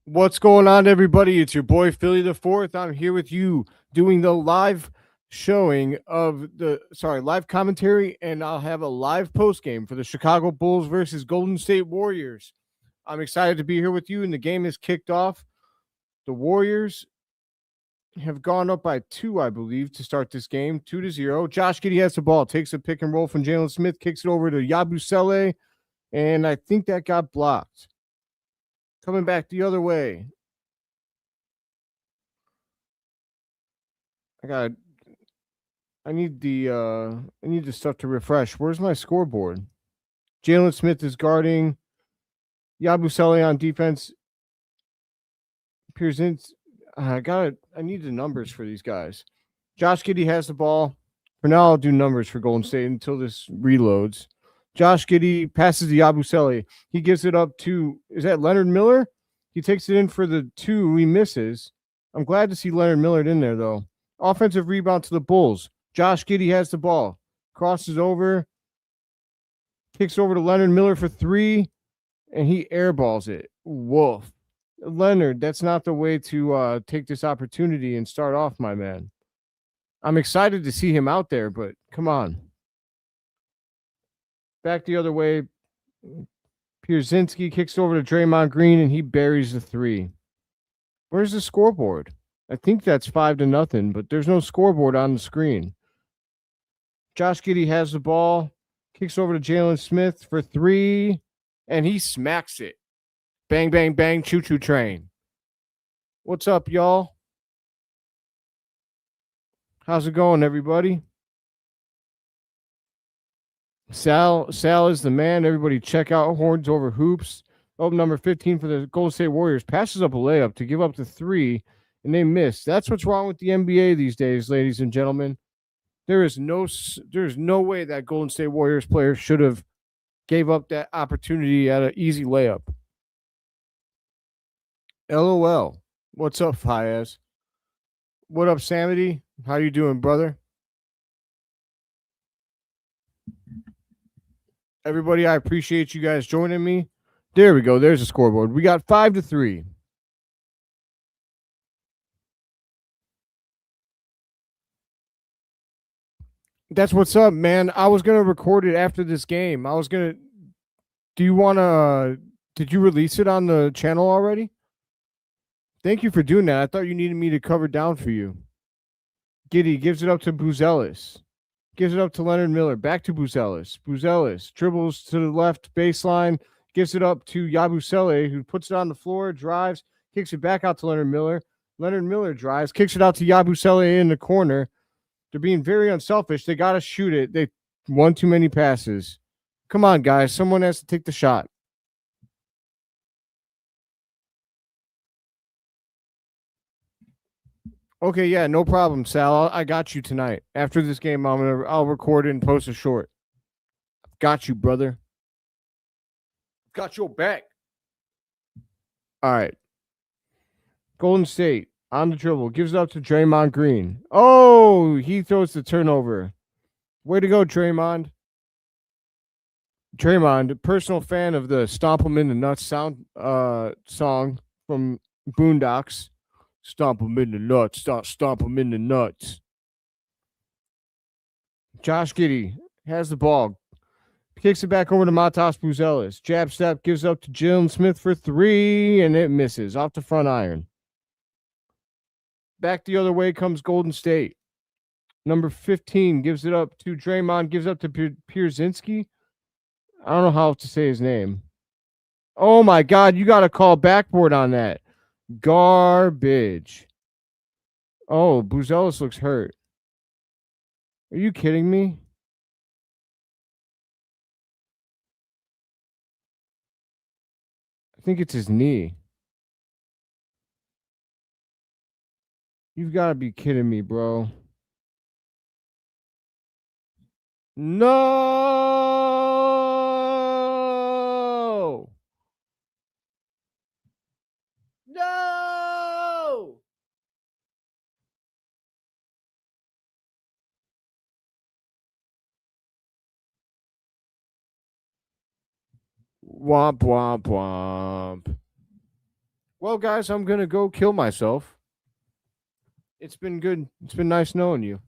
What's going on, everybody? It's your boy Philly the Fourth. I'm here with you doing the live showing of live commentary, and I'll have a live post game for the Chicago Bulls versus Golden State Warriors. I'm excited to be here with you, and the game is kicked off. The Warriors have gone up by 2, I believe, to start this game, 2-0. Josh Giddey has the ball, takes a pick and roll from Jalen Smith, kicks it over to Yabusele, and I think that got blocked. Coming back the other way. I need the stuff to refresh. Where's my scoreboard? Jalen Smith is guarding Yabusele on defense. Pearson, I need the numbers for these guys. Josh Giddey has the ball. For now, I'll do numbers for Golden State until this reloads. Josh Giddey passes to Yabusele. He gives it up to, is that Leonard Miller? He takes it in for the 2. He misses. I'm glad to see Leonard Miller in there, though. Offensive rebound to the Bulls. Josh Giddey has the ball. Crosses over. Kicks over to Leonard Miller for 3. And he airballs it. Woof. Leonard, that's not the way to take this opportunity and start off, my man. I'm excited to see him out there, but come on. Back the other way. Pierzynski kicks over to Draymond Green, and he buries the 3. Where's the scoreboard? I think that's 5-0, but there's no scoreboard on the screen. Josh Giddey has the ball, kicks over to Jalen Smith for 3, and he smacks it. Bang, bang, bang, choo-choo train. What's up, y'all? How's it going, everybody? Sal is the man. Everybody check out Horns Over Hoops. Oh, number 15 for the Golden State Warriors passes up a layup to give up the 3, and they miss. That's what's wrong with the NBA these days, ladies and gentlemen. There's no way that Golden State Warriors player should have gave up that opportunity at an easy layup. LOL. What's up, Fayez? What up, Samity? How you doing, brother? Everybody, I appreciate you guys joining me. There we go. There's the scoreboard. We got 5-3. That's what's up, man. I was gonna record it after this game. Do you wanna? Did you release it on the channel already? Thank you for doing that. I thought you needed me to cover down for you. Giddey gives it up to Buzelis. Gives it up to Leonard Miller. Back to Buzelis. Buzelis dribbles to the left baseline. Gives it up to Yabusele, who puts it on the floor, drives, kicks it back out to Leonard Miller. Leonard Miller drives, kicks it out to Yabusele in the corner. They're being very unselfish. They got to shoot it. They won too many passes. Come on, guys. Someone has to take the shot. Okay, yeah, no problem, Sal. I got you tonight. After this game, I'll record it and post a short. Got you, brother. Got your back. All right. Golden State on the dribble, gives it up to Draymond Green. Oh, he throws the turnover. Way to go, Draymond. Draymond, personal fan of the Stomp 'em in the Nuts song from Boondocks. Stomp 'em in the nuts. Stomp 'em in the nuts. Josh Giddey has the ball. Kicks it back over to Matas Buzelis. Jab step, gives up to Jalen Smith for 3, and it misses off the front iron. Back the other way comes Golden State. Number 15 gives it up to Draymond, gives up to Pierzynski. I don't know how to say his name. Oh, my God. You got to call backboard on that. Garbage. Oh, Buzelis looks hurt. Are you kidding me? I think it's his knee. You've got to be kidding me, bro. No! No! Womp, womp, womp. Well, guys, I'm going to go kill myself. It's been good. It's been nice knowing you.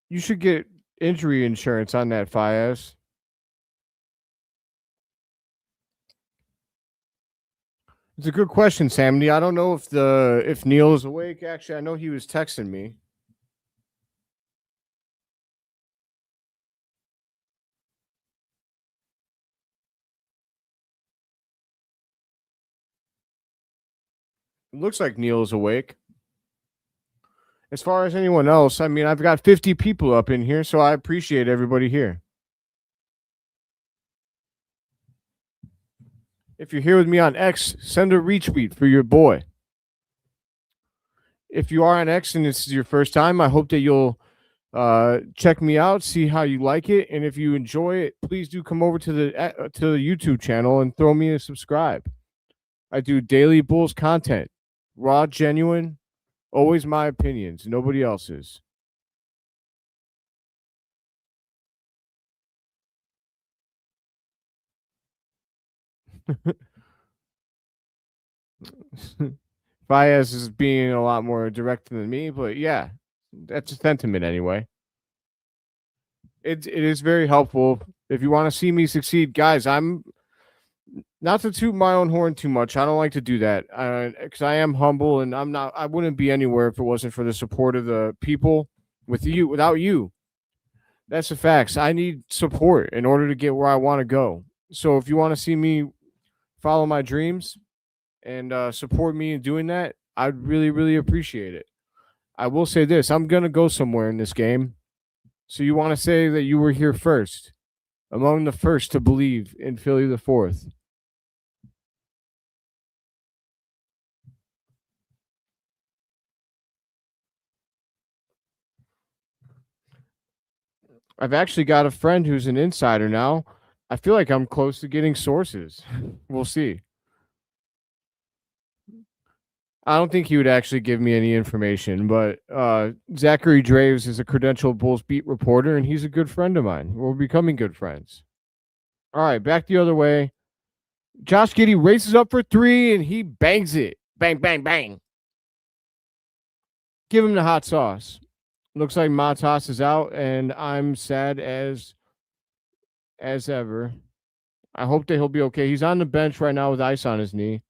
You should get injury insurance on that, Fias. It's a good question, Sammy. I don't know if Neil is awake. Actually, I know he was texting me. It looks like Neil is awake. As far as anyone else, I mean, I've got 50 people up in here, so I appreciate everybody here. If you're here with me on X, send a retweet for your boy. If you are on X and this is your first time, I hope that you'll check me out, see how you like it, and if you enjoy it, please do come over to the YouTube channel and throw me a subscribe. I do daily Bulls content, raw, genuine, always my opinions, nobody else's. Baez is being a lot more direct than me, but yeah, that's a sentiment anyway. It is very helpful. If you want to see me succeed, guys, I'm not to toot my own horn too much. I don't like to do that because I am humble and I wouldn't be anywhere if it wasn't for the support of the people without you. That's the facts. I need support in order to get where I want to go. So if you want to see me follow my dreams and support me in doing that, I'd really, really appreciate it. I will say this. I'm going to go somewhere in this game. So you want to say that you were here first, among the first to believe in Philly the Fourth. I've actually got a friend who's an insider now. I feel like I'm close to getting sources. We'll see. I don't think he would actually give me any information, but Zachary Draves is a credentialed Bulls beat reporter, and he's a good friend of mine. We're becoming good friends. All right, back the other way. Josh Giddey races up for three, and he bangs it. Bang, bang, bang. Give him the hot sauce. Looks like Matas is out, and I'm sad as ever. I hope that he'll be okay. He's on the bench right now with ice on his knee.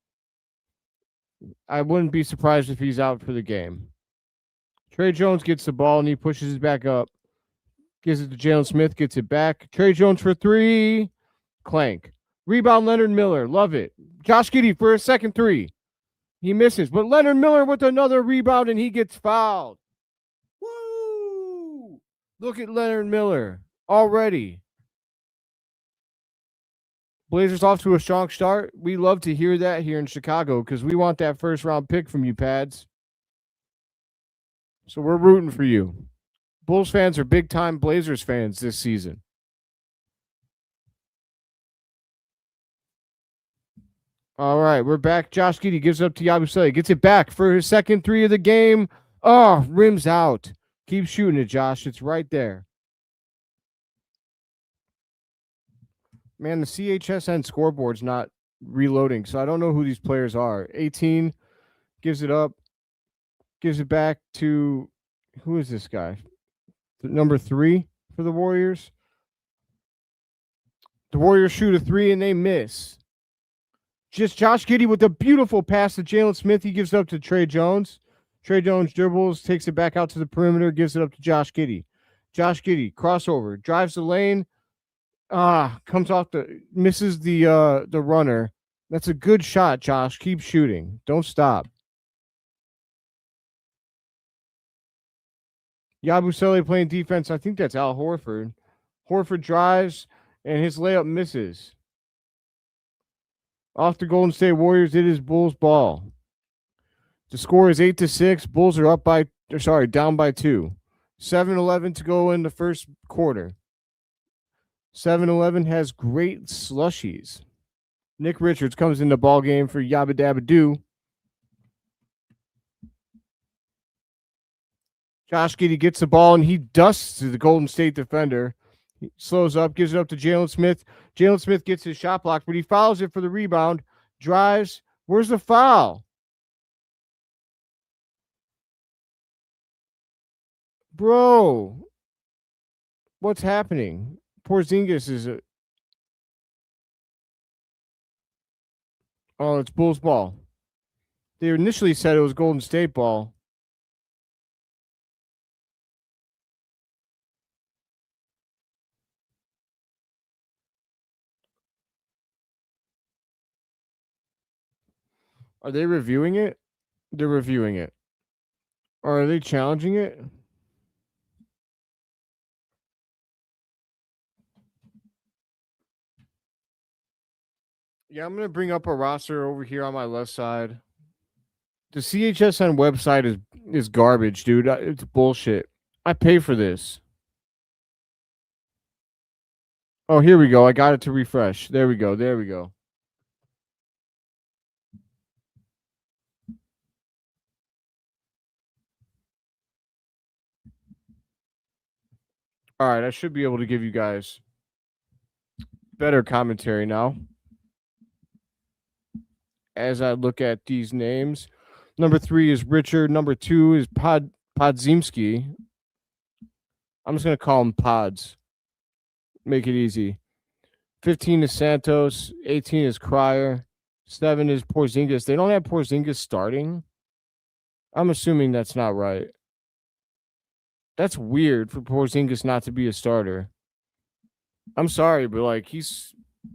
I wouldn't be surprised if he's out for the game. Trey Jones gets the ball, and he pushes it back up. Gives it to Jalen Smith, gets it back. Trey Jones for three. Clank. Rebound, Leonard Miller. Love it. Josh Giddey for a second three. He misses, but Leonard Miller with another rebound, and he gets fouled. Woo! Look at Leonard Miller already. Blazers off to a strong start. We love to hear that here in Chicago because we want that first round pick from you, Pads. So we're rooting for you. Bulls fans are big time Blazers fans this season. All right, we're back. Josh Giddey gives it up to Yabusele. Gets it back for his second three of the game. Oh, rims out. Keep shooting it, Josh. It's right there. Man, the CHSN scoreboard's not reloading, so I don't know who these players are. 18 gives it up, gives it back to who is this guy? Number 3 for the Warriors. The Warriors shoot a 3 and they miss. Just Josh Giddey with a beautiful pass to Jalen Smith. He gives it up to Trey Jones. Trey Jones dribbles, takes it back out to the perimeter, gives it up to Josh Giddey. Josh Giddey, crossover, drives the lane. Comes off misses the runner. That's a good shot, Josh. Keep shooting. Don't stop. Yabusele playing defense. I think that's Al Horford. Horford drives, and his layup misses. Off the Golden State Warriors, it is Bulls ball. The score is 8-6. Bulls are down by 2. 7-11 to go in the first quarter. 7-Eleven has great slushies. Nick Richards comes in the ball game for Yabba Dabba Doo. Josh Giddey gets the ball and he dusts the Golden State defender. He slows up, gives it up to Jalen Smith. Jalen Smith gets his shot blocked, but he fouls it for the rebound. Drives. Where's the foul? Bro, what's happening? Porzingis is a... Oh, it's Bulls ball. They initially said it was Golden State ball. Are they reviewing it? They're reviewing it. Or are they challenging it? Yeah, I'm going to bring up a roster over here on my left side. The CHSN website is garbage, dude. It's bullshit. I pay for this. Oh, here we go. I got it to refresh. There we go. There we go. All right, I should be able to give you guys better commentary now. As I look at these names, number 3 is Richard. Number 2 is Podzimski. I'm just going to call him Pods. Make it easy. 15 is Santos. 18 is Cryer. 7 is Porzingis. They don't have Porzingis starting. I'm assuming that's not right. That's weird for Porzingis not to be a starter. I'm sorry, but like he's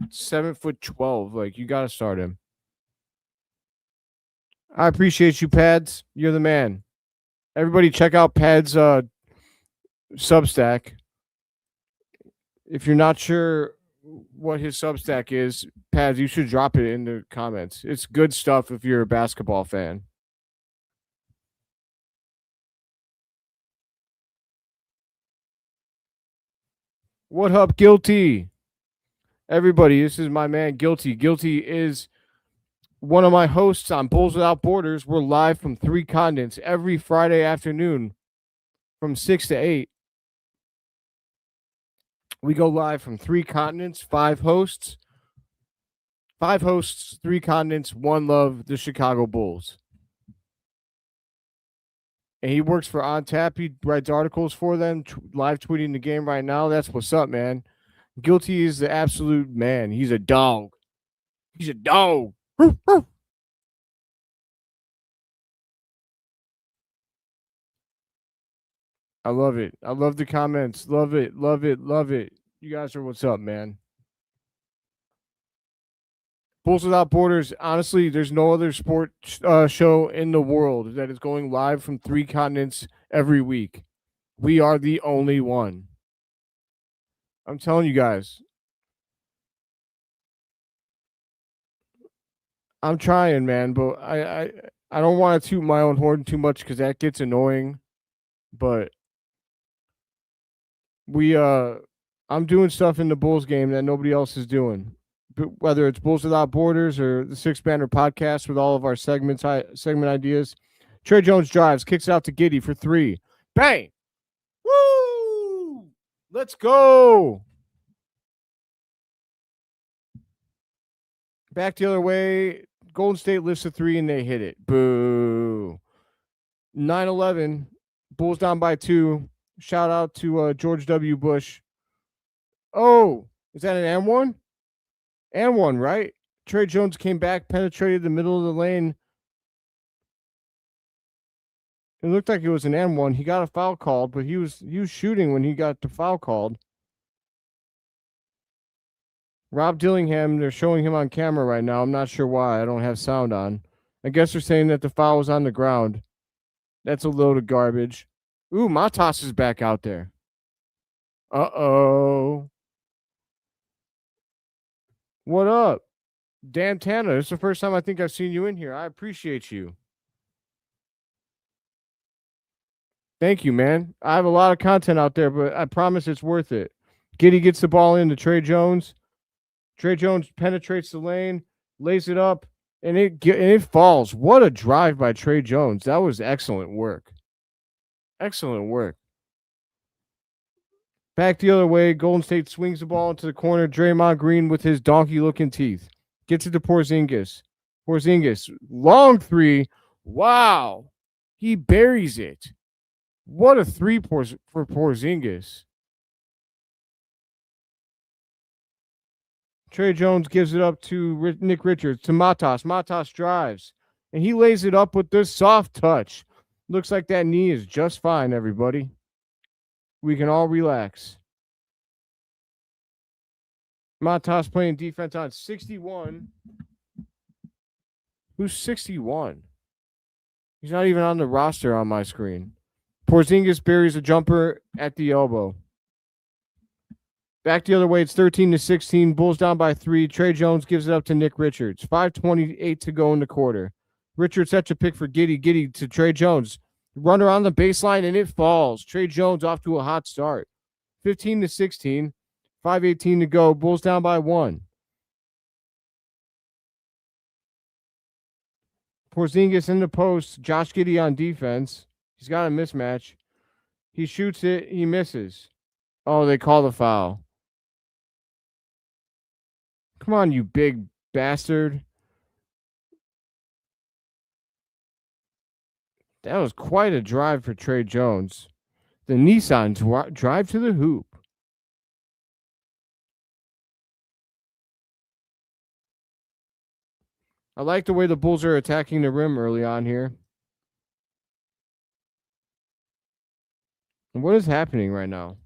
7'12". Like you got to start him. I appreciate you, Pads. You're the man. Everybody, check out Pads' Substack. If you're not sure what his Substack is, Pads, you should drop it in the comments. It's good stuff if you're a basketball fan. What up, Guilty? Everybody, this is my man, Guilty. Guilty is one of my hosts on Bulls Without Borders. We're live from 3 continents every Friday afternoon from 6 to 8. We go live from 3 continents, 5 hosts. 5 hosts, 3 continents, 1 love, the Chicago Bulls. And he works for On Tap. He writes articles for them, live tweeting the game right now. That's what's up, man. Guilty is the absolute man. He's a dog. He's a dog. I love it. I love the comments. Love it. Love it. Love it. You guys are what's up, man. Bulls Without Borders. Honestly, there's no other sport show in the world that is going live from 3 continents every week. We are the only one. I'm telling you guys. I'm trying, man, but I don't want to toot my own horn too much because that gets annoying. But I'm doing stuff in the Bulls game that nobody else is doing. Whether it's Bulls Without Borders or the Six Banner podcast with all of our segment ideas. Trey Jones drives, kicks it out to Giddey for 3. Bang! Woo! Let's go! Back the other way. Golden State lifts a 3 and they hit it. Boo. 9-11. Bulls down by 2. Shout out to George W. Bush. Oh, is that an M1? And 1, right? Trey Jones came back, penetrated the middle of the lane. It looked like it was an M1. He got a foul called, but he was shooting when he got the foul called. Rob Dillingham, they're showing him on camera right now. I'm not sure why. I don't have sound on. I guess they're saying that the foul was on the ground. That's a load of garbage. Ooh, Matas is back out there. Uh-oh. What up? Dan Tanner, it's the first time I think I've seen you in here. I appreciate you. Thank you, man. I have a lot of content out there, but I promise it's worth it. Giddey gets the ball into Trey Jones. Trey Jones penetrates the lane, lays it up, and it falls. What a drive by Trey Jones. That was excellent work. Excellent work. Back the other way. Golden State swings the ball into the corner. Draymond Green with his donkey-looking teeth. Gets it to Porzingis. Porzingis, long three. Wow. He buries it. What a three for Porzingis. Trey Jones gives it up to Nick Richards, to Matas. Matas drives, and he lays it up with this soft touch. Looks like that knee is just fine, everybody. We can all relax. Matas playing defense on 61. Who's 61? He's not even on the roster on my screen. Porzingis buries a jumper at the elbow. Back the other way, it's 13-16. Bulls down by 3. Trey Jones gives it up to Nick Richards. 5:28 to go in the quarter. Richards sets a pick for Giddey. Giddey to Trey Jones. Runner on the baseline, and it falls. Trey Jones off to a hot start. 15-16. 5:18 to go. Bulls down by 1. Porzingis in the post. Josh Giddey on defense. He's got a mismatch. He shoots it. He misses. Oh, they call the foul. Come on, you big bastard. That was quite a drive for Trey Jones. The Nissan drive to the hoop. I like the way the Bulls are attacking the rim early on here. And what is happening right now?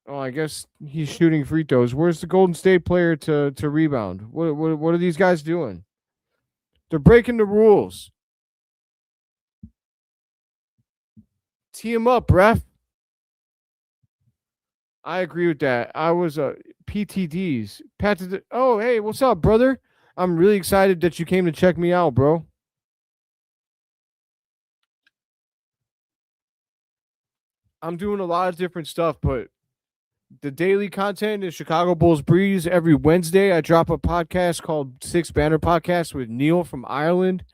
Oh, I guess he's shooting free throws. Where's the Golden State player to rebound? What are these guys doing? They're breaking the rules. Tee him up, ref. I agree with that. I was PTDs. Oh, hey, what's up, brother? I'm really excited that you came to check me out, bro. I'm doing a lot of different stuff, but the daily content is Chicago Bulls Breeze. Every Wednesday, I drop a podcast called Six Banner Podcast with Neil from Ireland.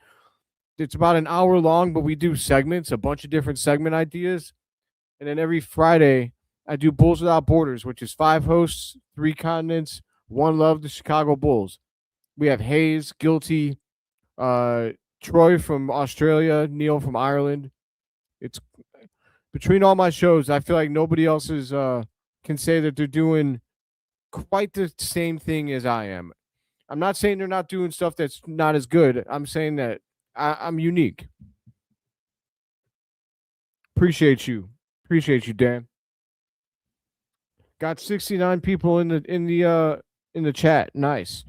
It's about an hour long, but we do segments, a bunch of different segment ideas. And then every Friday, I do Bulls Without Borders, which is 5 hosts, 3 continents, 1 love, the Chicago Bulls. We have Hayes, Guilty, Troy from Australia, Neil from Ireland. It's between all my shows, I feel like nobody else is can say that they're doing quite the same thing as I am. I'm not saying they're not doing stuff that's not as good. I'm saying that I'm unique. Appreciate you, Dan. Got 69 people in the chat. Nice.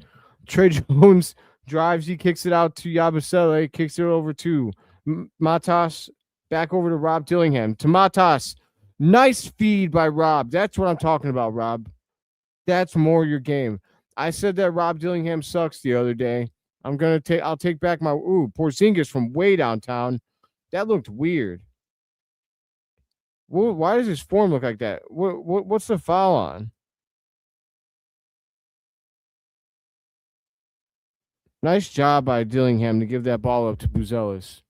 Trey Jones drives. He kicks it out to Yabusele. Kicks it over to Matas. Back over to Rob Dillingham. To Matas. Nice feed by Rob. That's what I'm talking about, Rob. That's more your game. I said that Rob Dillingham sucks the other day. I'll take back my Porzingis from way downtown. That looked weird. Why does his form look like that? What's the foul on? Nice job by Dillingham to give that ball up to Buzelis.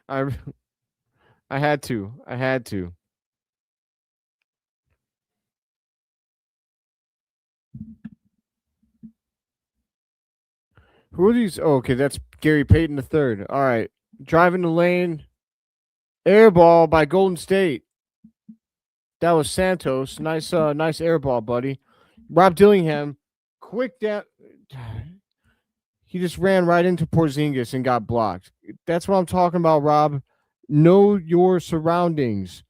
I had to. Who are these? Oh, okay, that's Gary Payton III. All right. Driving the lane. Air ball by Golden State. That was Santos. Nice air ball, buddy. Rob Dillingham, quick down. He just ran right into Porzingis and got blocked. That's what I'm talking about, Rob. Know your surroundings.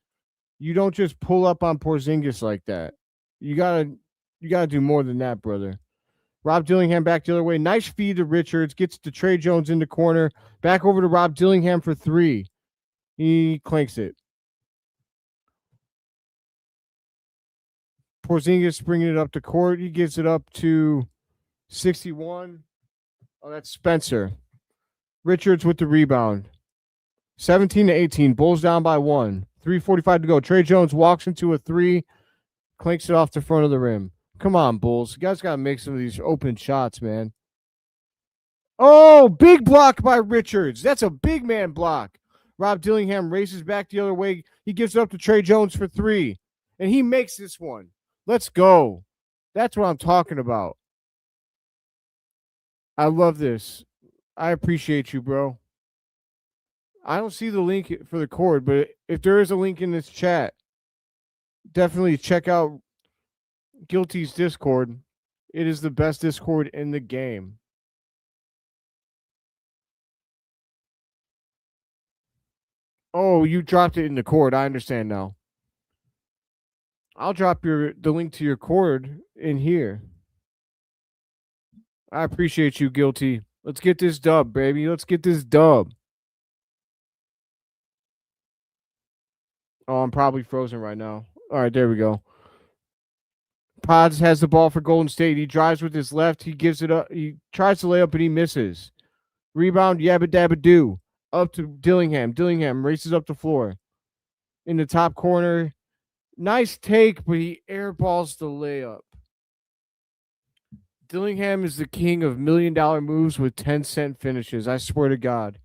You don't just pull up on Porzingis like that. You gotta do more than that, brother. Rob Dillingham back the other way. Nice feed to Richards. Gets to Trey Jones in the corner. Back over to Rob Dillingham for 3. He clanks it. Porzingis bringing it up to court. He gives it up to 61. Oh, that's Spencer. Richards with the rebound. 17-18. Bulls down by 1. 3:45 to go. Trey Jones walks into a 3. Clanks it off the front of the rim. Come on, Bulls. You guys got to make some of these open shots, man. Oh, big block by Richards. That's a big man block. Rob Dillingham races back the other way. He gives it up to Trey Jones for 3. And he makes this one. Let's go. That's what I'm talking about. I love this. I appreciate you, bro. I don't see the link for the cord, but if there is a link in this chat, definitely check out Guilty's Discord. It is the best Discord in the game. Oh, you dropped it in the cord. I understand now. I'll drop the link to your cord in here. I appreciate you, Guilty. Let's get this dub, baby. Let's get this dub. Oh, I'm probably frozen right now. All right, there we go. Pods has the ball for Golden State. He drives with his left. He gives it up. He tries to lay up, and he misses. Rebound, yabba dabba do. Up to Dillingham. Dillingham races up the floor. In the top corner. Nice take, but he airballs the layup. Dillingham is the king of $1 million moves with 10-cent finishes. I swear to God.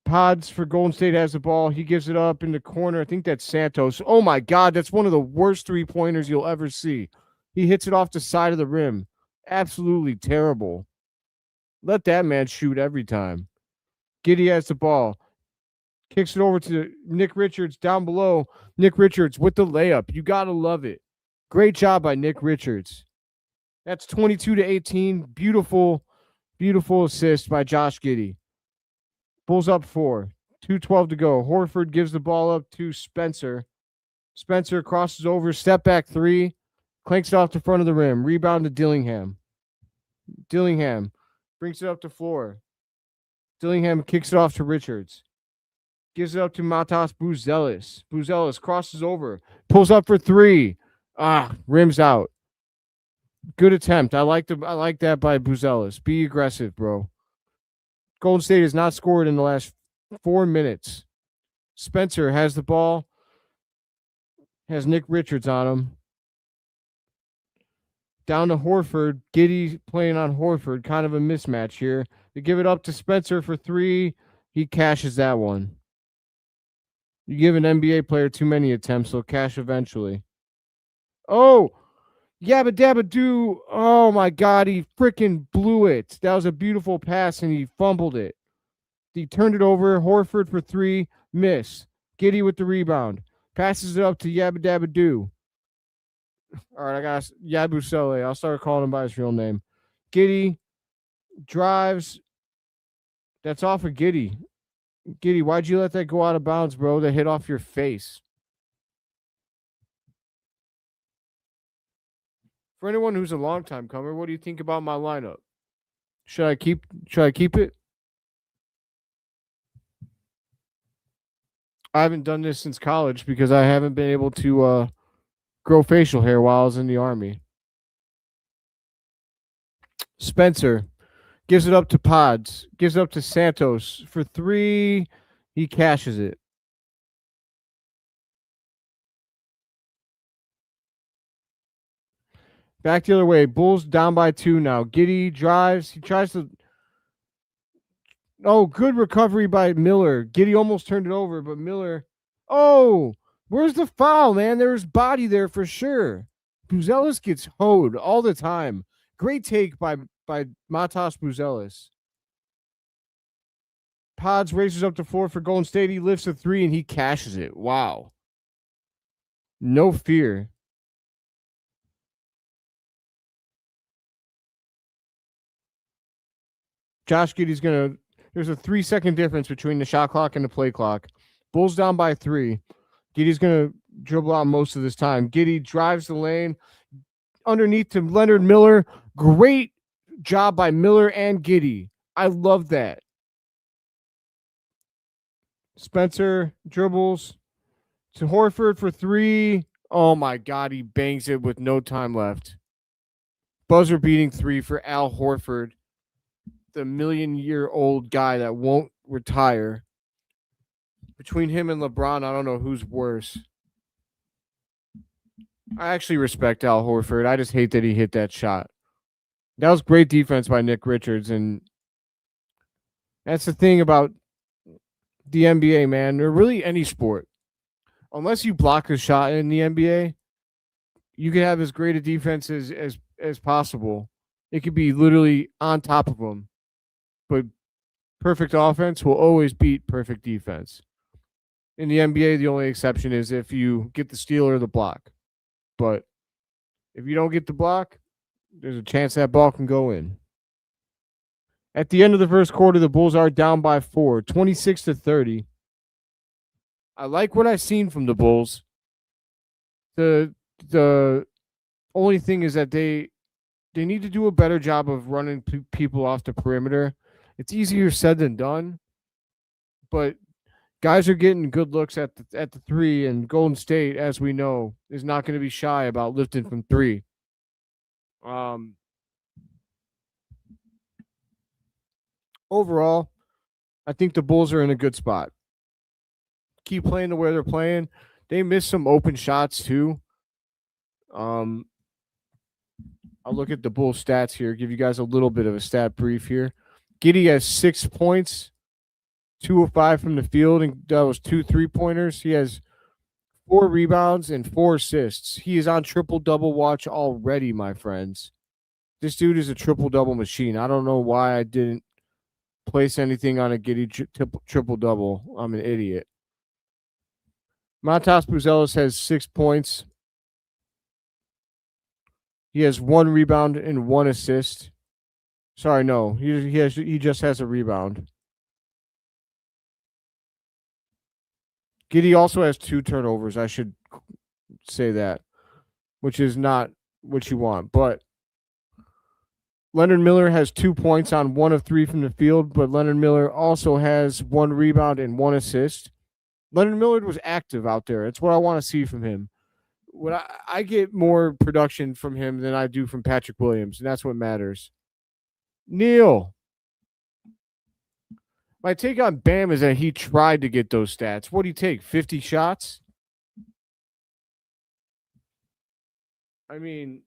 Pods for Golden State has the ball. He gives it up in the corner. I think that's Santos. Oh, my God. That's one of the worst three-pointers you'll ever see. He hits it off the side of the rim. Absolutely terrible. Let that man shoot every time. Giddey has the ball. Kicks it over to Nick Richards down below. Nick Richards with the layup. You got to love it. Great job by Nick Richards. That's 22-18. Beautiful, beautiful assist by Josh Giddey. Bulls up 4. 2:12 to go. Horford gives the ball up to Spencer. Spencer crosses over. Step back 3. Clanks it off the front of the rim. Rebound to Dillingham. Dillingham brings it up the floor. Dillingham kicks it off to Richards. Gives it up to Matas Buzelis. Buzelis crosses over. Pulls up for 3. Rims out. Good attempt. I like that by Buzelis. Be aggressive, bro. Golden State has not scored in the last 4 minutes. Spencer has the ball. Has Nick Richards on him. Down to Horford. Giddey playing on Horford. Kind of a mismatch here. They give it up to Spencer for 3. He cashes that one. You give an NBA player too many attempts, he'll cash eventually. Oh, yabba dabba do. Oh, my God. He freaking blew it. That was a beautiful pass, and he fumbled it. He turned it over. Horford for 3. Miss. Giddey with the rebound. Passes it up to yabba dabba do. All right, I got Yabusele. I'll start calling him by his real name. Giddey drives. That's off of Giddey. Giddey, why'd you let that go out of bounds, bro? That hit off your face. For anyone who's a long-time comer, what do you think about my lineup? Should I keep it? I haven't done this since college because I haven't been able to grow facial hair while I was in the Army. Spencer gives it up to Pods. Gives it up to Santos for 3. He cashes it. Back the other way. Bulls down by 2 now. Giddey drives. He tries to. Oh, good recovery by Miller. Giddey almost turned it over, but Miller. Oh, where's the foul, man? There was body there for sure. Buzelis gets hoed all the time. Great take by Matas Buzelis. Pods races up to 4 for Golden State. He lifts a 3 and he cashes it. Wow. No fear. Josh Giddey's going to. There's a 3-second difference between the shot clock and the play clock. Bulls down by 3. Giddey's going to dribble out most of this time. Giddey drives the lane underneath to Leonard Miller. Great job by Miller and Giddey. I love that. Spencer dribbles to Horford for 3. Oh, my God. He bangs it with no time left. Buzzer beating 3 for Al Horford, the million-year-old guy that won't retire. Between him and LeBron, I don't know who's worse. I actually respect Al Horford. I just hate that he hit that shot. That was great defense by Nick Richards, and that's the thing about the NBA, man, or really any sport. Unless you block a shot in the NBA, you can have as great a defense as possible. It could be literally on top of them, but perfect offense will always beat perfect defense. In the NBA, the only exception is if you get the steal or the block. But if you don't get the block, there's a chance that ball can go in. At the end of the first quarter, the Bulls are down by 4, 26-30. I like what I've seen from the Bulls. The only thing is that they need to do a better job of running people off the perimeter. It's easier said than done, but guys are getting good looks at the three, and Golden State, as we know, is not going to be shy about lifting from three. Overall, I think the Bulls are in a good spot. Keep playing the way they're playing. They missed some open shots too. I'll look at the Bulls stats here, give you guys a little bit of a stat brief here. Giddey has 6 points, 2 of 5 from the field, and that was 2 3-pointers. He has 4 rebounds and 4 assists. He is on triple-double watch already, my friends. This dude is a triple-double machine. I don't know why I didn't place anything on a Giddey triple-double. I'm an idiot. Matas Buzelis has 6 points. He has 1 rebound and 1 assist. Sorry, no. He just has a rebound. Giddey also has 2 turnovers. I should say that, which is not what you want. But Leonard Miller has 2 points on 1 of 3 from the field, but Leonard Miller also has 1 rebound and 1 assist. Leonard Miller was active out there. It's what I want to see from him. When I get more production from him than I do from Patrick Williams, and that's what matters. Neil. My take on Bam is that he tried to get those stats. What do you take? 50 shots? I mean,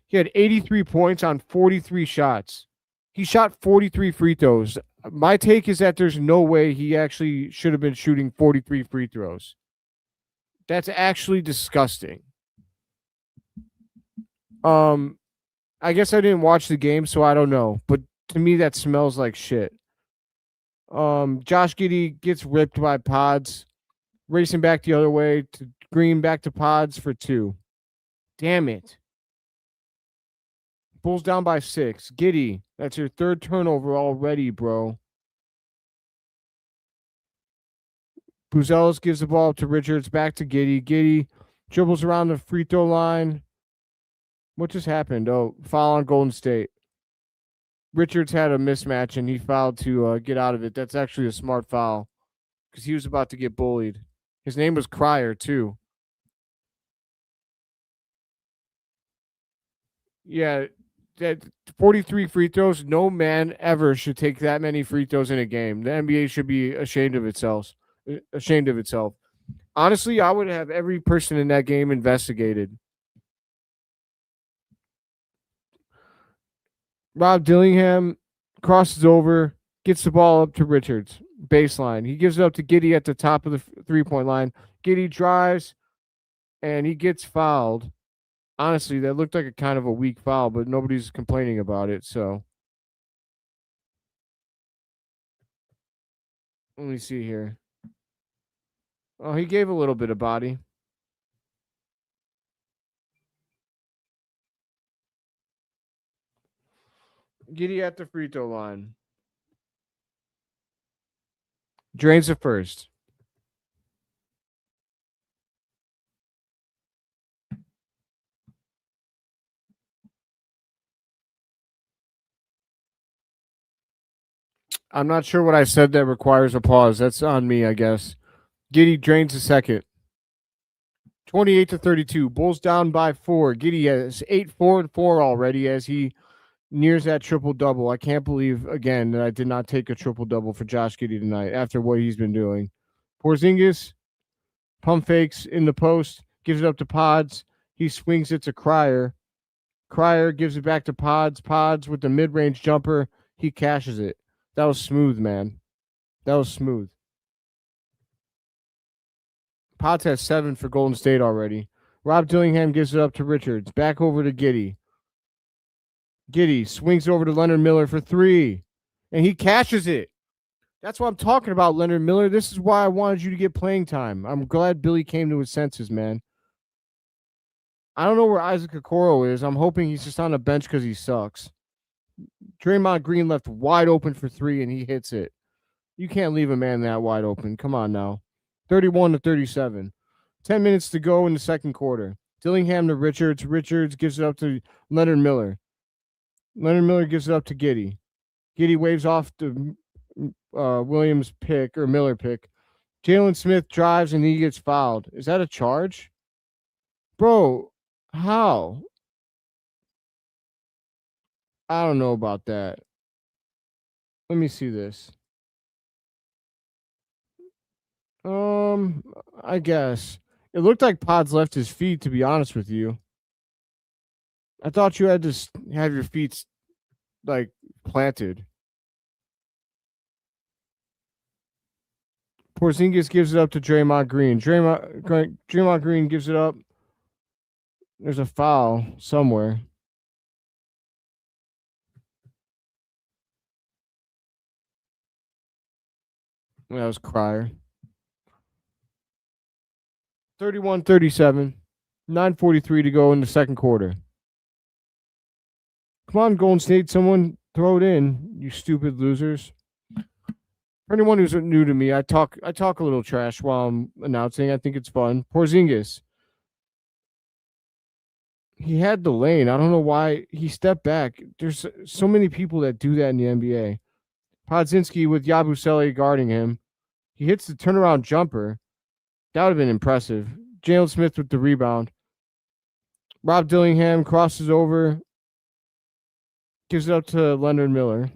he had 83 points on 43 shots. He shot 43 free throws. My take is that there's no way he actually should have been shooting 43 free throws. That's actually disgusting. I guess I didn't watch the game, so I don't know. But to me, that smells like shit. Josh Giddey gets ripped by Pods, racing back the other way to Green, back to Pods for 2. Damn it. Bulls down by 6. Giddey, that's your 3rd turnover already, bro. Buzelis gives the ball up to Richards, back to Giddey. Giddey dribbles around the free throw line. What just happened? Oh, foul on Golden State. Richards had a mismatch, and he fouled to get out of it. That's actually a smart foul because he was about to get bullied. His name was Cryer, too. Yeah, that 43 free throws. No man ever should take that many free throws in a game. The NBA should be ashamed of itself. Honestly, I would have every person in that game investigated. Rob Dillingham crosses over, gets the ball up to Richards, baseline. He gives it up to Giddey at the top of the 3-point line. Giddey drives, and he gets fouled. Honestly, that looked like a kind of a weak foul, but nobody's complaining about it, so. Let me see here. Oh, he gave a little bit of body. Giddey at the free throw line. Drains it first. I'm not sure what I said that requires a pause. That's on me, I guess. Giddey drains the second. 28-32. Bulls down by 4. Giddey has 8, 4, and 4 already as he nears that triple-double. I can't believe, again, that I did not take a triple-double for Josh Giddey tonight after what he's been doing. Porzingis, pump fakes in the post, gives it up to Pods. He swings it to Cryer. Cryer gives it back to Pods. Pods with the mid-range jumper. He cashes it. That was smooth, man. That was smooth. Pods has 7 for Golden State already. Rob Dillingham gives it up to Richards. Back over to Giddey. Giddey swings over to Leonard Miller for 3. And he cashes it. That's what I'm talking about, Leonard Miller. This is why I wanted you to get playing time. I'm glad Billy came to his senses, man. I don't know where Isaac Okoro is. I'm hoping he's just on the bench because he sucks. Draymond Green left wide open for 3, and he hits it. You can't leave a man that wide open. Come on now. 31-37. 10 minutes to go in the second quarter. Dillingham to Richards. Richards gives it up to Leonard Miller. Leonard Miller gives it up to Giddey. Giddey waves off the Williams pick or Miller pick. Jalen Smith drives and he gets fouled. Is that a charge? Bro, how? I don't know about that. Let me see this. I guess. It looked like Pods left his feet, to be honest with you. I thought you had to have your feet, like, planted. Porzingis gives it up to Draymond Green. Draymond Green gives it up. There's a foul somewhere. That was Cryer. 31-37. 9:43 to go in the second quarter. Come on, Golden State. Someone throw it in, you stupid losers. For anyone who's new to me, I talk a little trash while I'm announcing. I think it's fun. Porzingis. He had the lane. I don't know why he stepped back. There's so many people that do that in the NBA. Podzinski with Yabusele guarding him. He hits the turnaround jumper. That would have been impressive. Jalen Smith with the rebound. Rob Dillingham crosses over. Gives it up to Leonard Miller.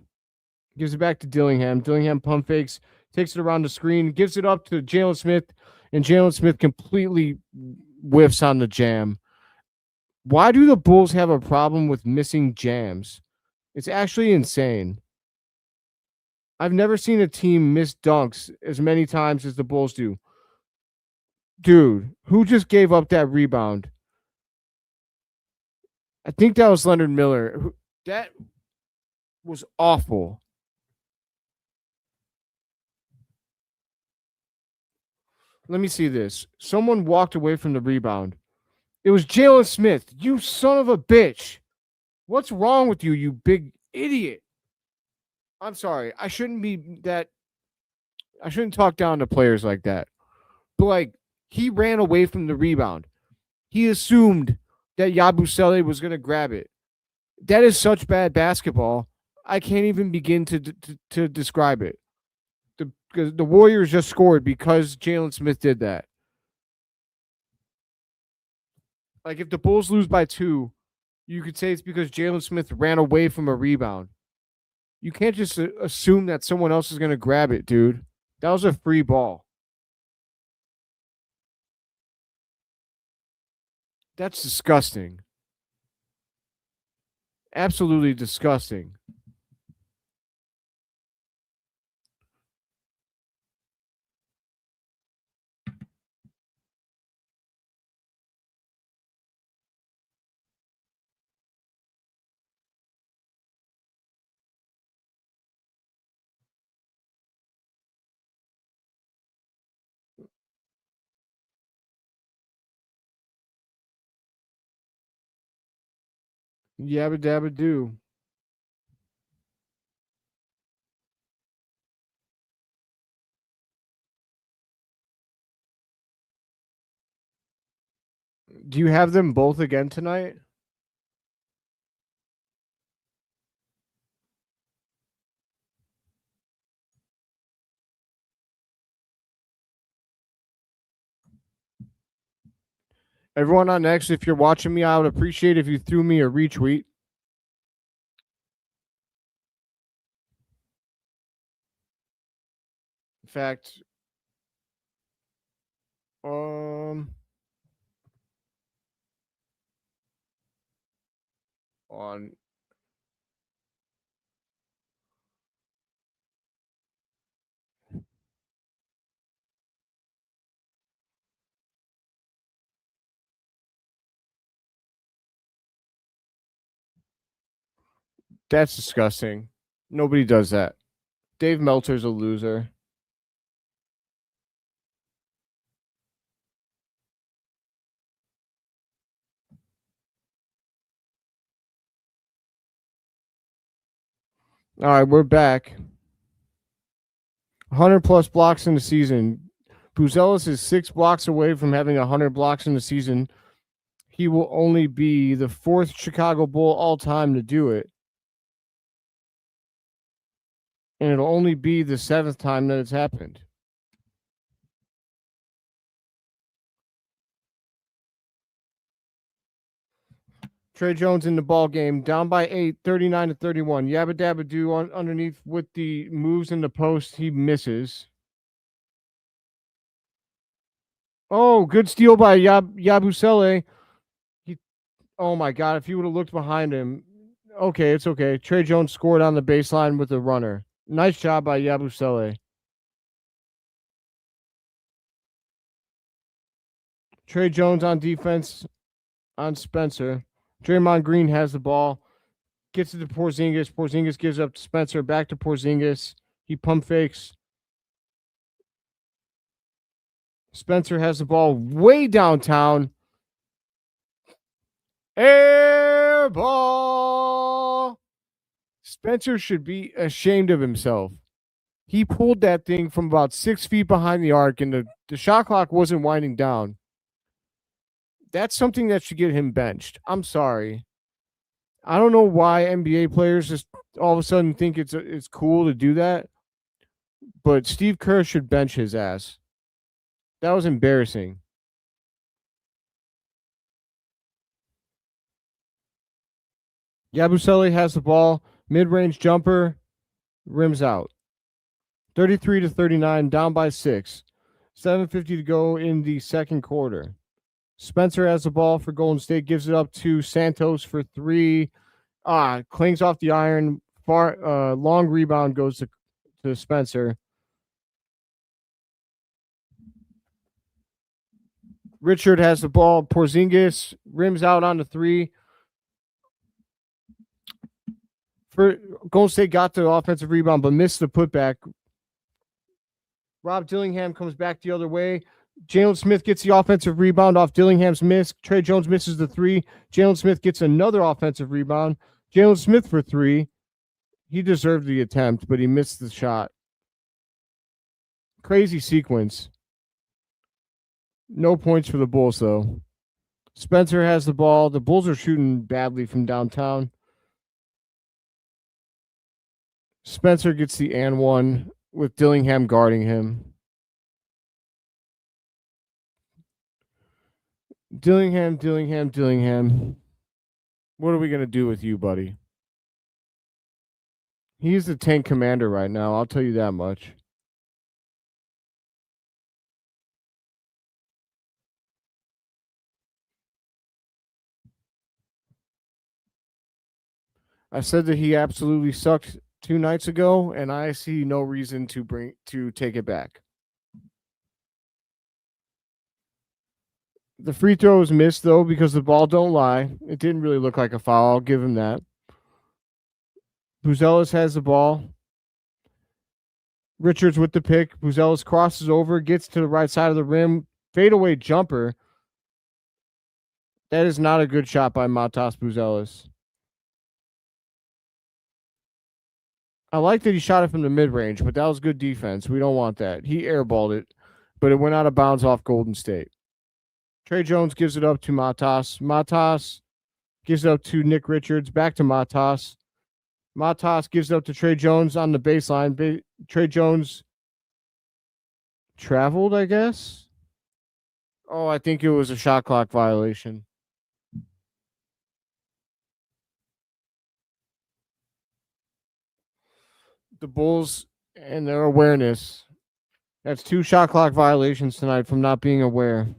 Gives it back to Dillingham. Dillingham pump fakes. Takes it around the screen. Gives it up to Jalen Smith. And Jalen Smith completely whiffs on the jam. Why do the Bulls have a problem with missing jams? It's actually insane. I've never seen a team miss dunks as many times as the Bulls do. Dude, who just gave up that rebound? I think that was Leonard Miller. That was awful. Let me see this. Someone walked away from the rebound. It was Jalen Smith. You son of a bitch. What's wrong with you, you big idiot? I'm sorry. I shouldn't talk down to players like that. But, like, he ran away from the rebound. He assumed that Yabusele was going to grab it. That is such bad basketball. I can't even begin to describe it. The Warriors just scored because Jalen Smith did that. Like, if the Bulls lose by 2, you could say it's because Jalen Smith ran away from a rebound. You can't just assume that someone else is going to grab it, dude. That was a free ball. That's disgusting. Absolutely disgusting. Yabba dabba do. Do you have them both again tonight? Everyone on X, if you're watching me, I would appreciate if you threw me a retweet. In fact, on. That's disgusting. Nobody does that. Dave Meltzer's a loser. All right, we're back. 100 plus blocks in the season. Buzelis is 6 blocks away from having 100 blocks in the season. He will only be the 4th Chicago Bull all time to do it. And it'll only be the 7th time that it's happened. Trey Jones in the ball game, down by 8, 39-31. Yabba Dabba Doo underneath with the moves in the post. He misses. Oh, good steal by Yabusele. Oh my God! If he would have looked behind him, okay, it's okay. Trey Jones scored on the baseline with a runner. Nice job by Yabusele. Trey Jones on defense on Spencer. Draymond Green has the ball. Gets it to Porzingis. Porzingis gives up to Spencer. Back to Porzingis. He pump fakes. Spencer has the ball way downtown. Air ball. Spencer should be ashamed of himself. He pulled that thing from about 6 feet behind the arc, and the shot clock wasn't winding down. That's something that should get him benched. I'm sorry. I don't know why NBA players just all of a sudden think it's cool to do that, but Steve Kerr should bench his ass. That was embarrassing. Yabusele has the ball, mid-range jumper, rims out. 33-39, down by 6. 7:50 to go in the second quarter. Spencer has the ball for Golden State, gives it up to Santos for 3. Clings off the iron. Long rebound goes to Spencer. Richard has the ball. Porzingis rims out on the 3. Golden State got the offensive rebound, but missed the putback. Rob Dillingham comes back the other way. Jalen Smith gets the offensive rebound off Dillingham's miss. Trey Jones misses the 3. Jalen Smith gets another offensive rebound. Jalen Smith for 3. He deserved the attempt, but he missed the shot. Crazy sequence. No points for the Bulls, though. Spencer has the ball. The Bulls are shooting badly from downtown. Spencer gets the and one with Dillingham guarding him. Dillingham. What are we going to do with you, buddy? He's the tank commander right now. I'll tell you that much. I said that he absolutely sucked 2 nights ago, and I see no reason to take it back. The free throw was missed, though, because the ball don't lie. It didn't really look like a foul. I'll give him that. Buzelis has the ball. Richards with the pick. Buzelis crosses over, gets to the right side of the rim. Fadeaway jumper. That is not a good shot by Matas Buzelis. I like that he shot it from the mid-range, but that was good defense. We don't want that. He airballed it, but it went out of bounds off Golden State. Trey Jones gives it up to Matas. Matas gives it up to Nick Richards. Back to Matas. Matas gives it up to Trey Jones on the baseline. Trey Jones traveled, I guess. Oh, I think it was a shot clock violation. The Bulls and their awareness. That's 2 shot clock violations tonight from not being aware.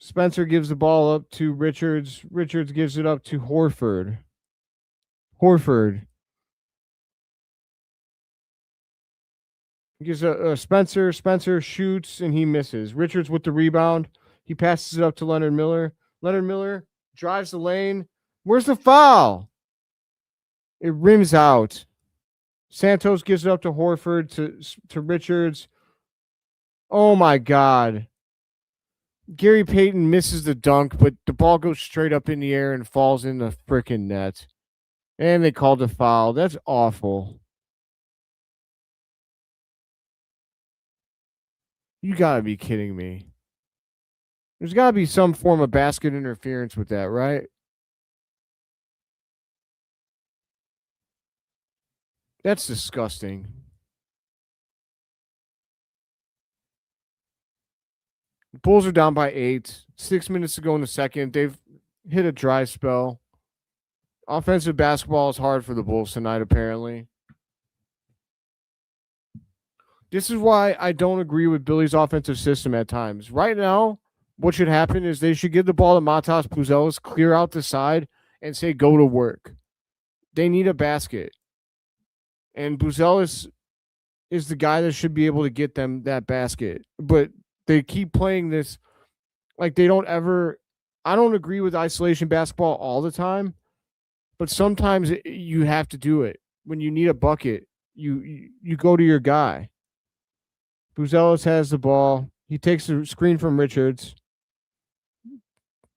Spencer gives the ball up to Richards. Richards gives it up to Horford. Horford gives a Spencer. Spencer shoots and he misses. Richards with the rebound. He passes it up to Leonard Miller. Leonard Miller drives the lane. Where's the foul? It rims out. Santos gives it up to Horford to Richards. Oh my God. Gary Payton misses the dunk, but the ball goes straight up in the air and falls in the freaking net. And they called a foul. That's awful. You gotta be kidding me. There's gotta be some form of basket interference with that, right? That's disgusting. Bulls are down by 8. 6 minutes to go in the second. They've hit a dry spell. Offensive basketball is hard for the Bulls tonight, apparently. This is why I don't agree with Billy's offensive system at times. Right now, what should happen is they should give the ball to Matas Buzelis, clear out the side, and say, go to work. They need a basket. And Buzelis is the guy that should be able to get them that basket. But they keep playing this like they don't ever. I don't agree with isolation basketball all the time, but sometimes you have to do it. When you need a bucket, you go to your guy. Buzelis has the ball. He takes the screen from Richards,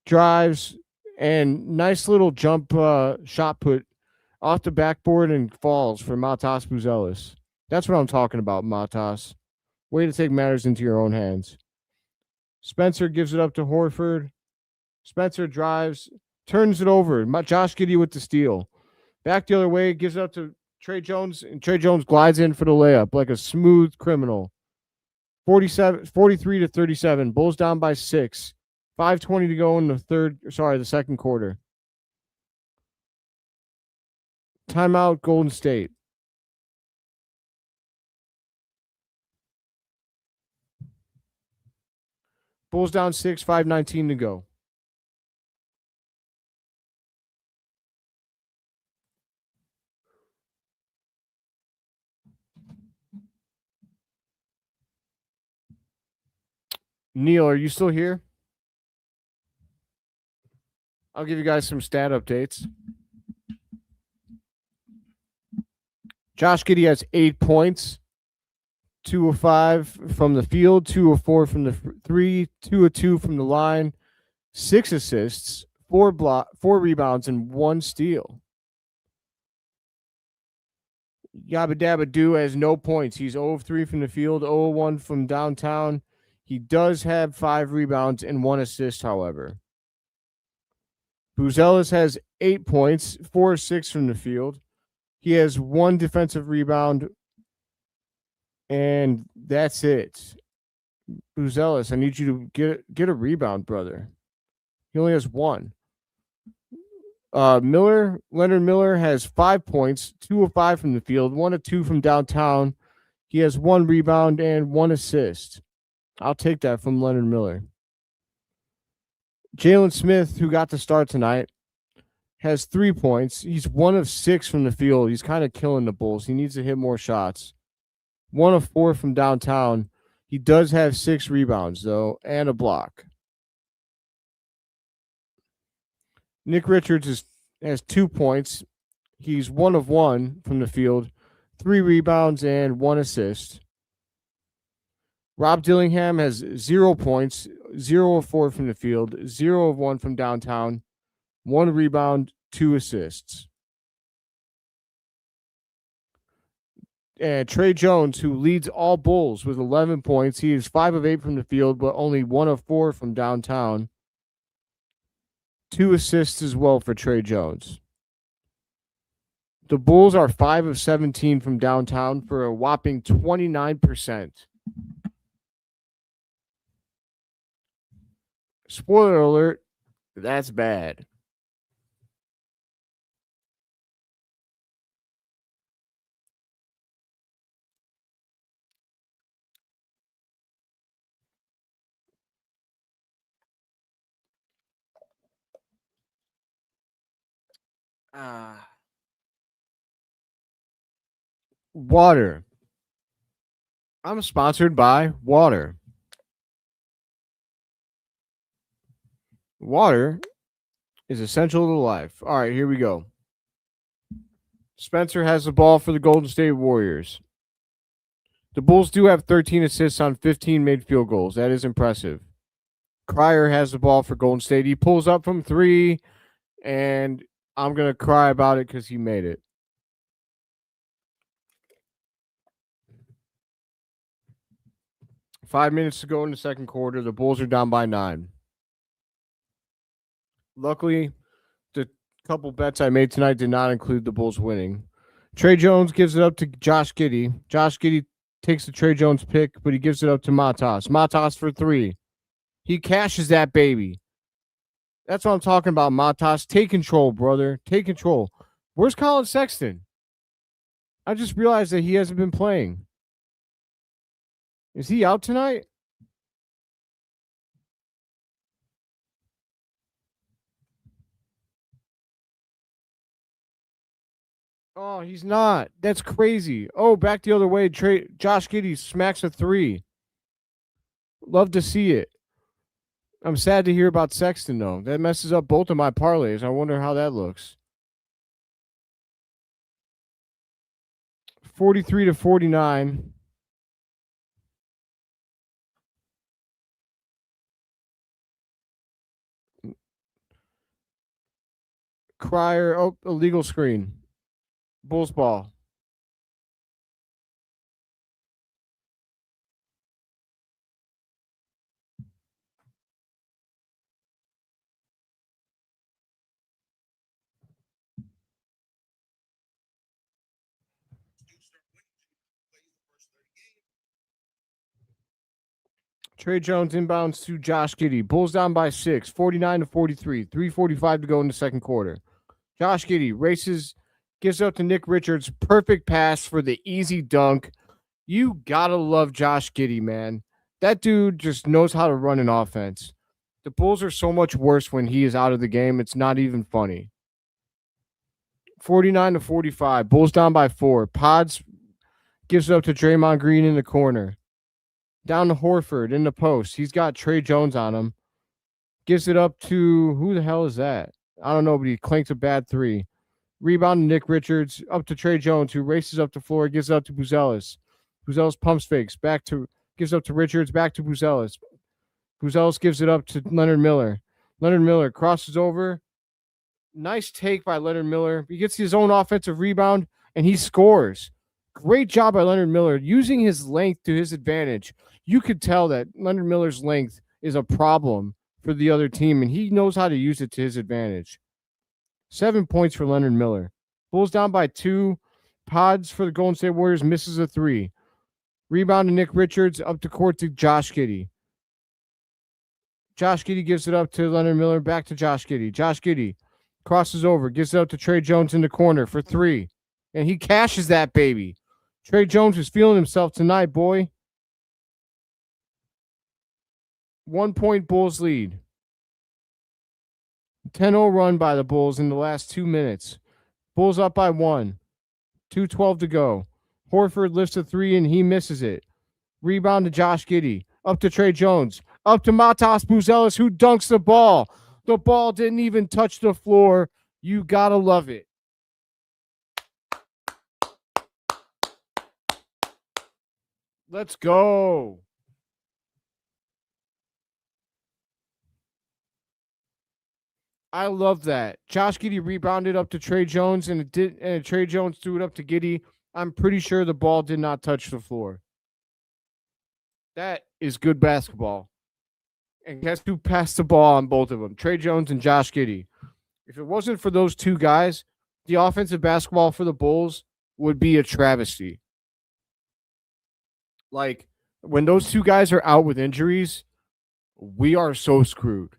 drives, and nice little jump shot put off the backboard and falls for Matas Buzelis. That's what I'm talking about, Matas. Way to take matters into your own hands. Spencer gives it up to Horford. Spencer drives, turns it over. Josh Giddey with the steal. Back the other way, gives it up to Trey Jones, and Trey Jones glides in for the layup like a smooth criminal. 43 to 37. Bulls down by 6. 5:20 to go in the second quarter. Timeout, Golden State. Bulls down 6, 5:19 to go. Neil, are you still here? I'll give you guys some stat updates. Josh Giddey has 8 points, 2 of 5 from the field, 2 of 4 from the 3, 2 of 2 from the line, 6 assists, 4 rebounds, and 1 steal. Yabba Dabba Doo has no points. He's 0 of 3 from the field, 0 of 1 from downtown. He does have 5 rebounds and 1 assist, however. Buzelis has 8 points, 4 of 6 from the field. He has 1 defensive rebound, and that's it. Buzelis, I need you to get a rebound, brother. He only has 1. Leonard Miller has 5 points, 2 of 5 from the field, 1 of 2 from downtown. He has 1 rebound and 1 assist. I'll take that from Leonard Miller. Jalen Smith, who got the start tonight, has 3 points. He's 1 of 6 from the field. He's kind of killing the Bulls. He needs to hit more shots. 1 of 4 from downtown. He does have 6 rebounds, though, and a block. Nick Richards has 2 points. He's 1 of 1 from the field, 3 rebounds, and 1 assist. Rob Dillingham has 0 points, 0 of 4 from the field, 0 of 1 from downtown, 1 rebound, 2 assists. And Trey Jones, who leads all Bulls with 11 points. He is 5 of 8 from the field, but only 1 of 4 from downtown. 2 assists as well for Trey Jones. The Bulls are 5 of 17 from downtown for a whopping 29%. Spoiler alert, that's bad. Water. I'm sponsored by water. Water is essential to life. All right, here we go. Spencer has the ball for the Golden State Warriors. The Bulls do have 13 assists on 15 made field goals. That is impressive. Cryer has the ball for Golden State. He pulls up from 3, and I'm going to cry about it because he made it. Five minutes to go in the second quarter. The Bulls are down by 9. Luckily, the couple bets I made tonight did not include the Bulls winning. Trey Jones gives it up to Josh Giddey. Josh Giddey takes the Trey Jones pick, but he gives it up to Matas. Matas for 3. He cashes that baby. That's what I'm talking about, Matas. Take control, brother. Take control. Where's Collin Sexton? I just realized that he hasn't been playing. Is he out tonight? Oh, he's not. That's crazy. Oh, back the other way. Josh Giddey smacks a 3. Love to see it. I'm sad to hear about Sexton, though. That messes up both of my parlays. I wonder how that looks. 43-49. Cryer. Oh, illegal screen. Bulls ball. Trey Jones inbounds to Josh Giddey. Bulls down by 6, 49-43. 3:45 to go in the second quarter. Josh Giddey races, gives up to Nick Richards. Perfect pass for the easy dunk. You gotta love Josh Giddey, man. That dude just knows how to run an offense. The Bulls are so much worse when he is out of the game. It's not even funny. 49-45. Bulls down by 4. Pods gives it up to Draymond Green in the corner. Down to Horford in the post. He's got Trey Jones on him. Gives it up to who the hell is that? I don't know, but he clanks a bad 3. Rebound to Nick Richards. Up to Trey Jones, who races up the floor. Gives it up to Buzelis. Buzelis pumps fakes. Gives up to Richards. Back to Buzelis. Buzelis gives it up to Leonard Miller. Leonard Miller crosses over. Nice take by Leonard Miller. He gets his own offensive rebound, and he scores. Great job by Leonard Miller, using his length to his advantage. You could tell that Leonard Miller's length is a problem for the other team, and he knows how to use it to his advantage. 7 points for Leonard Miller. Bulls down by 2. Pods for the Golden State Warriors misses a 3. Rebound to Nick Richards, up to court to Josh Giddey. Josh Giddey gives it up to Leonard Miller, back to Josh Giddey. Josh Giddey crosses over, gives it up to Trey Jones in the corner for 3. And he cashes that baby. Trey Jones is feeling himself tonight, boy. 1 point Bulls lead. 10-0 run by the Bulls in the last 2 minutes. Bulls up by 1. 2:12 to go. Horford lifts a 3 and he misses it. Rebound to Josh Giddey. Up to Trey Jones. Up to Matas Buzelis, who dunks the ball. The ball didn't even touch the floor. You gotta love it. Let's go. I love that. Josh Giddey rebounded up to Trey Jones, and Trey Jones threw it up to Giddey. I'm pretty sure the ball did not touch the floor. That is good basketball. And guess who passed the ball on both of them? Trey Jones and Josh Giddey. If it wasn't for those two guys, the offensive basketball for the Bulls would be a travesty. Like, when those two guys are out with injuries, we are so screwed.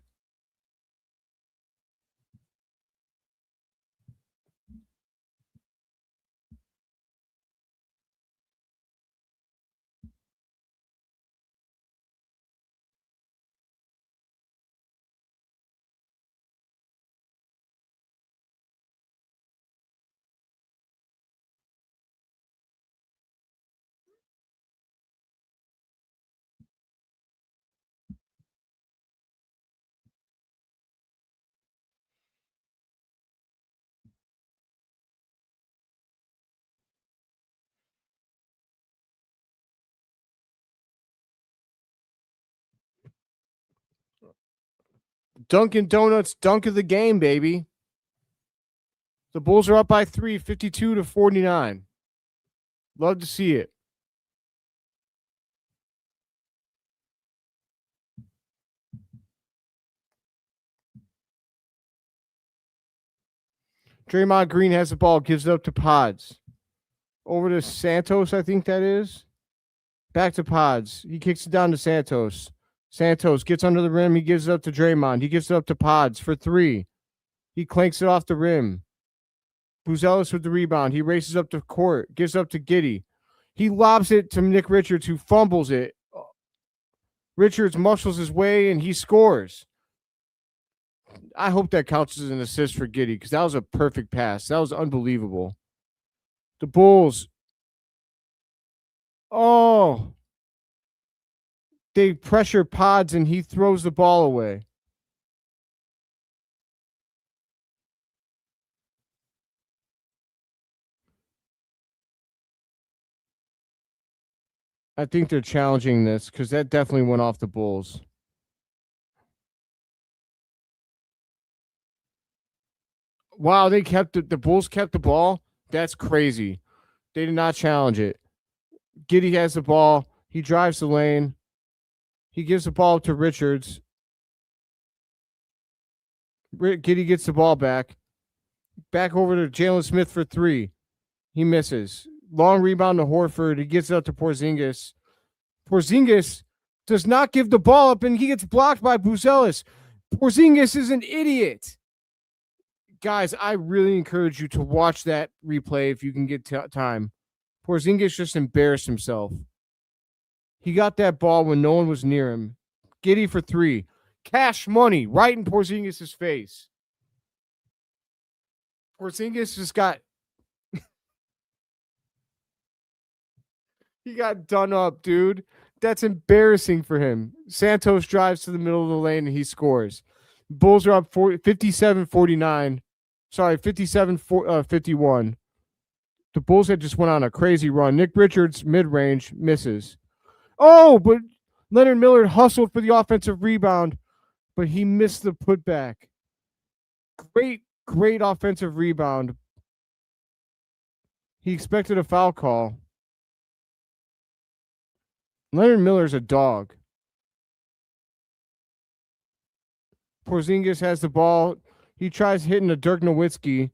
Dunkin' Donuts dunk of the game, baby. The Bulls are up by 3, 52-49. Love to see it. Draymond Green has the ball, gives it up to Pods. Over to Santos, I think that is. Back to Pods. He kicks it down to Santos. Santos gets under the rim. He gives it up to Draymond. He gives it up to Pods for 3. He clanks it off the rim. Buzelis with the rebound. He races up to court. Gives up to Giddey. He lobs it to Nick Richards, who fumbles it. Richards muscles his way, and he scores. I hope that counts as an assist for Giddey because that was a perfect pass. That was unbelievable. The Bulls. Oh. They pressure Pods, and he throws the ball away. I think they're challenging this because that definitely went off the Bulls. Wow, they kept the Bulls kept the ball. That's crazy. They did not challenge it. Giddey has the ball. He drives the lane. He gives the ball to Richards. Giddey gets the ball back. Back over to Jalen Smith for 3. He misses. Long rebound to Horford. He gets it up to Porzingis. Porzingis does not give the ball up, and he gets blocked by Buzelis. Porzingis is an idiot. Guys, I really encourage you to watch that replay if you can get time. Porzingis just embarrassed himself. He got that ball when no one was near him. Giddey for 3. Cash money right in Porzingis' face. Porzingis just got he got done up, dude. That's embarrassing for him. Santos drives to the middle of the lane and he scores. Bulls are up 57-49. Sorry, 57-51. The Bulls had just went on a crazy run. Nick Richards, mid-range, misses. Oh, but Leonard Miller hustled for the offensive rebound, but he missed the putback. Great offensive rebound. He expected a foul call. Leonard Miller's a dog. Porzingis has the ball. He tries hitting a Dirk Nowitzki,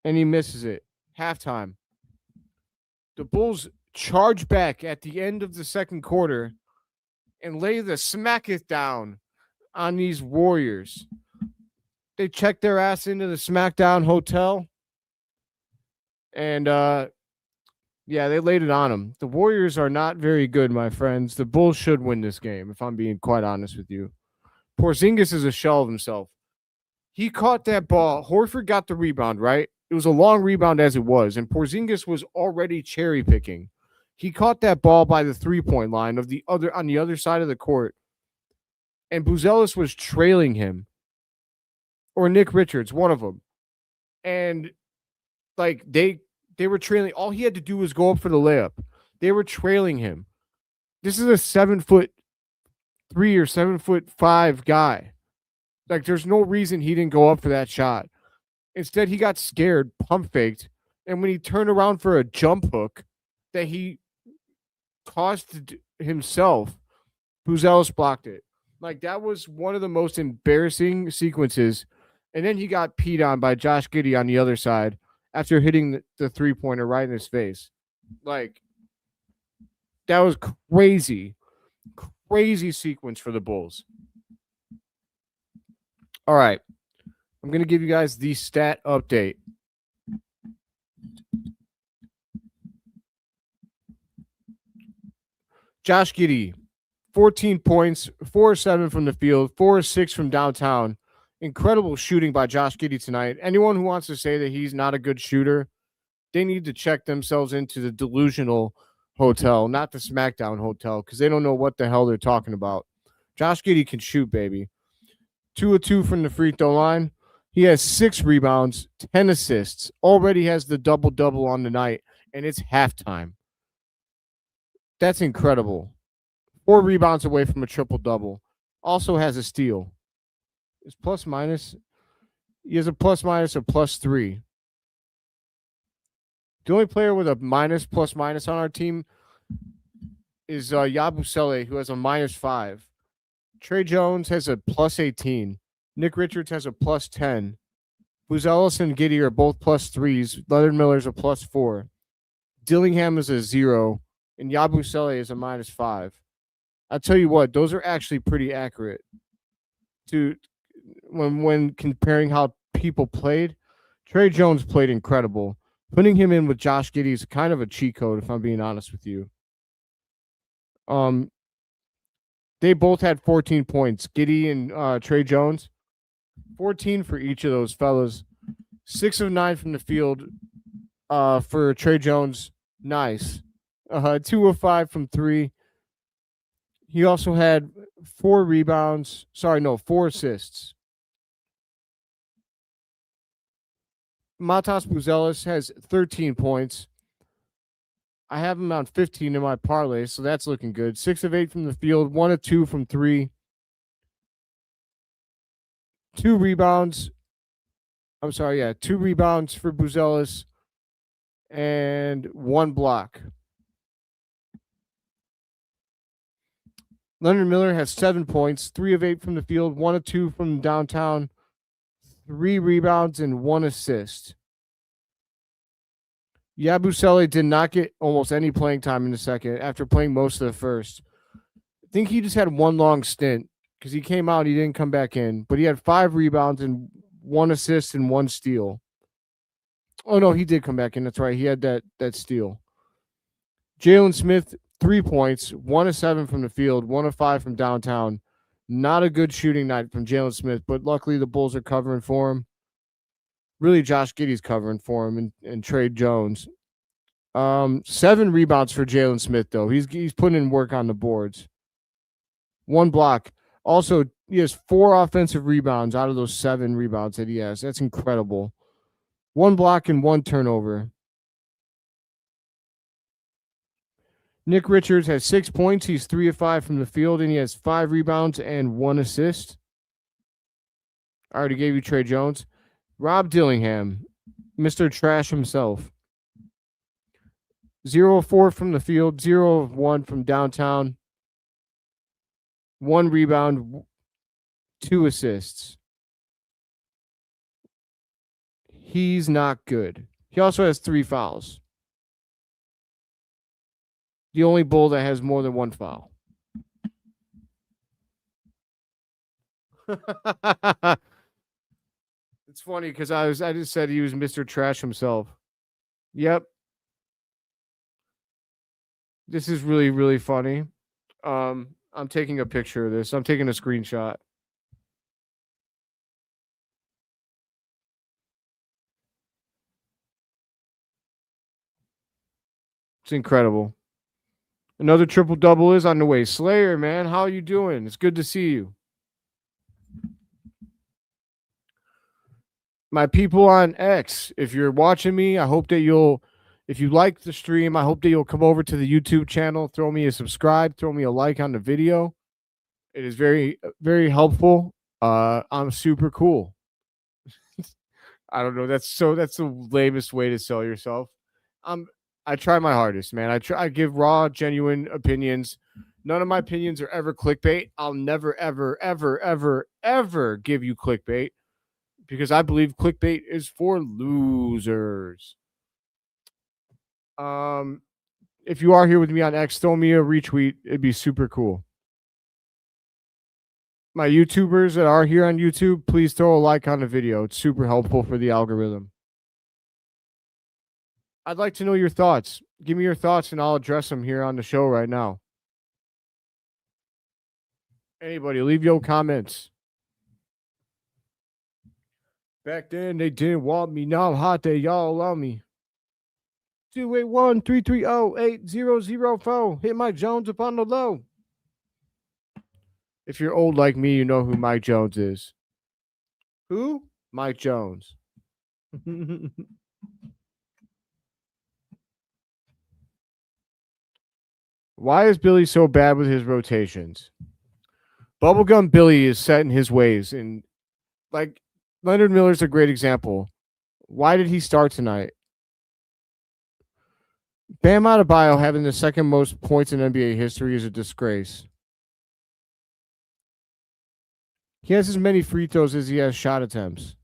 and he misses it. Halftime. The Bulls charge back at the end of the second quarter and lay the smacketh down on these Warriors. They checked their ass into the SmackDown hotel, and they laid it on them. The Warriors are not very good, my friends. The Bulls should win this game, if I'm being quite honest with you. Porzingis is a shell of himself. He caught that ball. Horford got the rebound, right? It was a long rebound as it was, and Porzingis was already cherry picking. He caught that ball by the 3-point line on the other side of the court, and Buzelis was trailing him, or Nick Richards, one of them, and like they were trailing. All he had to do was go up for the layup. They were trailing him. This is a 7'3" or 7'5" guy. Like, there's no reason he didn't go up for that shot. Instead, he got scared, pump faked, and when he turned around for a jump hook that he caused himself, Buzelis blocked it. Like, that was one of the most embarrassing sequences. And then he got peed on by Josh Giddey on the other side after hitting the 3-pointer right in his face. Like, that was crazy. Crazy sequence for the Bulls. All right. I'm going to give you guys the stat update. Josh Giddey, 14 points, 4-7 from the field, 4-6 from downtown. Incredible shooting by Josh Giddey tonight. Anyone who wants to say that he's not a good shooter, they need to check themselves into the delusional hotel, not the SmackDown hotel, because they don't know what the hell they're talking about. Josh Giddey can shoot, baby. 2 of 2 from the free throw line. He has 6 rebounds, 10 assists, already has the double-double on the night, and it's halftime. That's incredible. 4 rebounds away from a triple-double. Also has a steal. His plus minus. He has a plus minus of +3. The only player with a plus minus on our team is Yabusele, who has a -5. Trey Jones has a +18. Nick Richards has a +10. Buzelis and Giddey are both +3s. Leonard Miller's a +4. Dillingham is a 0. And Yabusele is a -5. I'll tell you what, those are actually pretty accurate. When comparing how people played, Trey Jones played incredible. Putting him in with Josh Giddey is kind of a cheat code, if I'm being honest with you. They both had 14 points. Giddey and Trey Jones, 14 for each of those fellas. 6 of 9 from the field for Trey Jones. Nice. 2 of 5 from 3. He also had 4 rebounds. 4 assists. Matas Buzelis has 13 points. I have him on 15 in my parlay, so that's looking good. 6 of 8 from the field, 1 of 2 from 3. 2 rebounds. 2 rebounds for Buzelis and 1 block. Leonard Miller has 7 points, 3 of 8 from the field, 1 of 2 from downtown, 3 rebounds, and 1 assist. Yabusele did not get almost any playing time in the second after playing most of the first. I think he just had 1 long stint because he came out, he didn't come back in, but he had 5 rebounds and 1 assist and 1 steal. Oh, no, he did come back in. That's right. He had that steal. Jalen Smith, 3 points, 1 of 7 from the field, 1 of 5 from downtown. Not a good shooting night from Jalen Smith, but luckily the Bulls are covering for him. Really, Josh Giddey's covering for him and Trey Jones. 7 rebounds for Jalen Smith, though. He's putting in work on the boards. 1 block. Also, he has 4 offensive rebounds out of those 7 rebounds that he has. That's incredible. 1 block and 1 turnover. Nick Richards has 6 points. He's 3 of 5 from the field, and he has 5 rebounds and 1 assist. I already gave you Trey Jones. Rob Dillingham, Mr. Trash himself. 0 of 4 from the field, 0 of 1 from downtown. 1 rebound, 2 assists. He's not good. He also has 3 fouls. The only Bull that has more than 1 foul. It's funny because I just said he was Mr. Trash himself. Yep. This is really, really funny. I'm taking a picture of this. I'm taking a screenshot. It's incredible. Another triple-double is on the way. Slayer, man, how are you doing? It's good to see you. My people on X, if you're watching me, I hope that if you like the stream, I hope that you'll come over to the YouTube channel, throw me a subscribe, throw me a like on the video. It is very, very helpful. I'm super cool. I don't know. That's the lamest way to sell yourself. I try my hardest, man. I give raw, genuine opinions. None of my opinions are ever clickbait. I'll never, ever, ever, ever, ever give you clickbait because I believe clickbait is for losers. If you are here with me on X, throw me a retweet. It'd be super cool. My YouTubers that are here on YouTube, please throw a like on the video. It's super helpful for the algorithm. I'd like to know your thoughts. Give me your thoughts and I'll address them here on the show right now. Anybody, leave your comments. Back then, they didn't want me. Now I'm hot. They y'all love me. 281-330-8004. Hit Mike Jones up on the low. If you're old like me, you know who Mike Jones is. Who? Mike Jones. Why is Billy so bad with his rotations? Bubblegum Billy is set in his ways, and Like Leonard Miller's a great example. Why did he start tonight? Bam Adebayo having the second most points in NBA history is a disgrace. He has as many free throws as he has shot attempts.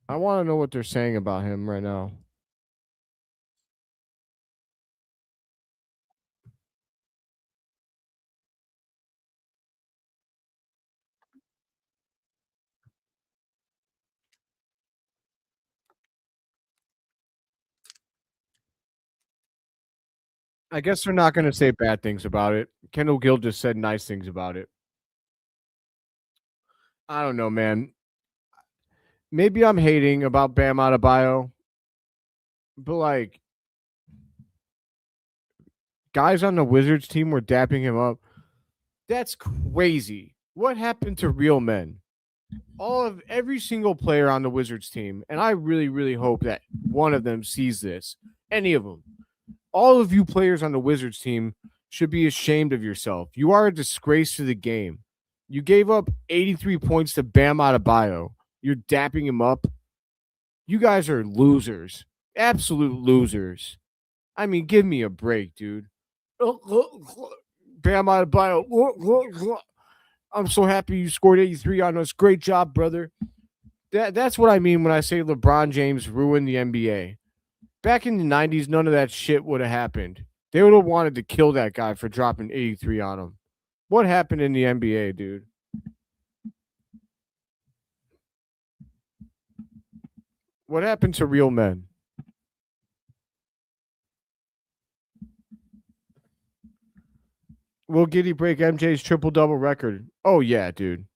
I want to know what they're saying about him right now. I guess they're not going to say bad things about it. Kendall Gill just said nice things about it. I don't know, man. Maybe I'm hating about Bam Adebayo, but like guys on the Wizards team were dapping him up. That's crazy. What happened to real men? Every single player on the Wizards team, and I really, really hope that one of them sees this. Any of them. All of you players on the Wizards team should be ashamed of yourself. You are a disgrace to the game. You gave up 83 points to Bam Adebayo. You're dapping him up. You guys are losers. Absolute losers. I mean, give me a break, dude. Bam Adebayo. I'm so happy you scored 83 on us. Great job, brother. That's what I mean when I say LeBron James ruined the NBA. Back in the 90s, none of that shit would have happened. They would have wanted to kill that guy for dropping 83 on him. What happened in the NBA, dude? What happened to real men? Will Giddey break MJ's triple-double record? Oh, yeah, dude.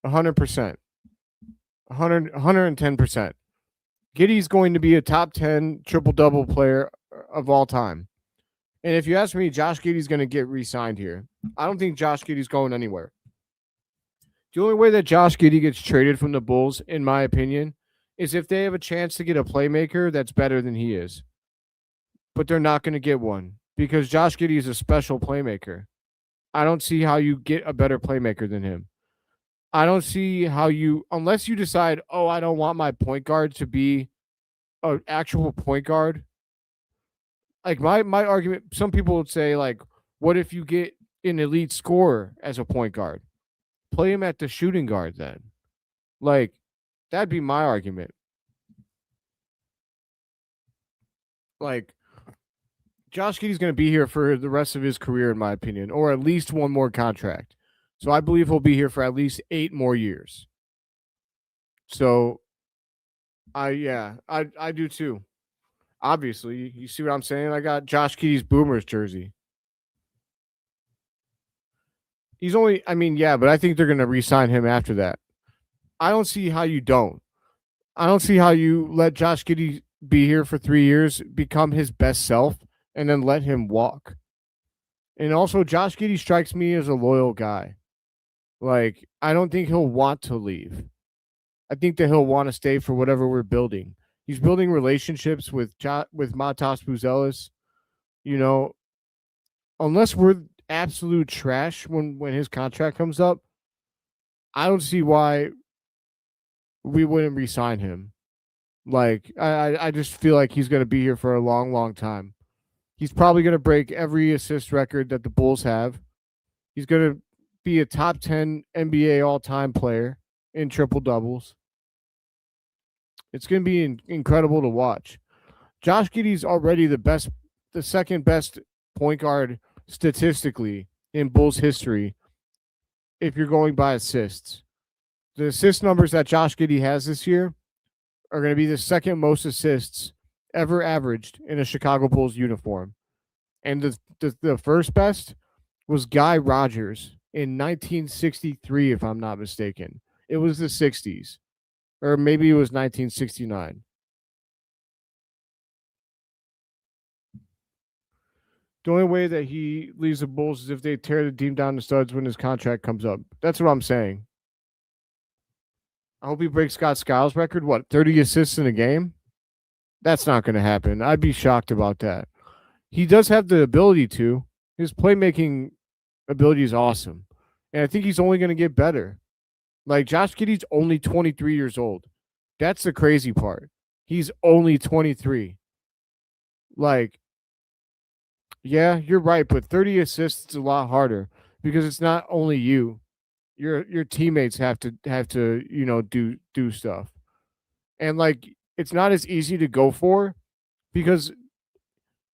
100%. 110%. Giddey's going to be a top 10 triple-double player of all time. And if you ask me, Josh Giddey's going to get re-signed here. I don't think Josh Giddey's going anywhere. The only way that Josh Giddey gets traded from the Bulls, in my opinion, is if they have a chance to get a playmaker that's better than he is. But they're not going to get one because Josh Giddey is a special playmaker. I don't see how you get a better playmaker than him. I don't see how you, unless you decide, oh, I don't want my point guard to be an actual point guard. Like my argument, some people would say, like, what if you get an elite scorer as a point guard? Play him at the shooting guard then. Like, that'd be my argument. Like, Josh Giddey's going to be here for the rest of his career, in my opinion, or at least one more contract. So I believe he'll be here for at least 8 more years. So, I do too. Obviously, you see what I'm saying? I got Josh Giddey's Boomers jersey. He's only, I mean, yeah, but I think they're going to re-sign him after that. I don't see how you don't. I don't see how you let Josh Giddey be here for 3 years, become his best self, and then let him walk. And also, Josh Giddey strikes me as a loyal guy. Like, I don't think he'll want to leave. I think that he'll want to stay for whatever we're building. He's building relationships with Matas Buzelis. You know, unless we're absolute trash when his contract comes up, I don't see why we wouldn't re-sign him. Like, I just feel like he's going to be here for a long, long time. He's probably going to break every assist record that the Bulls have. He's going to be a top 10 NBA all-time player in triple doubles. It's going to be incredible to watch. Josh Giddey's already the second best point guard statistically in Bulls history if you're going by assists. The assist numbers that Josh Giddey has this year are going to be the second most assists ever averaged in a Chicago Bulls uniform. And the first best was Guy Rogers in 1963, if I'm not mistaken. It was the 60s. Or maybe it was 1969. The only way that he leaves the Bulls is if they tear the team down to studs when his contract comes up. That's what I'm saying. I hope he breaks Scott Skiles' record. What, 30 assists in a game? That's not going to happen. I'd be shocked about that. He does have the ability to. His playmaking ability is awesome. And I think he's only going to get better. Like, Josh Giddey's only 23 years old. That's the crazy part. He's only 23. Like, yeah, you're right, but 30 assists is a lot harder because it's not only you. Your teammates have to do stuff. And like, it's not as easy to go for because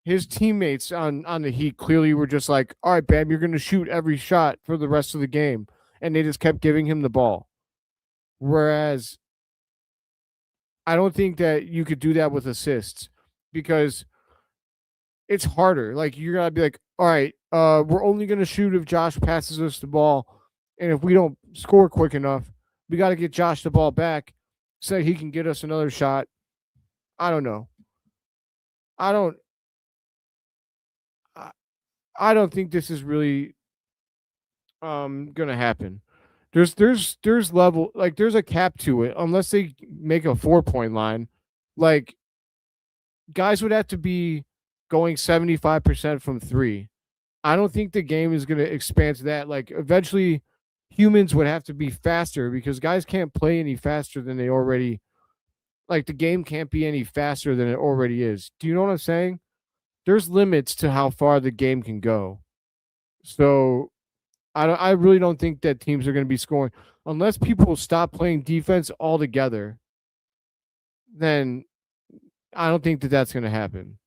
his teammates on the Heat clearly were just like, all right, Bam, you're going to shoot every shot for the rest of the game. And they just kept giving him the ball. Whereas I don't think that you could do that with assists because it's harder. Like, you're going to be like, all right, we're only going to shoot if Josh passes us the ball. And if we don't score quick enough, we got to get Josh the ball back so he can get us another shot. I don't know. I don't think this is really gonna happen. There's level, like, there's a cap to it unless they make a 4-point line. Like, guys would have to be going 75% from 3. I don't think the game is gonna expand to that. Like, eventually humans would have to be faster because guys can't play any faster than they already, like, the game can't be any faster than it already is. Do you know what I'm saying? There's limits to how far the game can go. So I really don't think that teams are going to be scoring unless people stop playing defense altogether. Then I don't think that that's going to happen.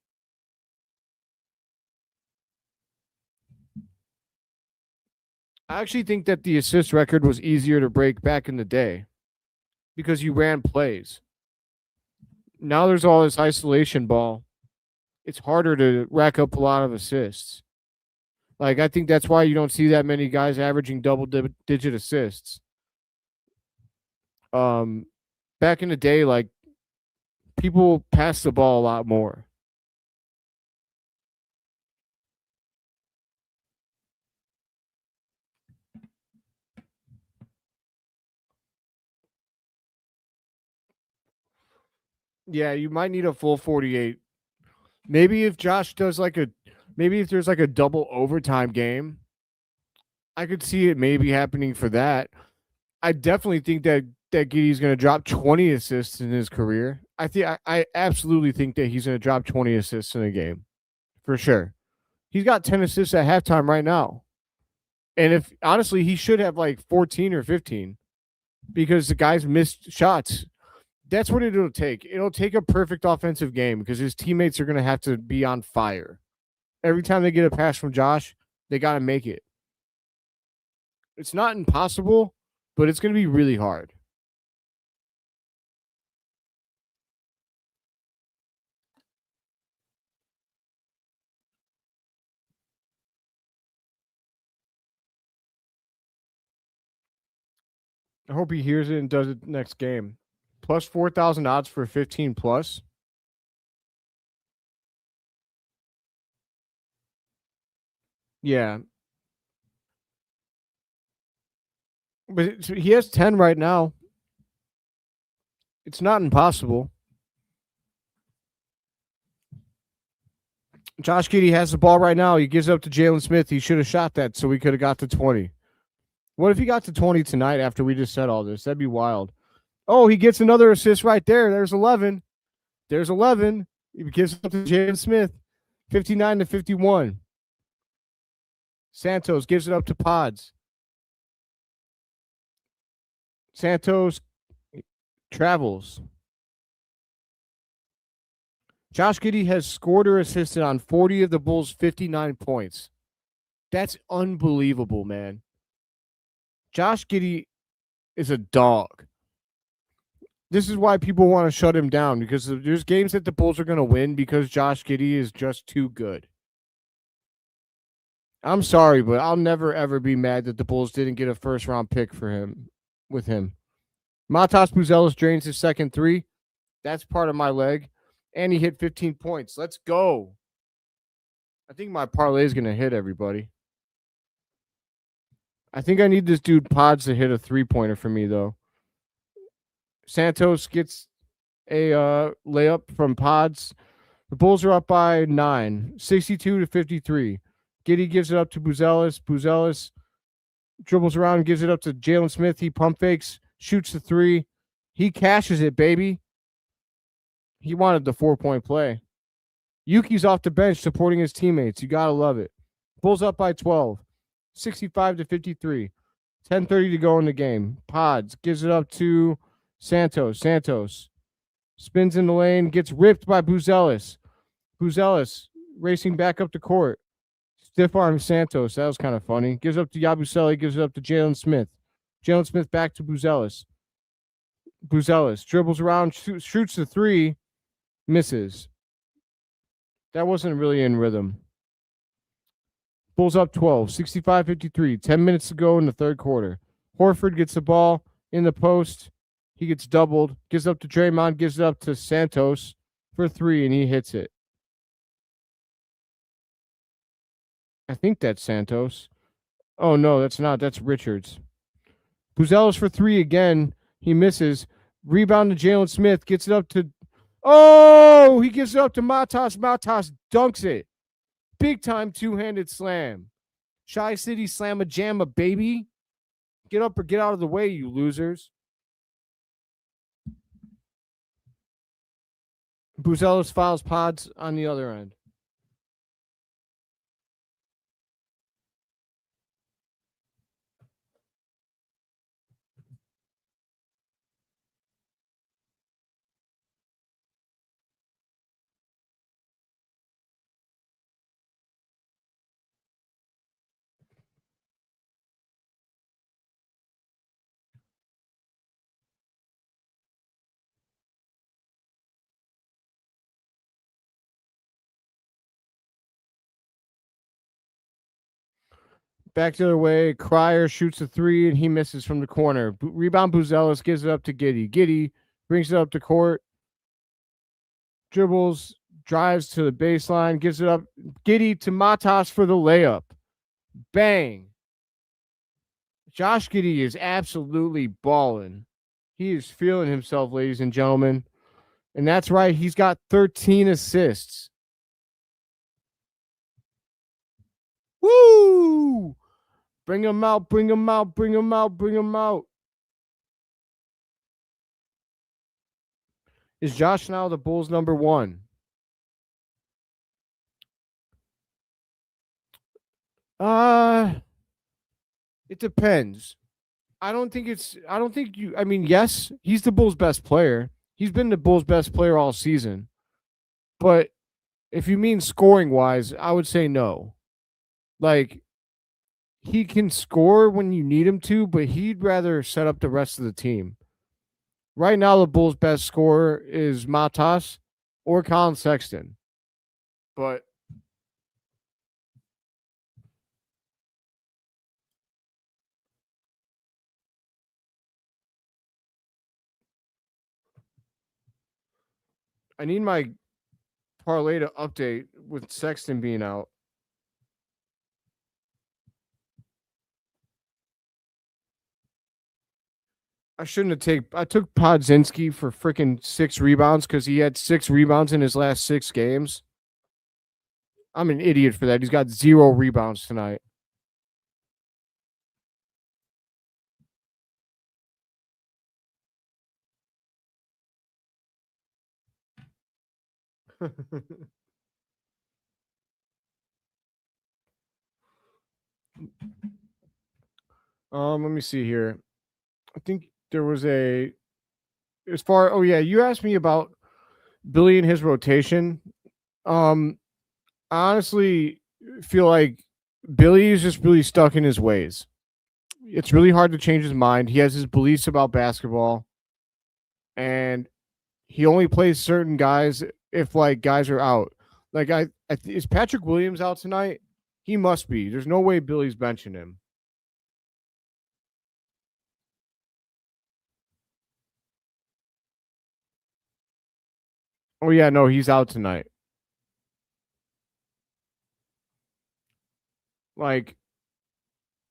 I actually think that the assist record was easier to break back in the day because you ran plays. Now there's all this isolation ball. It's harder to rack up a lot of assists. Like, I think that's why you don't see that many guys averaging double-digit assists. Back in the day, like, people pass the ball a lot more. Yeah, you might need a full 48. Maybe if Josh does maybe if there's like a double overtime game, I could see it maybe happening for that. I definitely think that Giddey's going to drop 20 assists in his career. I absolutely think that he's going to drop 20 assists in a game for sure. He's got 10 assists at halftime right now. And if honestly, he should have like 14 or 15 because the guys missed shots. That's what it'll take. It'll take a perfect offensive game because his teammates are going to have to be on fire. Every time they get a pass from Josh, they got to make it. It's not impossible, but it's going to be really hard. I hope he hears it and does it next game. Plus 4,000 odds for 15 plus. Yeah. But he has 10 right now. It's not impossible. Josh Giddey has the ball right now. He gives it up to Jalen Smith. He should have shot that so we could have got to 20. What if he got to 20 tonight after we just said all this? That'd be wild. Oh, he gets another assist right there. There's 11. There's 11. He gives it up to Jalen Smith. 59-51. Santos gives it up to Pods. Santos travels. Josh Giddey has scored or assisted on 40 of the Bulls' 59 points. That's unbelievable, man. Josh Giddey is a dog. This is why people want to shut him down because there's games that the Bulls are going to win because Josh Giddey is just too good. I'm sorry, but I'll never, ever be mad that the Bulls didn't get a first-round pick for him with him. Matas Buzelis drains his second 3. That's part of my leg. And he hit 15 points. Let's go. I think my parlay is going to hit, everybody. I think I need this dude Pods to hit a 3-pointer for me, though. Santos gets a layup from Pods. The Bulls are up by 9, 62-53. Giddey gives it up to Buzelis. Buzelis dribbles around, gives it up to Jalen Smith. He pump fakes, shoots the 3. He cashes it, baby. He wanted the 4-point play. Yuki's off the bench supporting his teammates. You got to love it. Bulls up by 12, 65-53. 10:30 to go in the game. Pods gives it up to Santos. Santos spins in the lane, gets ripped by Buzelis. Buzelis racing back up the court. Stiff arm Santos. That was kind of funny. Gives up to Yabusele, gives it up to Jalen Smith. Jalen Smith back to Buzelis. Buzelis dribbles around, shoots the 3, misses. That wasn't really in rhythm. Bulls up 12, 65-53. 10 minutes to go in the third quarter. Horford gets the ball in the post. He gets doubled. Gives up to Draymond. Gives it up to Santos for 3, and he hits it. I think that's Santos. Oh, no, that's not. That's Richards. Buzelis for 3 again. He misses. Rebound to Jalen Smith. Gets it up to... Oh, he gives it up to Matas. Matas dunks it. Big time two-handed slam. Shy City slamma jamma, baby. Get up or get out of the way, you losers. Buzelis fouls Pods on the other end. Back the other way. Cryer shoots a 3, and he misses from the corner. Rebound Buzelis gives it up to Giddey. Giddey brings it up to court. Dribbles, drives to the baseline, gives it up. Giddey to Matas for the layup. Bang. Josh Giddey is absolutely balling. He is feeling himself, ladies and gentlemen. And that's right. He's got 13 assists. Woo! Bring him out, bring him out, bring him out, bring him out. Is Josh now the Bulls' number 1? It depends. I mean, yes, he's the Bulls' best player. He's been the Bulls' best player all season. But if you mean scoring wise, I would say no. Like, he can score when you need him to, but he'd rather set up the rest of the team. Right now, the Bulls' best scorer is Matas or Collin Sexton. But I need my parlay to update with Sexton being out. I took Podzinski for freaking 6 rebounds because he had 6 rebounds in his last 6 games. I'm an idiot for that. He's got 0 rebounds tonight. Let me see here. I think there was you asked me about Billy and his rotation. I honestly feel like Billy is just really stuck in his ways. It's really hard to change his mind. He has his beliefs about basketball, and he only plays certain guys if like guys are out. Like is Patrick Williams out tonight? He must be. There's no way Billy's benching him. Oh yeah, no, he's out tonight. Like,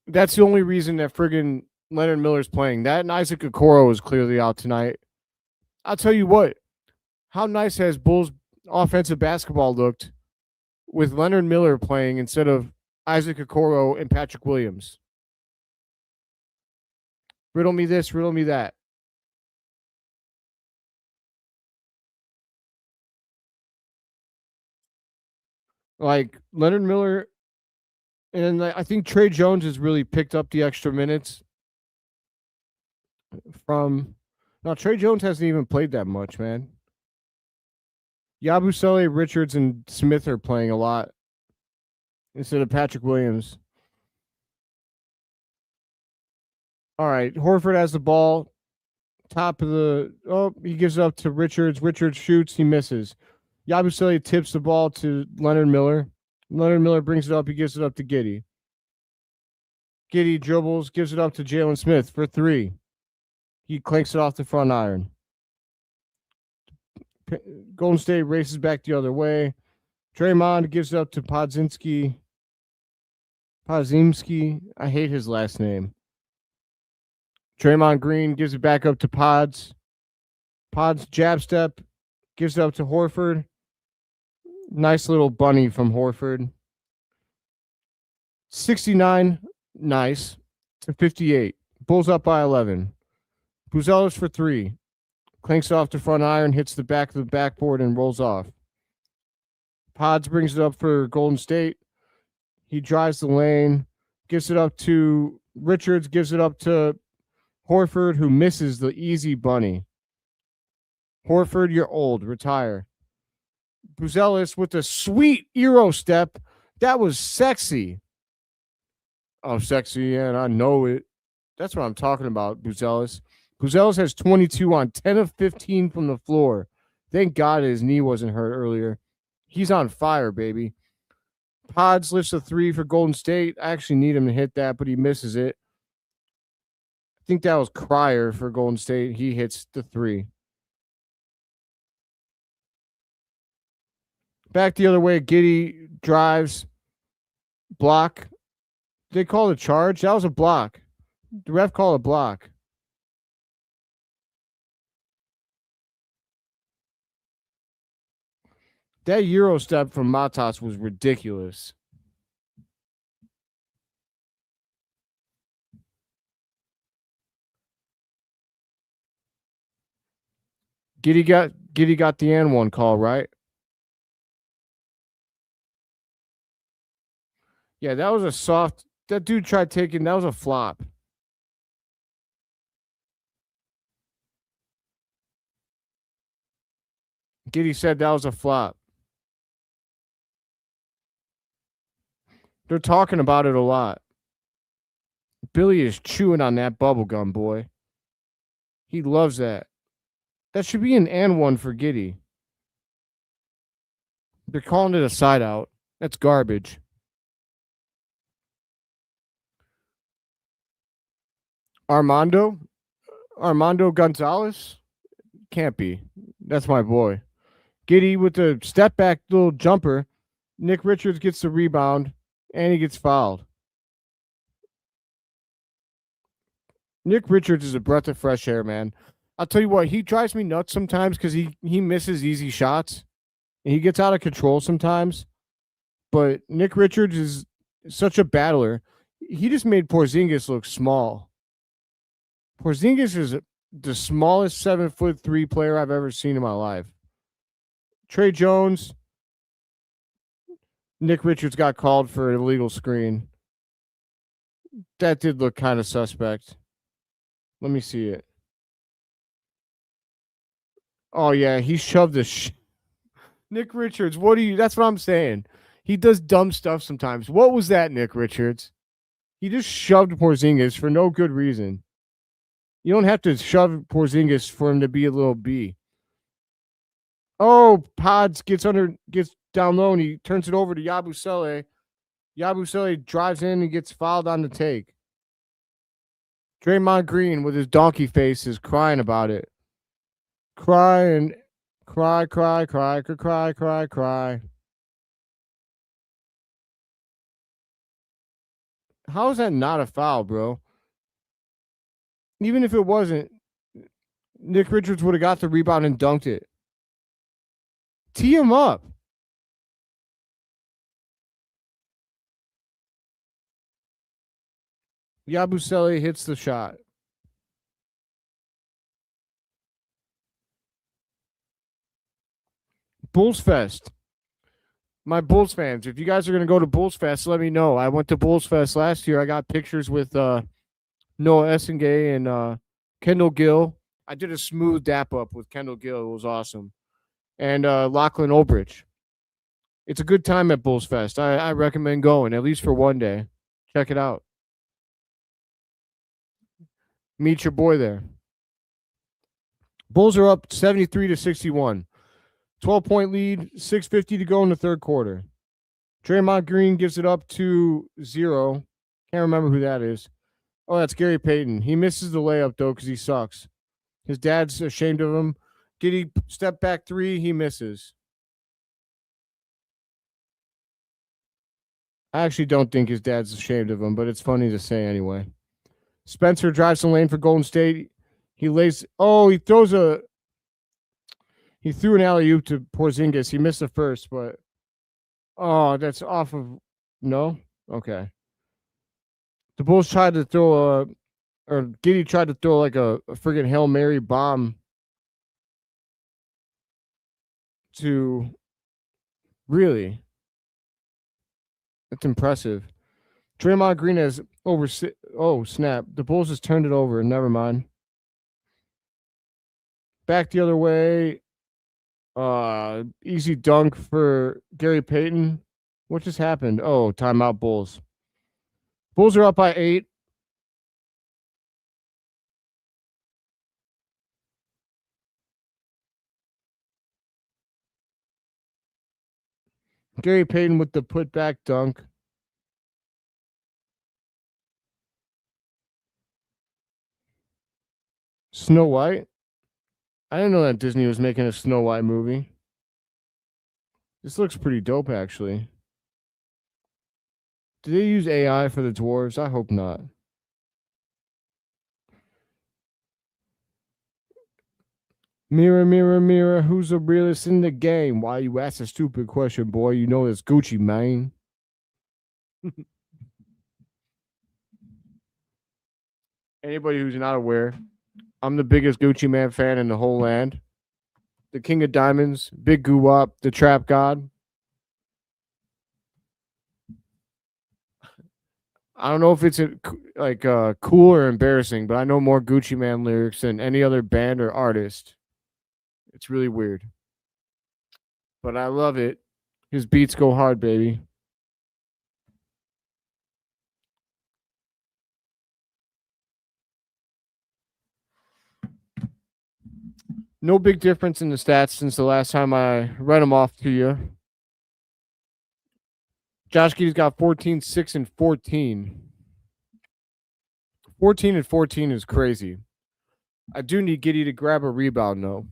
that's the only reason that friggin' Leonard Miller's playing. That and Isaac Okoro is clearly out tonight. I'll tell you what, How nice has Bulls offensive basketball looked with Leonard Miller playing instead of Isaac Okoro and Patrick Williams? Riddle me this, riddle me that. Like Leonard Miller, and I think Trey Jones has really picked up the extra minutes from. No, Trey Jones hasn't even played that much, man. Yabusele, Richards, and Smith are playing a lot instead of Patrick Williams. All right, Horford has the ball. Top of the. Oh, he gives it up to Richards. Richards shoots. He misses. Yabusele tips the ball to Leonard Miller. Leonard Miller brings it up. He gives it up to Giddey. Giddey dribbles, gives it up to Jalen Smith for three. He clanks it off the front iron. Golden State races back the other way. Draymond gives it up to Podzimski. I hate his last name. Draymond Green gives it back up to Pods. Pods jab step, gives it up to Horford. Nice little bunny from Horford. 69, nice, to 58. Bulls up by 11. Buzelis for three. Clanks off the front iron, hits the back of the backboard, and rolls off. Pods brings it up for Golden State. He drives the lane, gives it up to Richards, gives it up to Horford, who misses the easy bunny. Horford, you're old. Retire. Buzelis with a sweet Euro step. That was sexy. Oh, sexy, yeah, and I know it. That's what I'm talking about, Buzelis. Buzelis has 22 on 10 of 15 from the floor. Thank God his knee wasn't hurt earlier. He's on fire, baby. Pods lifts a three for Golden State. I actually need him to hit that, but he misses it. I think that was Cryer for Golden State. He hits the three. Back the other way, Giddey drives. Block. They call it a charge. That was a block. The ref called a block. That Euro step from Matas was ridiculous. Giddey got the N1 call, right? Yeah, that was a soft. That dude tried taking. That was a flop. Giddey said that was a flop. They're talking about it a lot. Billy is chewing on that bubble gum, boy. He loves that. That should be an and one for Giddey. They're calling it a side out. That's garbage. Armando Gonzalez? Can't be. That's my boy. Giddey with the step back little jumper. Nick Richards gets the rebound, and he gets fouled. Nick Richards is a breath of fresh air, man. I'll tell you what, he drives me nuts sometimes because he misses easy shots. And he gets out of control sometimes. But Nick Richards is such a battler. He just made Porzingis look small. Porzingis is the smallest 7'3" player I've ever seen in my life. Trey Jones. Nick Richards got called for an illegal screen. That did look kind of suspect. Let me see it. Oh, yeah, he shoved the Nick Richards, what are you? That's what I'm saying. He does dumb stuff sometimes. What was that, Nick Richards? He just shoved Porzingis for no good reason. You don't have to shove Porzingis for him to be a little B. Oh, Pods gets down low and he turns it over to Yabusele. Yabusele drives in and gets fouled on the take. Draymond Green with his donkey face is crying about it. Cry. How is that not a foul, bro? Even if it wasn't, Nick Richards would have got the rebound and dunked it. Tee him up. Yabusele hits the shot. Bulls Fest. My Bulls fans, if you guys are going to go to Bulls Fest, let me know. I went to Bulls Fest last year. I got pictures with Noah Essengay and Kendall Gill. I did a smooth dap up with Kendall Gill. It was awesome. And Lachlan Olbrich. It's a good time at Bulls Fest. I recommend going, at least for one day. Check it out. Meet your boy there. Bulls are up 73-61. 12-point lead, 6:50 to go in the third quarter. Draymond Green gives it up to 0. Can't remember who that is. Oh, that's Gary Payton. He misses the layup, though, because he sucks. His dad's ashamed of him. Giddey step back 3. He misses. I actually don't think his dad's ashamed of him, but it's funny to say anyway. Spencer drives the lane for Golden State. He lays. Oh, he throws a. He threw an alley-oop to Porzingis. He missed the first, but oh, that's off of no? Okay. The Bulls tried to throw or Giddey tried to throw like a friggin' Hail Mary bomb to really. That's impressive. Draymond Green has over. Oh, snap. The Bulls just turned it over. Never mind. Back the other way. Easy dunk for Gary Payton. What just happened? Oh, timeout Bulls. Bulls are up by 8. Gary Payton with the putback dunk. Snow White? I didn't know that Disney was making a Snow White movie. This looks pretty dope, actually. Did they use AI for the dwarves? I hope not. Mirror, mirror, mirror, who's the realest in the game? Why you ask a stupid question, boy? You know it's Gucci, man. Anybody who's not aware, I'm the biggest Gucci Man fan in the whole land. The King of Diamonds, Big Goo-Wop, the Trap God. I don't know if it's cool or embarrassing, but I know more Gucci Man lyrics than any other band or artist. It's really weird. But I love it. His beats go hard, baby. No big difference in the stats since the last time I read them off to you. Josh Giddey's got 14, 6, and 14. 14 and 14 is crazy. I do need Giddey to grab a rebound, though.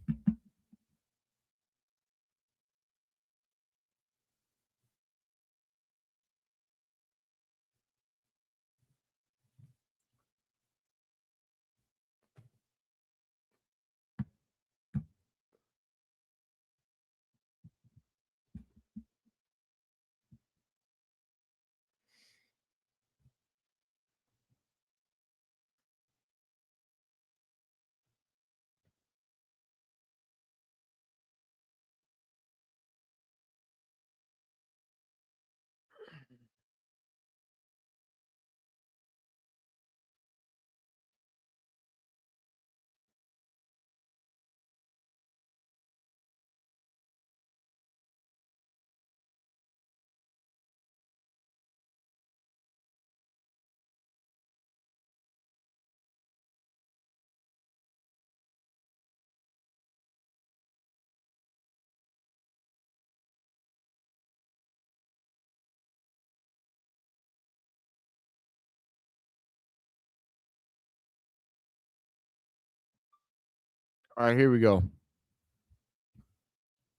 All right, here we go.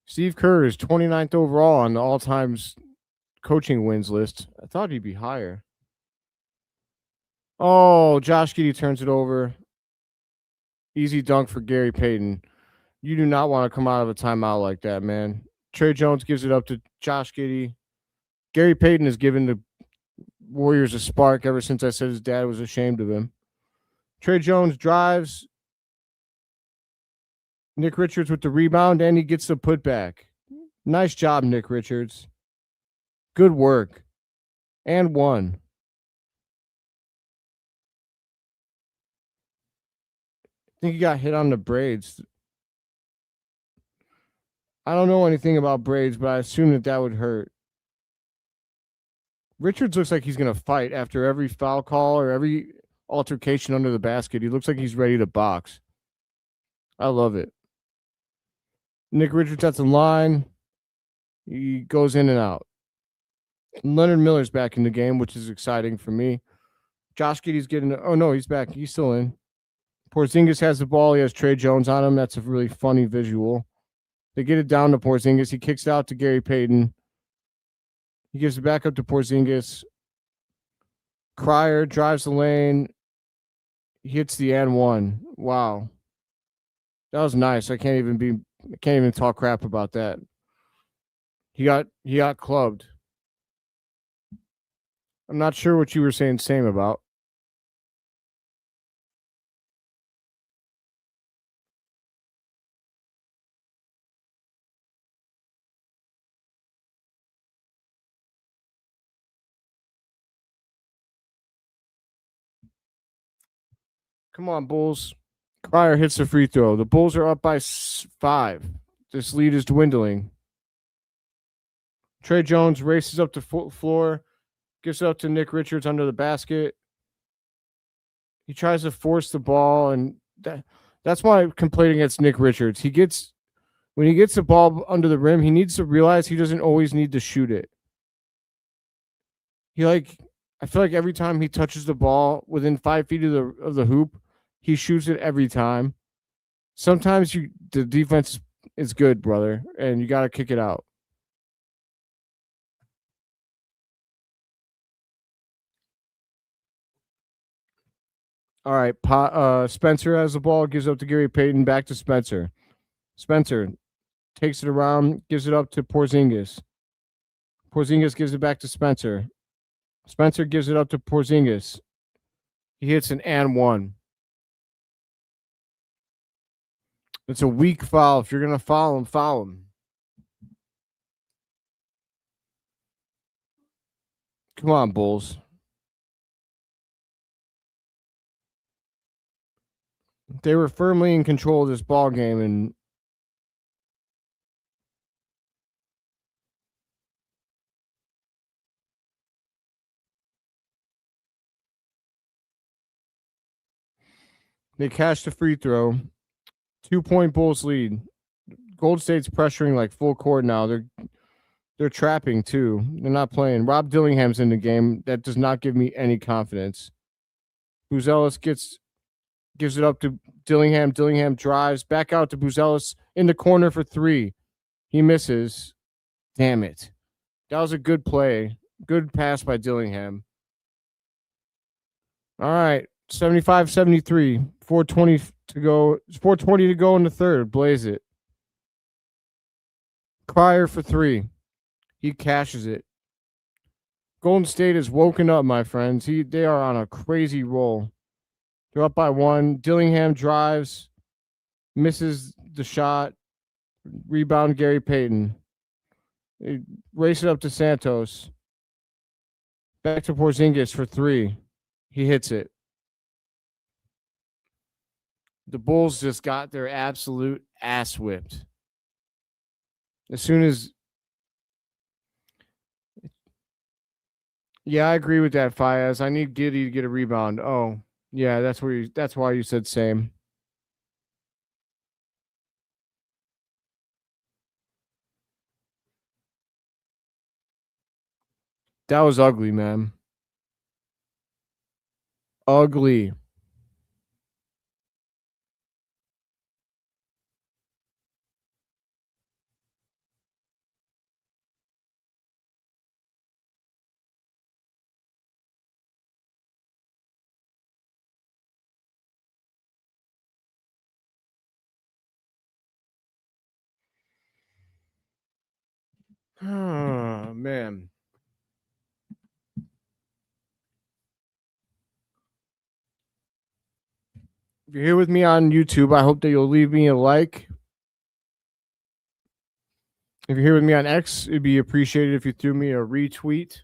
Steve Kerr is 29th overall on the all-time coaching wins list. I thought he'd be higher. Oh, Josh Giddey turns it over. Easy dunk for Gary Payton. You do not want to come out of a timeout like that, man. Trey Jones gives it up to Josh Giddey. Gary Payton has given the Warriors a spark ever since I said his dad was ashamed of him. Trey Jones drives. Nick Richards with the rebound, and he gets the putback. Nice job, Nick Richards. Good work. And one. I think he got hit on the braids. I don't know anything about braids, but I assume that would hurt. Richards looks like he's going to fight after every foul call or every altercation under the basket. He looks like he's ready to box. I love it. Nick Richards at the line. He goes in and out. Leonard Miller's back in the game, which is exciting for me. Josh Giddey's getting. Oh, no, he's back. He's still in. Porzingis has the ball. He has Trey Jones on him. That's a really funny visual. They get it down to Porzingis. He kicks it out to Gary Payton. He gives it back up to Porzingis. Cryer drives the lane. He hits the and one. Wow. That was nice. I can't even talk crap about that. He got clubbed. I'm not sure what you were saying same about. Come on, Bulls. Cryer hits the free throw. The Bulls are up by 5. This lead is dwindling. Trey Jones races up the floor, gives it up to Nick Richards under the basket. He tries to force the ball, and that's why I'm complaining against Nick Richards. When he gets the ball under the rim, he needs to realize he doesn't always need to shoot it. I feel like every time he touches the ball within 5 feet of the hoop, he shoots it every time. Sometimes the defense is good, brother, and you got to kick it out. All right, Spencer has the ball, gives up to Gary Payton, back to Spencer. Spencer takes it around, gives it up to Porzingis. Porzingis gives it back to Spencer. Spencer gives it up to Porzingis. He hits an and one. It's a weak foul. If you're going to foul him, foul him. Come on, Bulls. They were firmly in control of this ball game, and they cashed a free throw. 2-point Bulls lead. Gold State's pressuring like full court now. They're trapping too. They're not playing. Rob Dillingham's in the game. That does not give me any confidence. Buzelis gives it up to Dillingham. Dillingham drives back out to Buzelis in the corner for 3. He misses. Damn it. That was a good play. Good pass by Dillingham. All right. 75-73. 4:20 to go. 4:20 to go in the third. Blaze it. Cryer for 3. He cashes it. Golden State is woken up, my friends. They are on a crazy roll. They're up by 1. Dillingham drives, misses the shot. Rebound, Gary Payton. They race it up to Santos. Back to Porzingis for 3. He hits it. The Bulls just got their absolute ass whipped. As soon as... Yeah, I agree with that, Fayez. I need Giddey to get a rebound. Oh, yeah, that's why you said same. That was ugly, man. Ugly. Oh, man. If you're here with me on YouTube, I hope that you'll leave me a like. If you're here with me on X, it'd be appreciated if you threw me a retweet.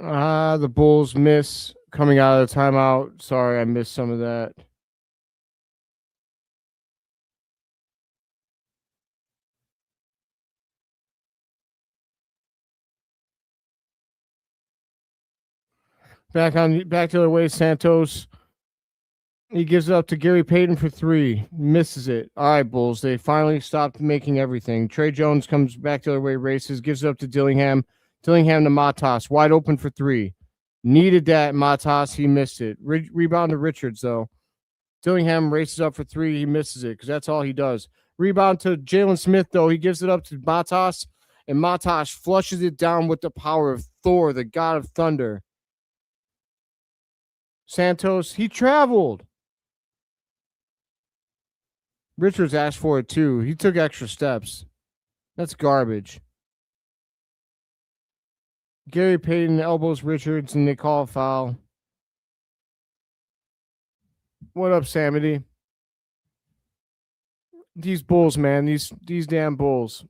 The Bulls miss coming out of the timeout. Sorry, I missed some of that. Back to the way, Santos. He gives it up to Gary Payton for 3. Misses it. All right, Bulls. They finally stopped making everything. Trey Jones comes back the other way, races, gives it up to Dillingham. Dillingham to Matas. Wide open for 3. Needed that, Matas. He missed it. Rebound to Richards, though. Dillingham races up for 3. He misses it because that's all he does. Rebound to Jalen Smith, though. He gives it up to Matas, and Matas flushes it down with the power of Thor, the god of thunder. Santos, he traveled. Richards asked for it too. He took extra steps. That's garbage. Gary Payton elbows Richards and they call a foul. What up, Samity? These Bulls, man. These damn Bulls.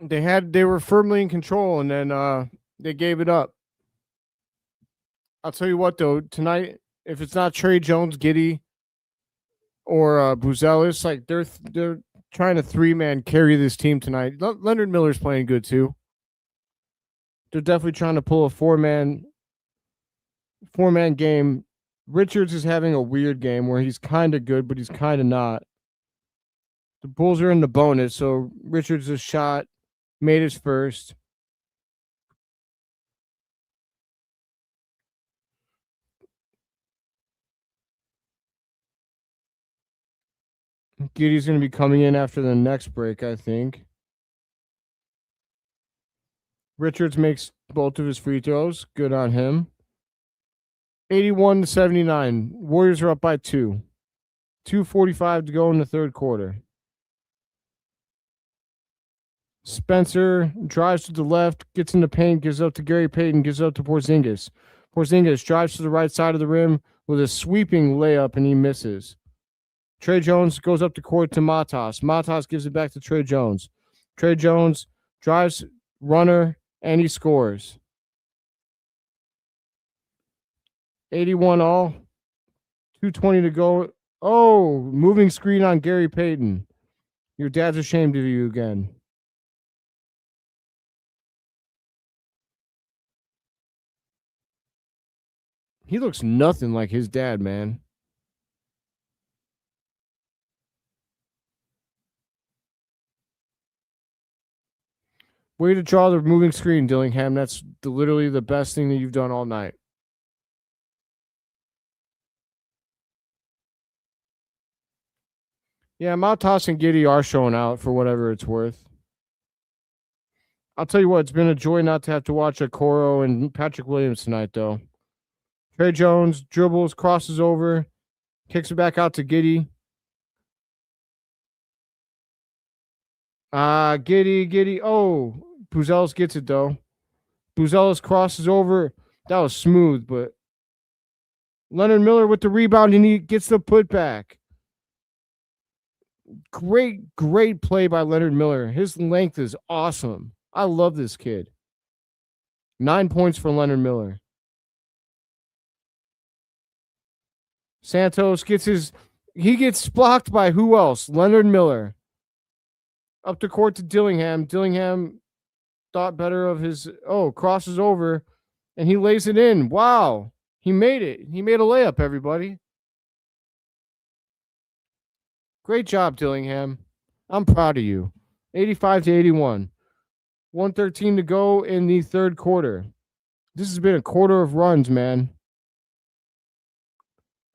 They were firmly in control and then they gave it up. I'll tell you what though, tonight, if it's not Trey Jones, Giddey, or Buzelis, like they're trying to 3-man carry this team tonight. Leonard Miller's playing good too. They're definitely trying to pull a four-man game. Richards is having a weird game where he's kind of good, but he's kind of not. The Bulls are in the bonus, so Richards is shot, made his first. Giddey's going to be coming in after the next break, I think. Richards makes both of his free throws. Good on him. 81-79. Warriors are up by 2. 2:45 to go in the third quarter. Spencer drives to the left, gets in the paint, gives up to Gary Payton, gives up to Porzingis. Porzingis drives to the right side of the rim with a sweeping layup, and he misses. Trey Jones goes up the court to Matas. Matas gives it back to Trey Jones. Trey Jones drives runner, and he scores. 81 all. 2:20 to go. Oh, moving screen on Gary Payton. Your dad's ashamed of you again. He looks nothing like his dad, man. Way to draw the moving screen, Dillingham. That's literally the best thing that you've done all night. Yeah, Matas and Giddey are showing out for whatever it's worth. I'll tell you what, it's been a joy not to have to watch Okoro and Patrick Williams tonight, though. Trey Jones dribbles, crosses over, kicks it back out to Giddey. Giddey. Oh, Buzelis gets it, though. Buzelis crosses over. That was smooth, but Leonard Miller with the rebound, and he gets the putback. Great play by Leonard Miller. His length is awesome. I love this kid. 9 points for Leonard Miller. Santos he gets blocked by who else? Leonard Miller. Up the court to Dillingham. Dillingham thought better of his, crosses over, and he lays it in. Wow. He made it. He made a layup, everybody. Great job, Dillingham. I'm proud of you. 85-81. 1:13 to go in the third quarter. This has been a quarter of runs, man.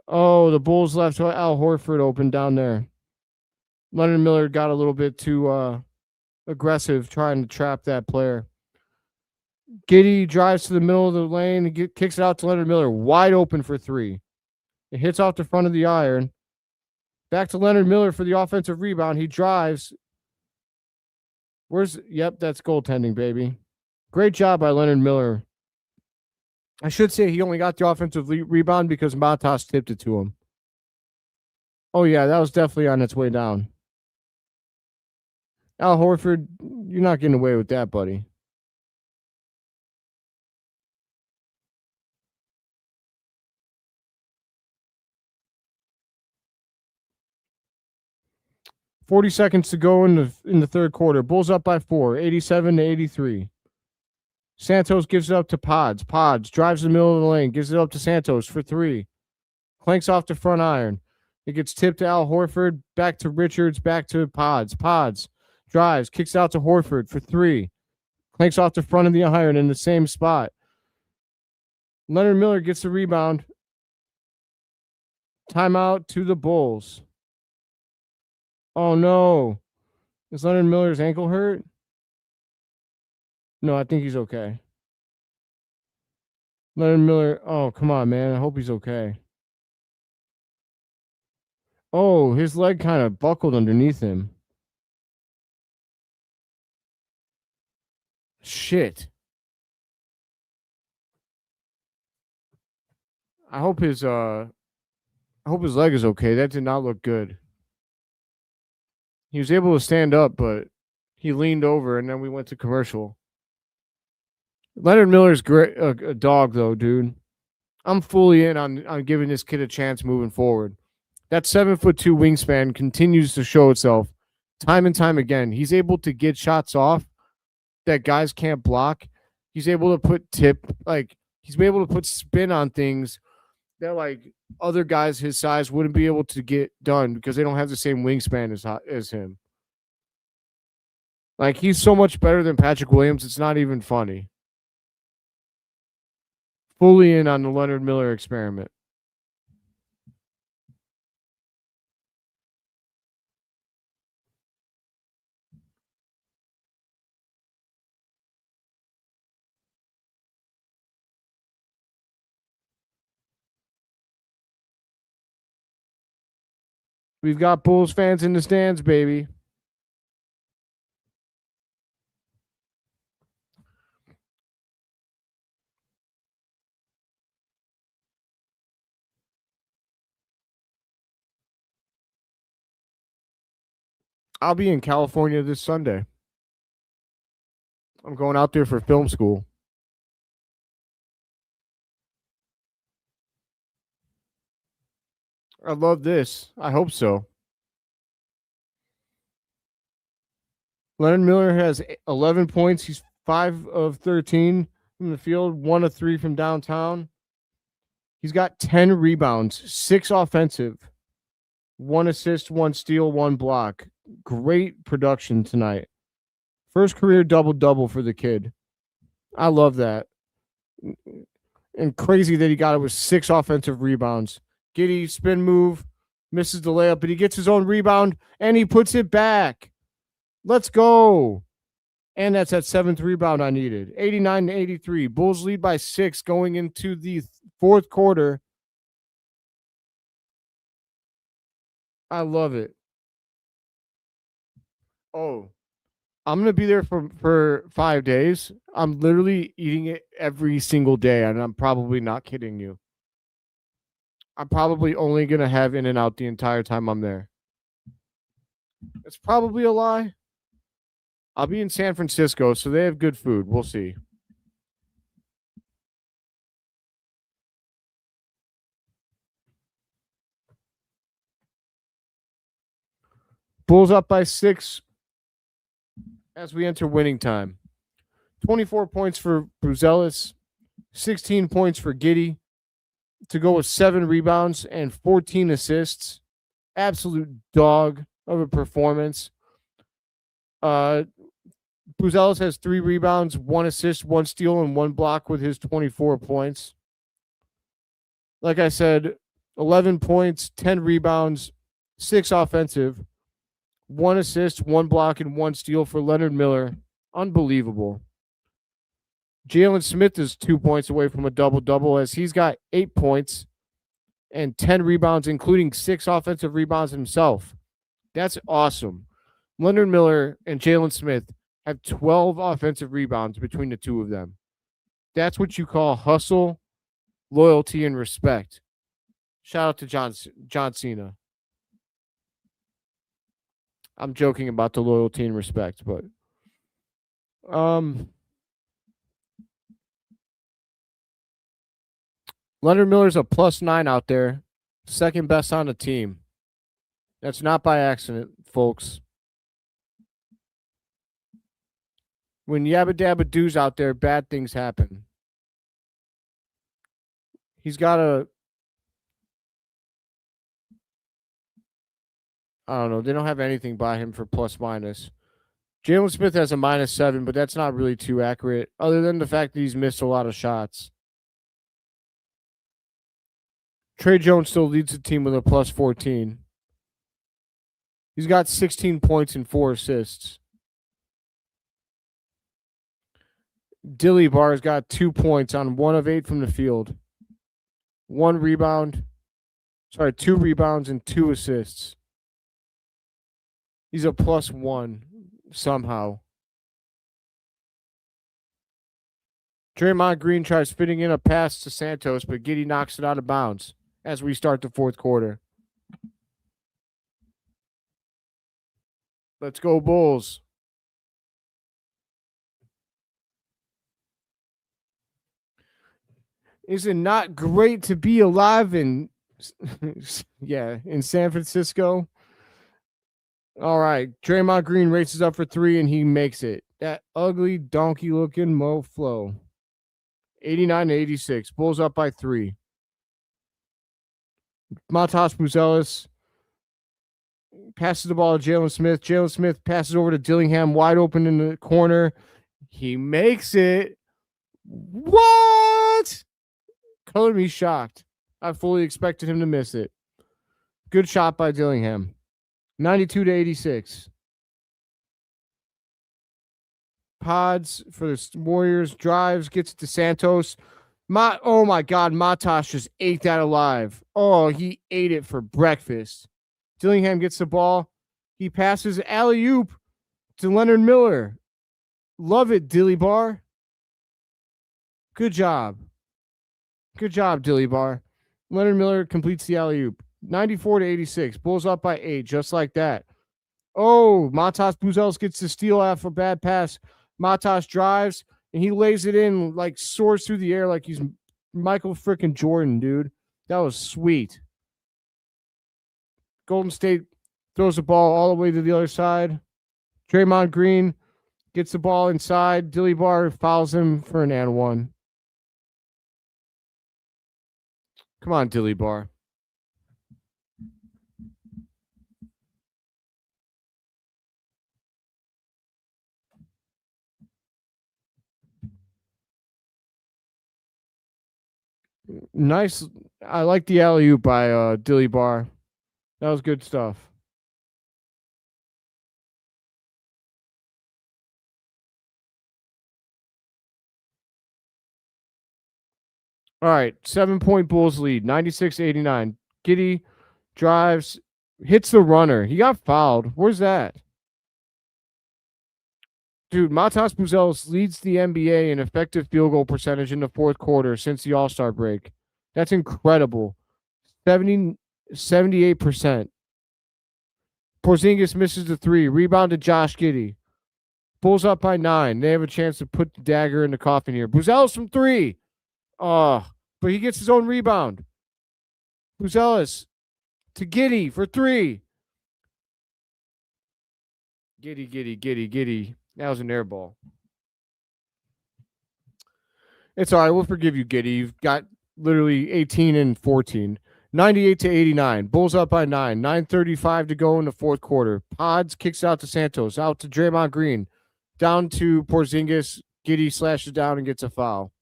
Oh, the Bulls left Al Horford open down there. Leonard Miller got a little bit too aggressive trying to trap that player. Giddey drives to the middle of the lane and kicks it out to Leonard Miller. Wide open for three. It hits off the front of the iron. Back to Leonard Miller for the offensive rebound. He drives. Yep, that's goaltending, baby. Great job by Leonard Miller. I should say he only got the offensive rebound because Matas tipped it to him. Oh, yeah, that was definitely on its way down. Al Horford, you're not getting away with that, buddy. $40 seconds to go in the third quarter. Bulls up by 4, 87-83. Santos gives it up to Pods. Pods drives the middle of the lane, gives it up to Santos for three. Clanks off the front iron. It gets tipped to Al Horford, back to Richards, back to Pods. Pods drives, kicks out to Horford for three. Clanks off the front of the iron in the same spot. Leonard Miller gets the rebound. Timeout to the Bulls. Oh, no. Is Leonard Miller's ankle hurt? No, I think he's okay. Leonard Miller. Oh, come on, man. I hope he's okay. Oh, his leg kind of buckled underneath him. Shit. I hope his leg is okay. That did not look good. He was able to stand up, but he leaned over, and then we went to commercial. Leonard Miller's great, a dog, though, dude. I'm fully in on giving this kid a chance moving forward. That 7'2" wingspan continues to show itself time and time again. He's able to get shots off that guys can't block. He's able to put he's able to put spin on things that other guys his size wouldn't be able to get done because they don't have the same wingspan as him. He's so much better than Patrick Williams. It's not even funny. Fully in on the Leonard Miller experiment. We've got Bulls fans in the stands, baby. I'll be in California this Sunday. I'm going out there for film school. I love this. I hope so. Leonard Miller has 11 points. He's 5 of 13 from the field, 1 of 3 from downtown. He's got 10 rebounds, 6 offensive, 1 assist, 1 steal, 1 block. Great production tonight. First career double-double for the kid. I love that. And crazy that he got it with 6 offensive rebounds. Giddey, spin move, misses the layup, but he gets his own rebound, and he puts it back. Let's go. And that's that 7th rebound I needed. 89-83. Bulls lead by 6 going into the fourth quarter. I love it. Oh, I'm going to be there for 5 days. I'm literally eating it every single day, and I'm probably not kidding you. I'm probably only going to have In-N-Out the entire time I'm there. It's probably a lie. I'll be in San Francisco, so they have good food. We'll see. Bulls up by 6 as we enter winning time. 24 points for Buzelis, 16 points for Giddey, to go with 7 rebounds and 14 assists. Absolute dog of a performance. Buzelis has 3 rebounds, 1 assist, 1 steal, and 1 block with his 24 points. Like I said, 11 points, 10 rebounds, 6 offensive, 1 assist, 1 block, and 1 steal for Leonard Miller. Unbelievable. Jalen Smith is 2 points away from a double-double as he's got 8 points and 10 rebounds, including 6 offensive rebounds himself. That's awesome. Leonard Miller and Jalen Smith have 12 offensive rebounds between the two of them. That's what you call hustle, loyalty, and respect. Shout out to John Cena. I'm joking about the loyalty and respect, but Leonard Miller's a +9 out there, second best on the team. That's not by accident, folks. When Yabba Dabba Doo's out there, bad things happen. He's got I don't know. They don't have anything by him for ±. Jalen Smith has a -7, but that's not really too accurate, other than the fact that he's missed a lot of shots. Trey Jones still leads the team with a +14. He's got 16 points and 4 assists. Dilly Bar's got 2 points on 1 of 8 from the field. 2 rebounds and 2 assists. He's a +1 somehow. Draymond Green tries fitting in a pass to Santos, but Giddey knocks it out of bounds as we start the fourth quarter. Let's go Bulls. Is it not great to be alive in San Francisco? All right. Draymond Green races up for 3 and he makes it. That ugly donkey looking moflo. 89-86. Bulls up by 3. Matas Buzelis passes the ball to Jalen Smith. Jalen Smith passes over to Dillingham, wide open in the corner. He makes it. What? Color me shocked. I fully expected him to miss it. Good shot by Dillingham. 92-86. Pods for the Warriors. Drives, gets it to Santos. Oh my God, Matas just ate that alive. Oh, he ate it for breakfast. Dillingham gets the ball. He passes alley-oop to Leonard Miller. Love it, Dilly Bar. Good job. Good job, Dilly Bar. Leonard Miller completes the alley-oop. 94-86. Bulls up by 8, just like that. Oh, Matas Buzelis gets the steal off a bad pass. Matas drives, and he lays it in, like soars through the air like he's Michael frickin' Jordan, dude. That was sweet. Golden State throws the ball all the way to the other side. Draymond Green gets the ball inside. Dilly Bar fouls him for an and 1. Come on, Dilly Bar. Nice. I like the alley-oop by Dilly Bar. That was good stuff. All right, 7-point Bulls lead, 96-89. Giddey drives, hits the runner. He got fouled. Where's that? Dude, Matas Buzelis leads the NBA in effective field goal percentage in the fourth quarter since the All-Star break. That's incredible. 78%. Porzingis misses the 3. Rebound to Josh Giddey. Bulls up by 9. They have a chance to put the dagger in the coffin here. Buzelis from 3. Oh, but he gets his own rebound. Buzelis to Giddey for 3. Giddey. That was an air ball. It's all right. We'll forgive you, Giddey. You've got literally 18 and 14. 98 to 89. Bulls up by 9. 9:35 to go in the fourth quarter. Pods kicks out to Santos. Out to Draymond Green. Down to Porzingis. Giddey slashes down and gets a foul.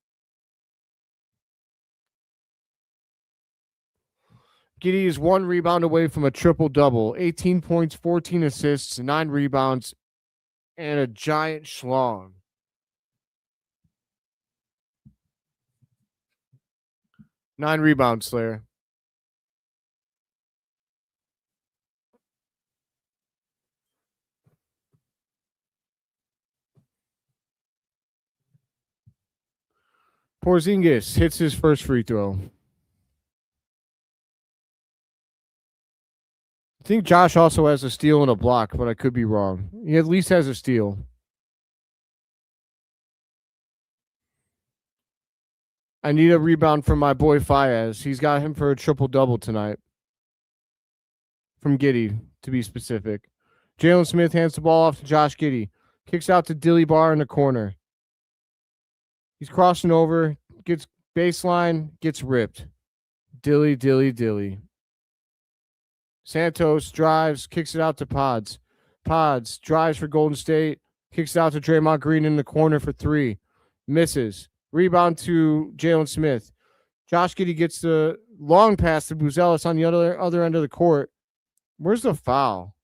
Giddey is 1 rebound away from a triple-double. 18 points, 14 assists, 9 rebounds, and a giant schlong. Nine rebounds, Slayer. Porzingis hits his first free throw. I think Josh also has a steal and a block, but I could be wrong. He at least has a steal. I need a rebound from my boy Fayez. He's got him for a triple-double tonight. From Giddey, to be specific. Jalen Smith hands the ball off to Josh Giddey. Kicks out to Dilly Bar in the corner. He's crossing over, gets baseline, gets ripped. Dilly. Santos drives, kicks it out to Pods. Pods drives for Golden State, kicks it out to Draymond Green in the corner for 3. Misses. Rebound to Jalen Smith. Josh Giddey gets the long pass to Buzelis on the other end of the court. Where's the foul?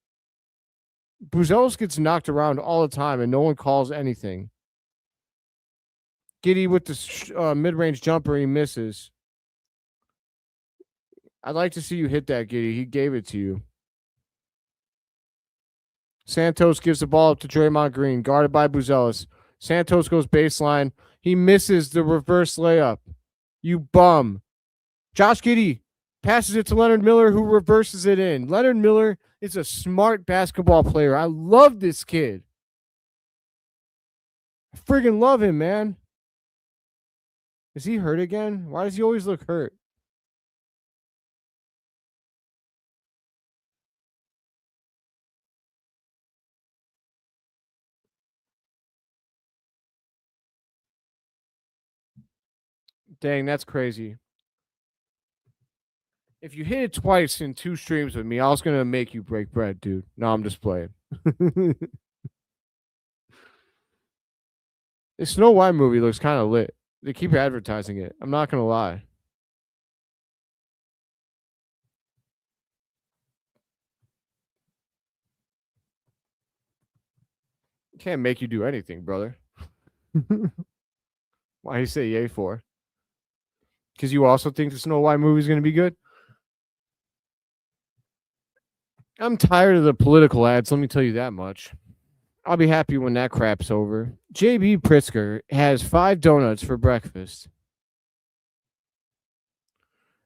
Buzelis gets knocked around all the time and no one calls anything. Giddey with the mid-range jumper, he misses. I'd like to see you hit that, Giddey. He gave it to you. Santos gives the ball up to Draymond Green, guarded by Buzelis. Santos goes baseline. He misses the reverse layup. You bum. Josh Giddey passes it to Leonard Miller, who reverses it in. Leonard Miller is a smart basketball player. I love this kid. I friggin' love him, man. Is he hurt again? Why does he always look hurt? Dang, that's crazy. If you hit it twice in 2 streams with me, I was going to make you break bread, dude. No, I'm just playing. This Snow White movie looks kind of lit. They keep advertising it. I'm not going to lie. Can't make you do anything, brother. Why you say yay for? Because you also think the Snow White movie is going to be good? I'm tired of the political ads, let me tell you that much. I'll be happy when that crap's over. JB Pritzker has 5 donuts for breakfast.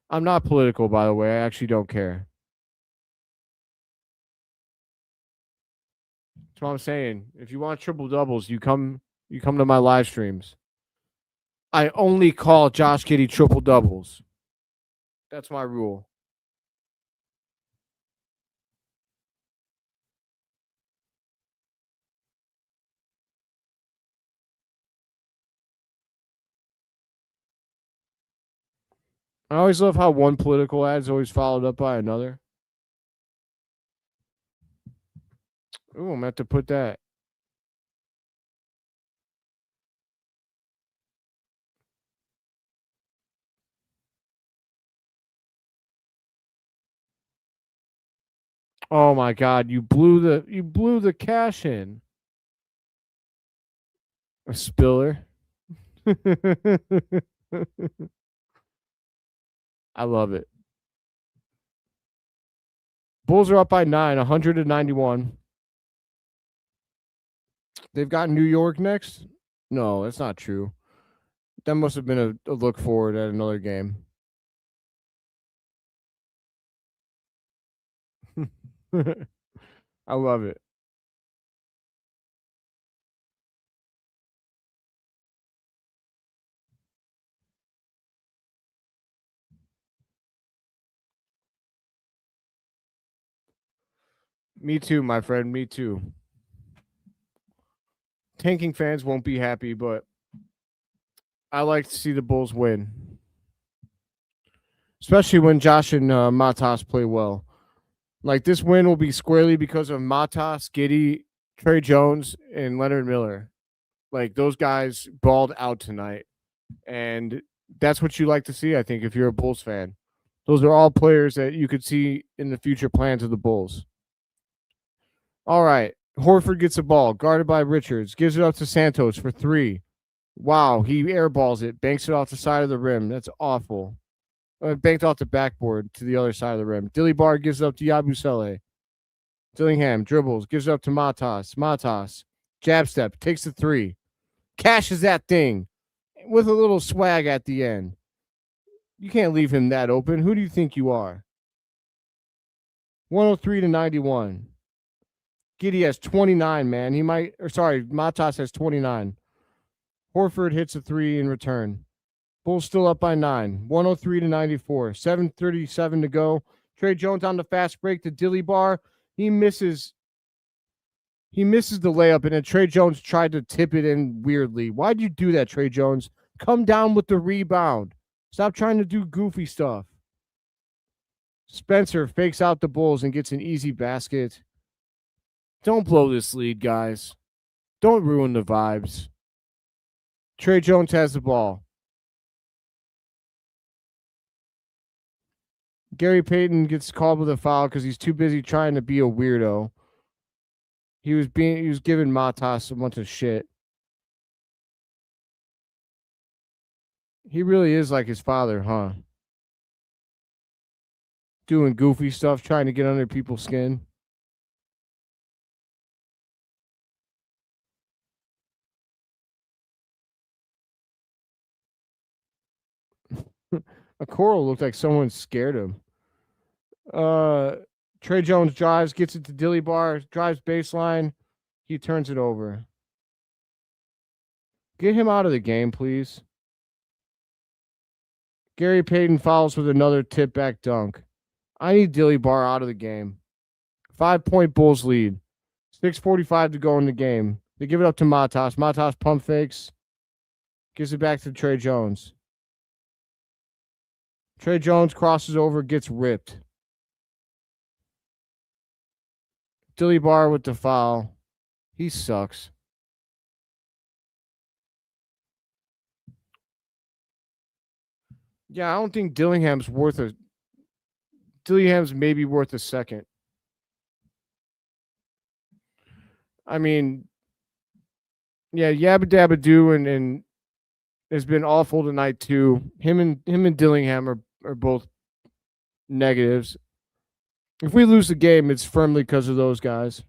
I'm not political, by the way. I actually don't care. That's what I'm saying. If you want triple doubles, you come to my live streams. I only call Josh Giddey triple doubles. That's my rule. I always love how one political ad is always followed up by another. Ooh, I'm going to have to put that. Oh my God, you blew the cash in. A spiller. I love it. Bulls are up by 9, 191. They've got New York next? No, that's not true. That must have been a look forward at another game. I love it. Me too, my friend. Me too. tanking fans won't be happy, but I like to see the Bulls win, especially when Josh and Matas play well. Like this win will be squarely because of Matas, Giddey, Trey Jones, and Leonard Miller. Like those guys balled out tonight, and that's what you like to see. I think if you're a Bulls fan, those are all players that you could see in the future plans of the Bulls. All right, Horford gets the ball, guarded by Richards, gives it up to Santos for three. Wow, he airballs it, banks it off the side of the rim. That's awful. Banked off the backboard to the other side of the rim. Dillybar gives it up to Yabusele. Dillingham dribbles, gives it up to Matas. Matas, jab step, takes the three. Cashes that thing with a little swag at the end. You can't leave him that open. Who do you think you are? 103-91. Giddey has 29, man. Matas has 29. Horford hits a three in return. Bulls still up by 9. 103-94. 7:37 to go. Trey Jones on the fast break to Dillybar. He misses the layup, and then Trey Jones tried to tip it in weirdly. Why'd you do that, Trey Jones? Come down with the rebound. Stop trying to do goofy stuff. Spencer fakes out the Bulls and gets an easy basket. Don't blow this lead, guys. Don't ruin the vibes. Trey Jones has the ball. Gary Payton gets called with a foul because he's too busy trying to be a weirdo. He was giving Matas a bunch of shit. He really is like his father, huh? Doing goofy stuff, trying to get under people's skin. A coral looked like someone scared him. Trey Jones drives, gets it to Dillybar, drives baseline. He turns it over. Get him out of the game, please. Gary Payton fouls with another tip back dunk. I need Dillybar out of the game. 5-point Bulls lead. 6:45 to go in the game. They give it up to Matas. Matas pump fakes. Gives it back to Trey Jones. Trey Jones crosses over, gets ripped. Dillybar with the foul. He sucks. Yeah, I don't think Dillingham's maybe worth a second. I mean, yeah, Yabba Dabba Doo and has been awful tonight too. Him and Dillingham are both negatives. If we lose the game, it's firmly because of those guys.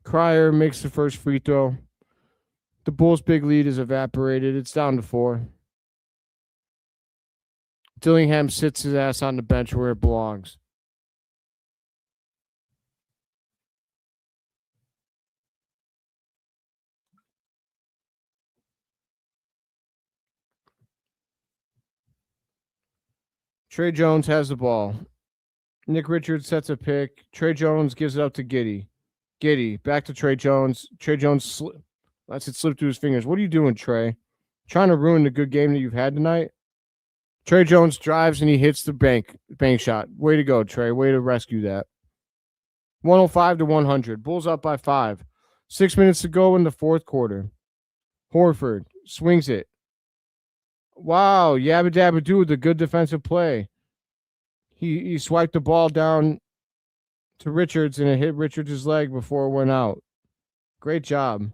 Cryer makes the first free throw. The Bulls' big lead is evaporated. It's down to 4. Dillingham sits his ass on the bench where it belongs. Trey Jones has the ball. Nick Richards sets a pick. Trey Jones gives it up to Giddey. Giddey, back to Trey Jones. Trey Jones lets it slip through his fingers. What are you doing, Trey? Trying to ruin the good game that you've had tonight? Trey Jones drives and he hits the bank shot. Way to go, Trey. Way to rescue that. 105-100. Bulls up by 5. 6 minutes to go in the fourth quarter. Horford swings it. Wow, Yabba Dabba Doo with a good defensive play. He swiped the ball down to Richards and it hit Richards' leg before it went out. Great job.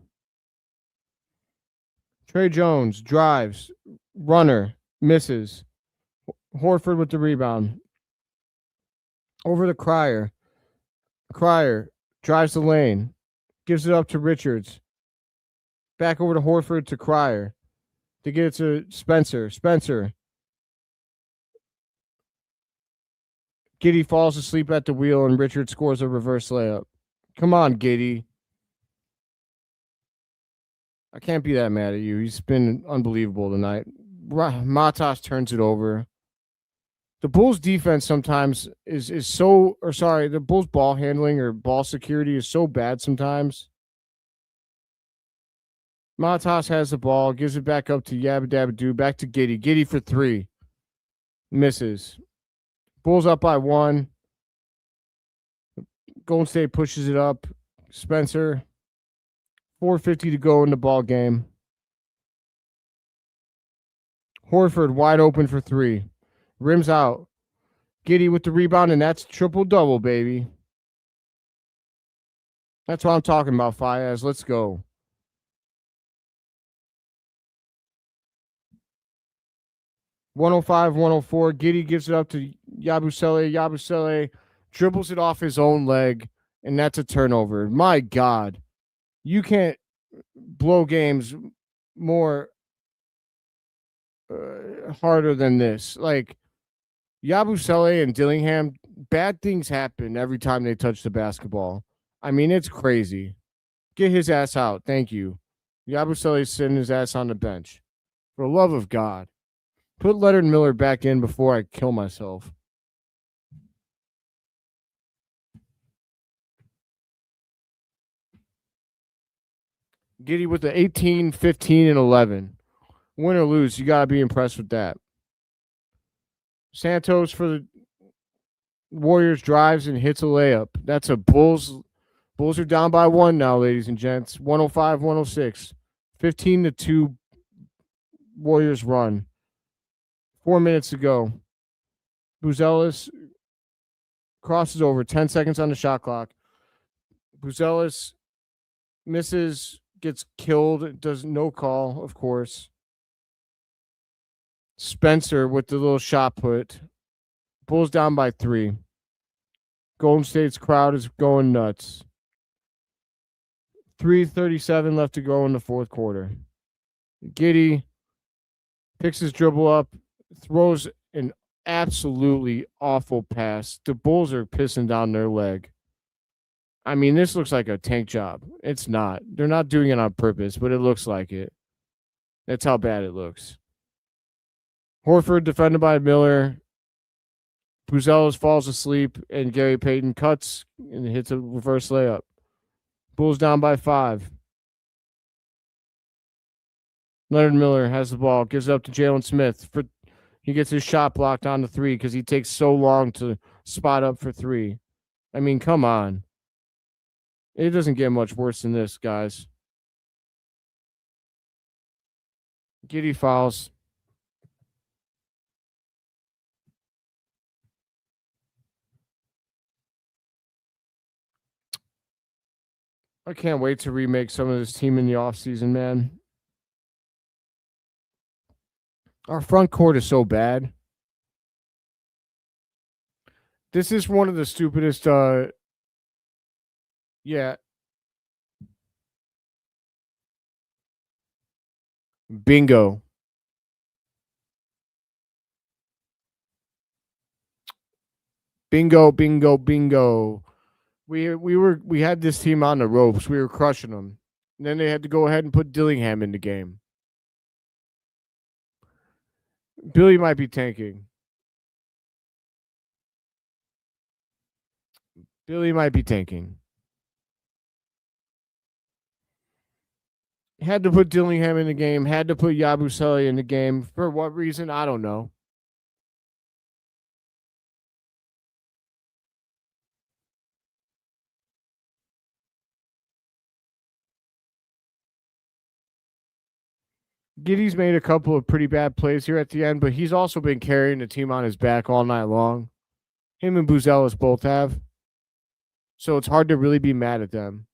Trey Jones drives, runner, misses. Horford with the rebound. Over to Cryer. Cryer drives the lane, gives it up to Richards. Back over to Horford to Cryer. To get it to Spencer. Spencer. Giddey falls asleep at the wheel and Richards scores a reverse layup. Come on, Giddey. I can't be that mad at you. He's been unbelievable tonight. Matas turns it over. The Bulls defense sometimes is so, or sorry, the Bulls ball handling or ball security is so bad sometimes. Matas has the ball, gives it back up to Yabba Dabba Doo, back to Giddey. Giddey for three. Misses. Bulls up by one. Golden State pushes it up. Spencer. 4:50 to go in the ball game. Horford wide open for three. Rims out. Giddey with the rebound, and that's triple-double, baby. That's what I'm talking about, Fiaz. Let's go. (105, 104). Giddey gives it up to Yabusele. Yabusele dribbles it off his own leg, and that's a turnover. My God. You can't blow games more harder than this. Like, Yabusele and Dillingham, bad things happen every time they touch the basketball. I mean, it's crazy. Get his ass out. Thank you. Yabusele's sitting his ass on the bench. For the love of God. Put Leonard Miller back in before I kill myself. Giddey with the 18, 15, and 11. Win or lose, you got to be impressed with that. Santos for the Warriors drives and hits a layup. That's a Bulls. Bulls are down by one now, ladies and gents. 105, 106. 15-2 Warriors run. 4 minutes to go. Buzelis crosses over. 10 seconds on the shot clock. Buzelis misses, gets killed, does no call, of course. Spencer with the little shot put. Bulls down by 3. Golden State's crowd is going nuts. 3:37 left to go in the fourth quarter. Giddey picks his dribble up, throws an absolutely awful pass. The Bulls are pissing down their leg. I mean, this looks like a tank job. It's not. They're not doing it on purpose, but it looks like it. That's how bad it looks. Horford defended by Miller. Buzelis falls asleep, and Gary Payton cuts and hits a reverse layup. Bulls down by 5. Leonard Miller has the ball, gives it up to Jalen Smith. He gets his shot blocked on the 3 because he takes so long to spot up for 3. I mean, come on. It doesn't get much worse than this, guys. Giddey fouls. I can't wait to remake some of this team in the offseason, man. Our front court is so bad. This is one of the stupidest, yeah. Bingo. Bingo, bingo, bingo. We had this team on the ropes. We were crushing them. And then they had to go ahead and put Dillingham in the game. Billy might be tanking. Billy might be tanking. Had to put Dillingham in the game. Had to put Yabusele in the game. For what reason? I don't know. Giddey's made a couple of pretty bad plays here at the end, but he's also been carrying the team on his back all night long. Him and Buzelis both have. So it's hard to really be mad at them.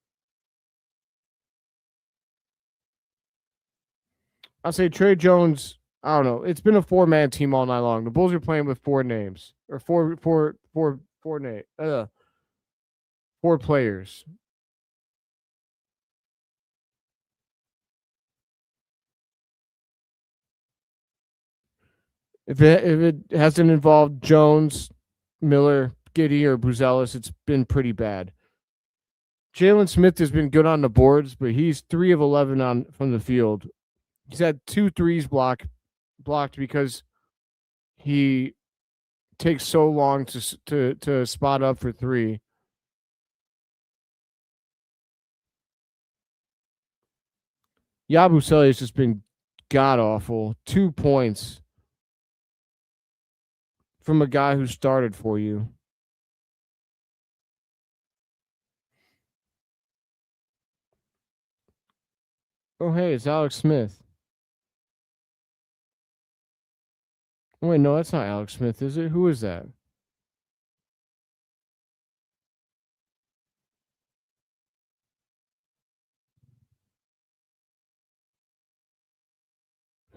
I'll say Trey Jones, I don't know. It's been a 4-man team all night long. The Bulls are playing with 4 names. Or four players. If it hasn't involved Jones, Miller, Giddey, or Buzelis, it's been pretty bad. Jalen Smith has been good on the boards, but he's 3 of 11 from the field. He's had 2 threes blocked because he takes so long to spot up for three. Yabusele has just been god awful. 2 points from a guy who started for you. Oh, hey, it's Alex Smith. Wait, no, that's not Alex Smith, is it? Who is that?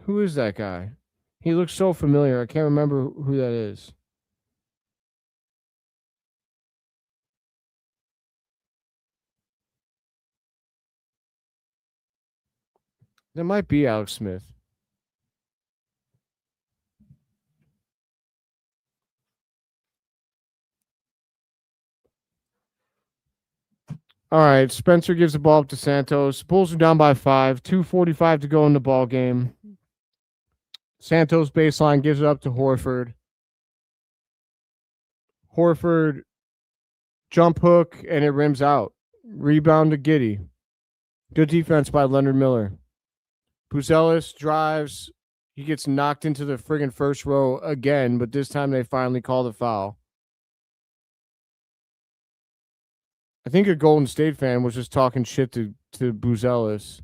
Who is that guy? He looks so familiar. I can't remember who that is. That might be Alex Smith. All right, Spencer gives the ball up to Santos. Bulls are down by 5. 2:45 to go in the ball game. Santos baseline gives it up to Horford. Horford jump hook and it rims out. Rebound to Giddey. Good defense by Leonard Miller. Buzelis drives. He gets knocked into the friggin' first row again, but this time they finally call the foul. I think a Golden State fan was just talking shit to Buzelis.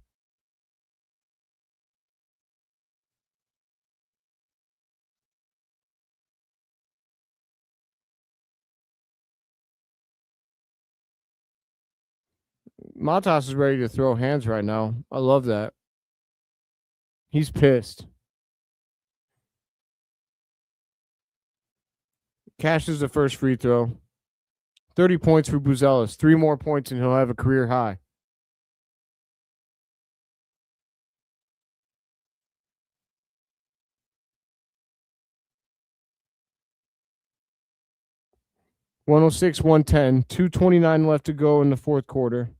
Matas is ready to throw hands right now. I love that. He's pissed. Cashes the first free throw. 30 points for Buzelis. 3 more points and he'll have a career high. (106, 110). 2:29 left to go in the fourth quarter.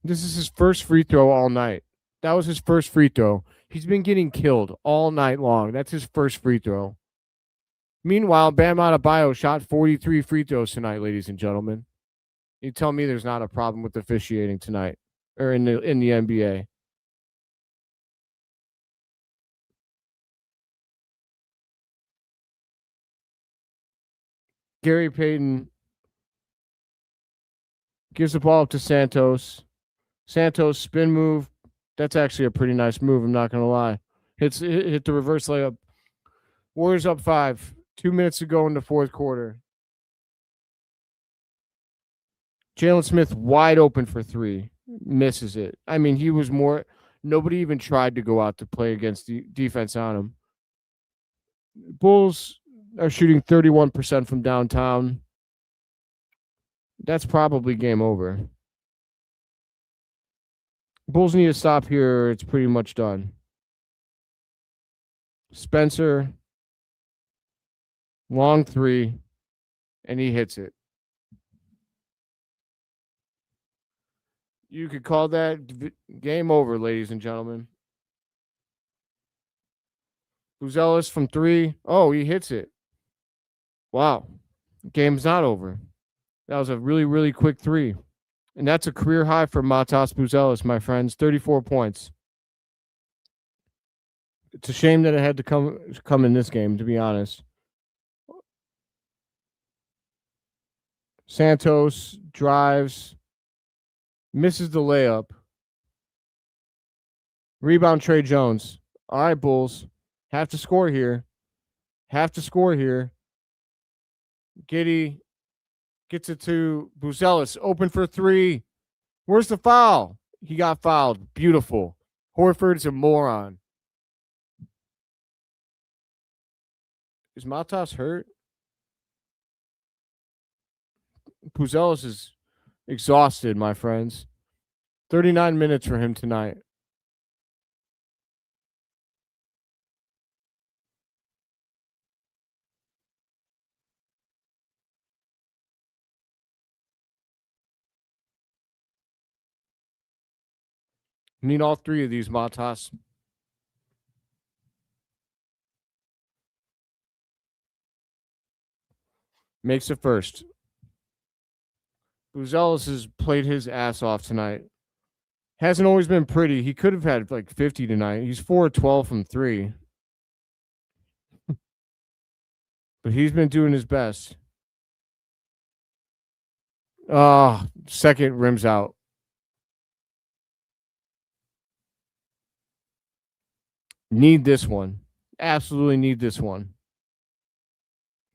This is his first free throw all night. That was his first free throw. He's been getting killed all night long. That's his first free throw. Meanwhile, Bam Adebayo shot 43 free throws tonight, ladies and gentlemen. You tell me there's not a problem with officiating tonight or in the NBA. Gary Payton gives the ball up to Santos. Santos spin move. That's actually a pretty nice move. I'm not gonna lie. Hit the reverse layup. Warriors up 5. 2 minutes to go in the fourth quarter. Jalen Smith wide open for 3. Misses it. I mean, he was more. Nobody even tried to go out to play against the defense on him. Bulls are shooting 31% from downtown. That's probably game over. Bulls need to stop here. It's pretty much done. Spencer, long 3, and he hits it. You could call that game over, ladies and gentlemen. Buzelis from 3. Oh, he hits it. Wow. Game's not over. That was a really, really quick 3. And that's a career high for Matas Buzelis, my friends. 34 points. It's a shame that it had to come in this game, to be honest. Santos drives, misses the layup. Rebound Trey Jones. All right, Bulls. Have to score here. Giddey gets it to Buzelis. Open for 3. Where's the foul? He got fouled. Beautiful. Horford's a moron. Is Matas hurt? Buzelis is exhausted, my friends. 39 minutes for him tonight. Need all three of these, Matas. Makes it first. Buzelis has played his ass off tonight. Hasn't always been pretty. He could have had like 50 tonight. He's 4-12 from 3. But he's been doing his best. Second rims out. Need this one. Absolutely need this one.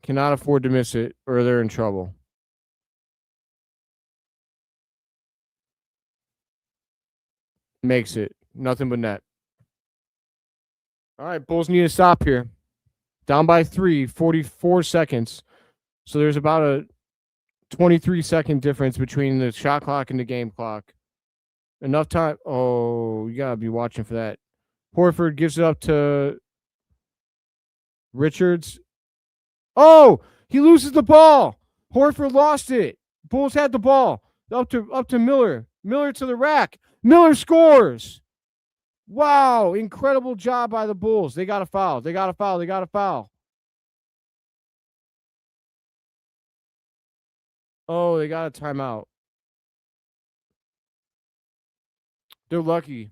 Cannot afford to miss it or they're in trouble. Makes it. Nothing but net. All right, Bulls need to stop here. Down by 3, 44 seconds. So there's about a 23-second difference between the shot clock and the game clock. Enough time. Oh, you got to be watching for that. Horford gives it up to Richards. Oh, he loses the ball. Horford lost it. Bulls had the ball. Up to Miller. Miller to the rack. Miller scores. Wow, incredible job by the Bulls. They got a foul. They got a foul. They got a foul. Oh, they got a timeout. They're lucky.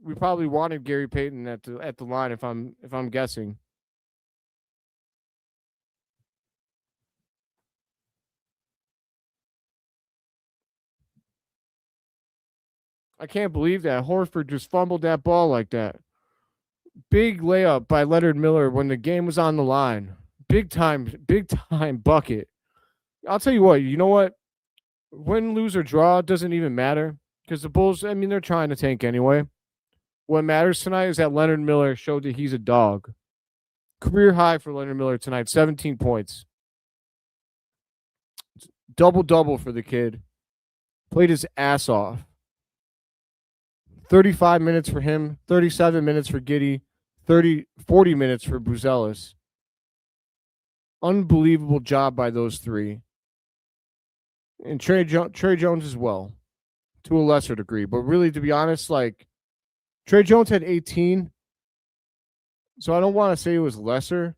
We probably wanted Gary Payton at the line if I'm guessing. I can't believe that Horford just fumbled that ball like that. Big layup by Leonard Miller when the game was on the line. Big time bucket. I'll tell you what, you know what? Win, lose, or draw doesn't even matter because the Bulls, I mean, they're trying to tank anyway. What matters tonight is that Leonard Miller showed that he's a dog. Career high for Leonard Miller tonight, 17 points. Double-double for the kid. Played his ass off. 35 minutes for him, 37 minutes for Giddey, 40 minutes for Buzelis. Unbelievable job by those three. And Trey Jones as well, to a lesser degree. But really, to be honest, like, Trey Jones had 18, so I don't want to say it was lesser,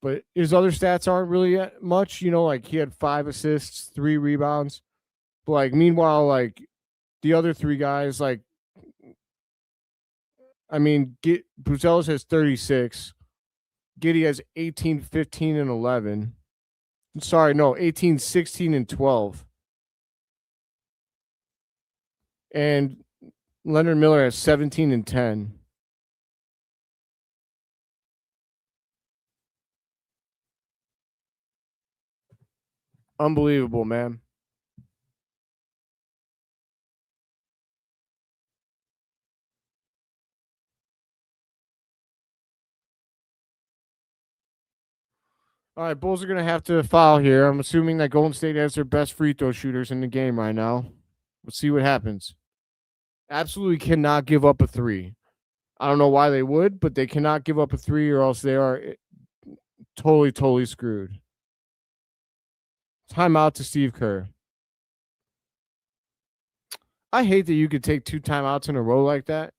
but his other stats aren't really much. You know, like, he had 5 assists, 3 rebounds. But, like, meanwhile, like, the other 3 guys, like, I mean, Buzelis has 36. Giddey has 18, 15, and 11. Sorry, no, 18, 16, and 12. And Leonard Miller has 17 and 10. Unbelievable, man. All right, Bulls are going to have to foul here. I'm assuming that Golden State has their best free throw shooters in the game right now. Let's see what happens. Absolutely cannot give up a 3. I don't know why they would, but they cannot give up a 3 or else they are totally screwed. Timeout to Steve Kerr. I hate that you could take 2 timeouts in a row like that.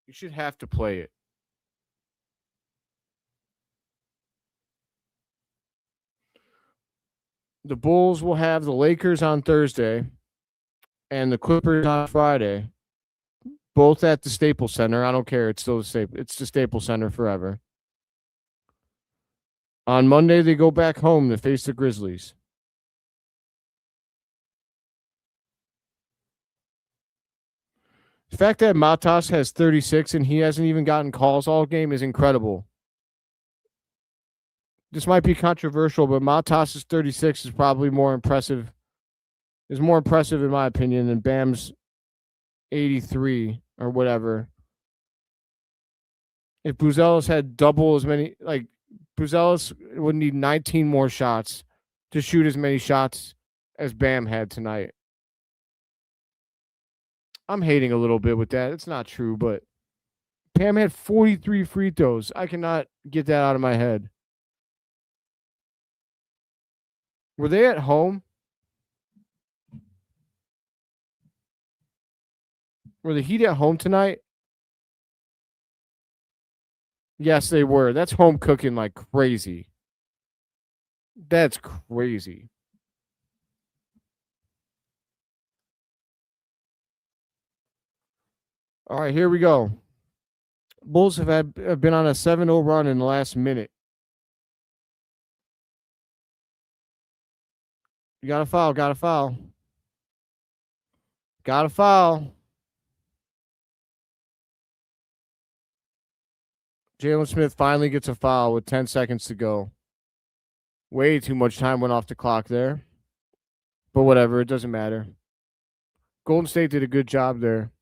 You should have to play it. The Bulls will have the Lakers on Thursday and the Clippers on Friday, both at the Staples Center. I don't care. It's still the Staples Center forever. On Monday, they go back home to face the Grizzlies. The fact that Matas has 36 and he hasn't even gotten calls all game is incredible. This might be controversial, but Matas' 36 is probably more impressive. Is more impressive in my opinion than Bam's 83 or whatever. If Buzelis had double as many, like, Buzelis would need 19 more shots to shoot as many shots as Bam had tonight. I'm hating a little bit with that. It's not true, but Bam had 43 free throws. I cannot get that out of my head. Were they at home? Were the Heat at home tonight? Yes, they were. That's home cooking like crazy. That's crazy. All right, here we go. Bulls have been on a 7-0 run in the last minute. You got a foul, got a foul. Got a foul. Jalen Smith finally gets a foul with 10 seconds to go. Way too much time went off the clock there. But whatever, it doesn't matter. Golden State did a good job there.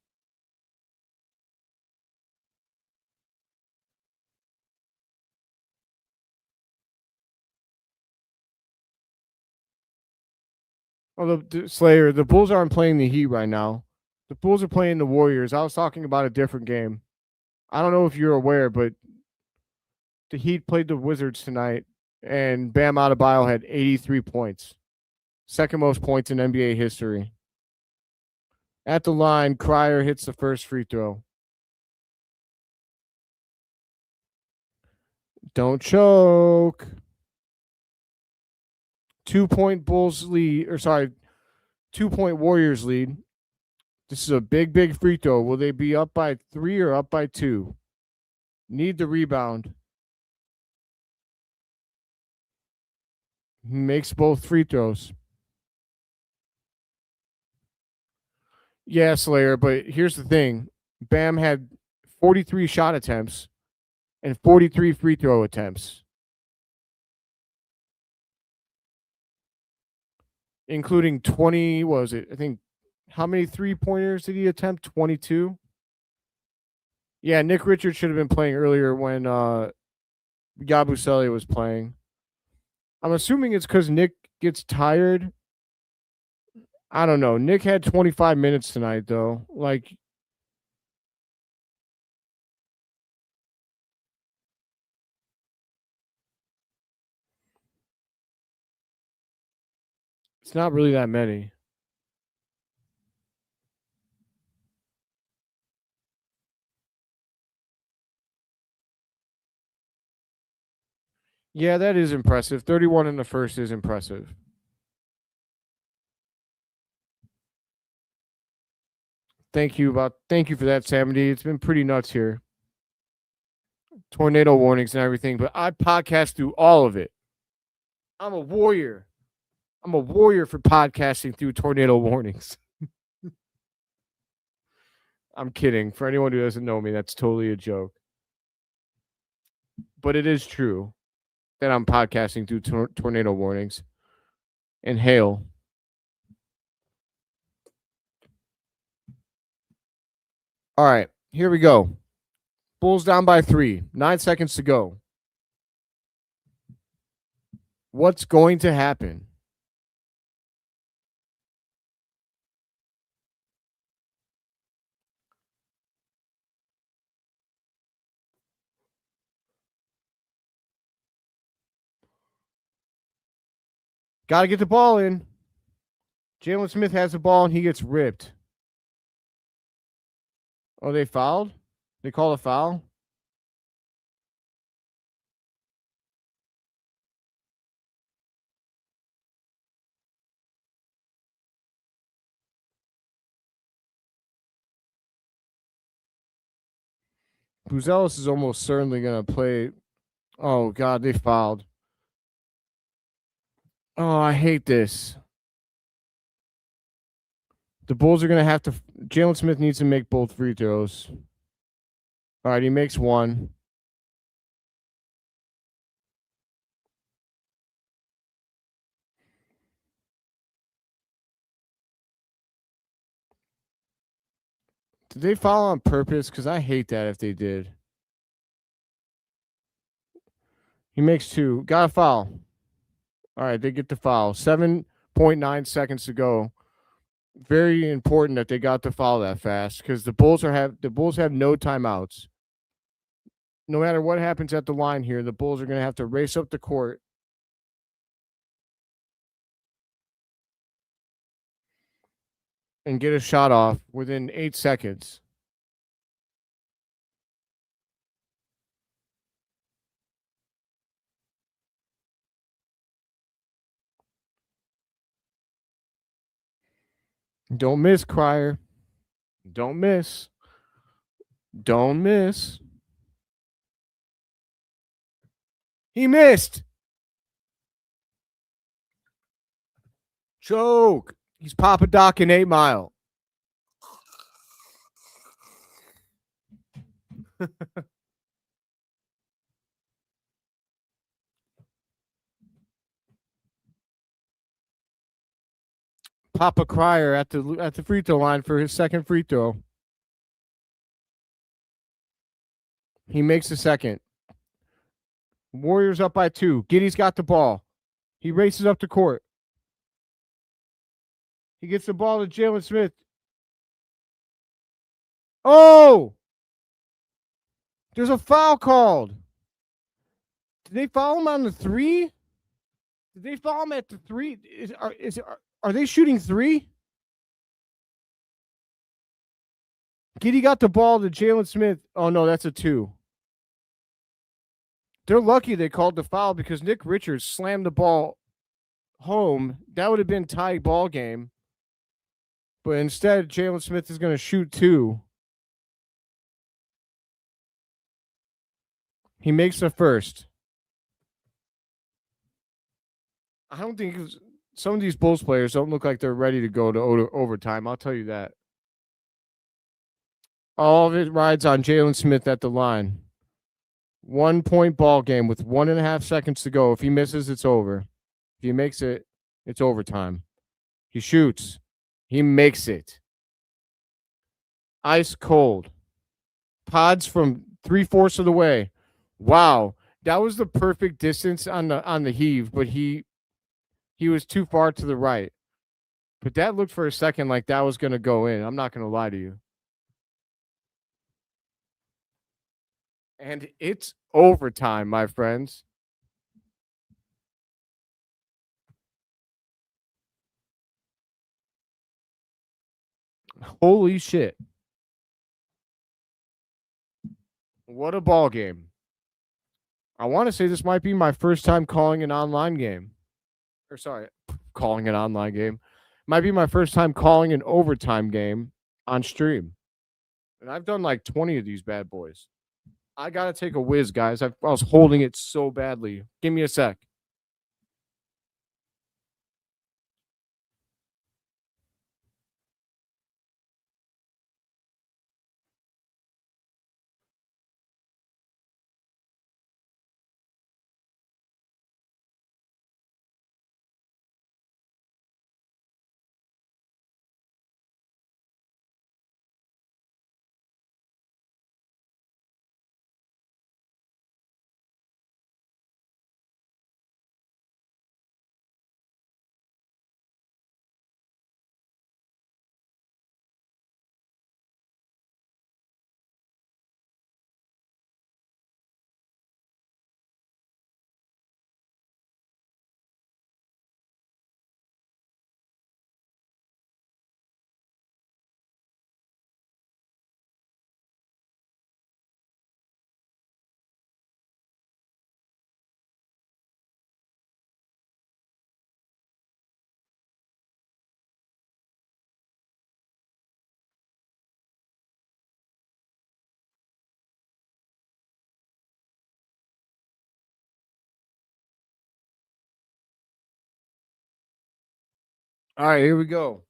Oh, the Slayer, the Bulls aren't playing the Heat right now. The Bulls are playing the Warriors. I was talking about a different game. I don't know if you're aware, but the Heat played the Wizards tonight, and Bam Adebayo had 83 points. Second most points in NBA history. At the line, Cryer hits the first free throw. Don't choke. 2-point Bulls lead, 2-point Warriors lead. This is a big, big free throw. Will they be up by 3 or up by 2? Need the rebound. Makes both free throws. Yeah, Slayer, but here's the thing. Bam had 43 shot attempts and 43 free throw attempts, including 20, what was it? I think, how many three-pointers did he attempt? 22? Yeah, Nick Richards should have been playing earlier when Yabusele was playing. I'm assuming it's because Nick gets tired. I don't know. Nick had 25 minutes tonight, though. Like, it's not really that many. Yeah, that is impressive. 31 in the first is impressive. Thank you for that, Samity. It's been pretty nuts here. Tornado warnings and everything, but I podcast through all of it. I'm a warrior. I'm a warrior for podcasting through tornado warnings. I'm kidding. For anyone who doesn't know me, that's totally a joke. But it is true that I'm podcasting through tornado warnings and hail. All right, here we go. Bulls down by 3. 9 seconds to go. What's going to happen? Got to get the ball in. Jalen Smith has the ball and he gets ripped. Oh, they fouled? They call a foul? Buzelis is almost certainly going to play. Oh, God, they fouled. Oh, I hate this. The Bulls are going to have to. Jalen Smith needs to make both free throws. All right, he makes one. Did they foul on purpose? Because I hate that if they did. He makes 2. Got a foul. All right, they get the foul. 7.9 seconds to go. Very important that they got the foul that fast because the Bulls have no timeouts. No matter what happens at the line here, the Bulls are going to have to race up the court. and get a shot off within 8 seconds. Don't miss, Crier. Don't miss. Don't miss. He missed. Choke. He's Papa Doc in 8 Mile. Papa Crier at the free throw line for his second free throw. He makes the second. Warriors up by 2. Giddey's got the ball. He races up the court. He gets the ball to Jalen Smith. Oh! There's a foul called. Did they foul him on the 3? Did they foul him at the 3? Are they shooting 3? Giddey got the ball to Jalen Smith. Oh, no, that's a 2. They're lucky they called the foul because Nick Richards slammed the ball home. That would have been tie ball game. But instead, Jalen Smith is going to shoot 2. He makes the first. I don't think some of these Bulls players don't look like they're ready to go to overtime. I'll tell you that. All of it rides on Jalen Smith at the line. 1-point ball game with 1.5 seconds to go. If he misses, it's over. If he makes it, it's overtime. He shoots. He makes it. Ice cold. Pods from 3/4 of the way. Wow. That was the perfect distance on the heave, but he was too far to the right. But that looked for a second like that was going to go in. I'm not going to lie to you. And it's overtime, my friends. Holy shit. What a ball game. I want to say this might be my first time calling an online game. Or sorry, calling an online game. Might be my first time calling an overtime game on stream. And I've done like 20 of these bad boys. I got to take a whiz, guys. I was holding it so badly. Give me a sec. All right, here we go.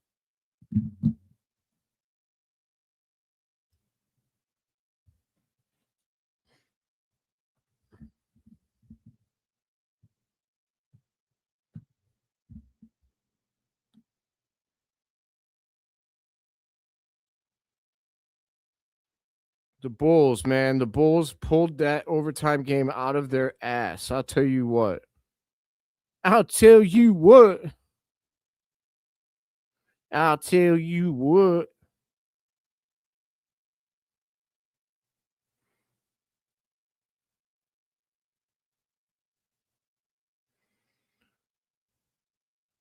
The Bulls, man. The Bulls pulled that overtime game out of their ass. I'll tell you what. I'll tell you what. I'll tell you what.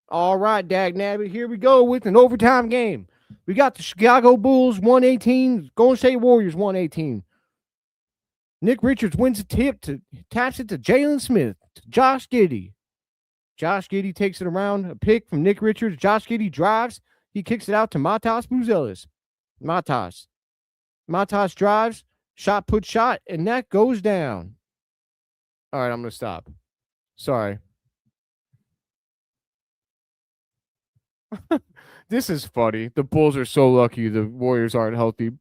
All right, Dag Nabby. Here we go with an overtime game. We got the Chicago Bulls 118, Golden State Warriors 118. Nick Richards wins the tip taps it to Jalen Smith, to Josh Giddey. Josh Giddey takes it around, a pick from Nick Richards. Josh Giddey drives. He kicks it out to Matas Buzelis. Matas drives, shot put shot, and that goes down. All right, I'm going to stop. Sorry. This is funny. The Bulls are so lucky the Warriors aren't healthy.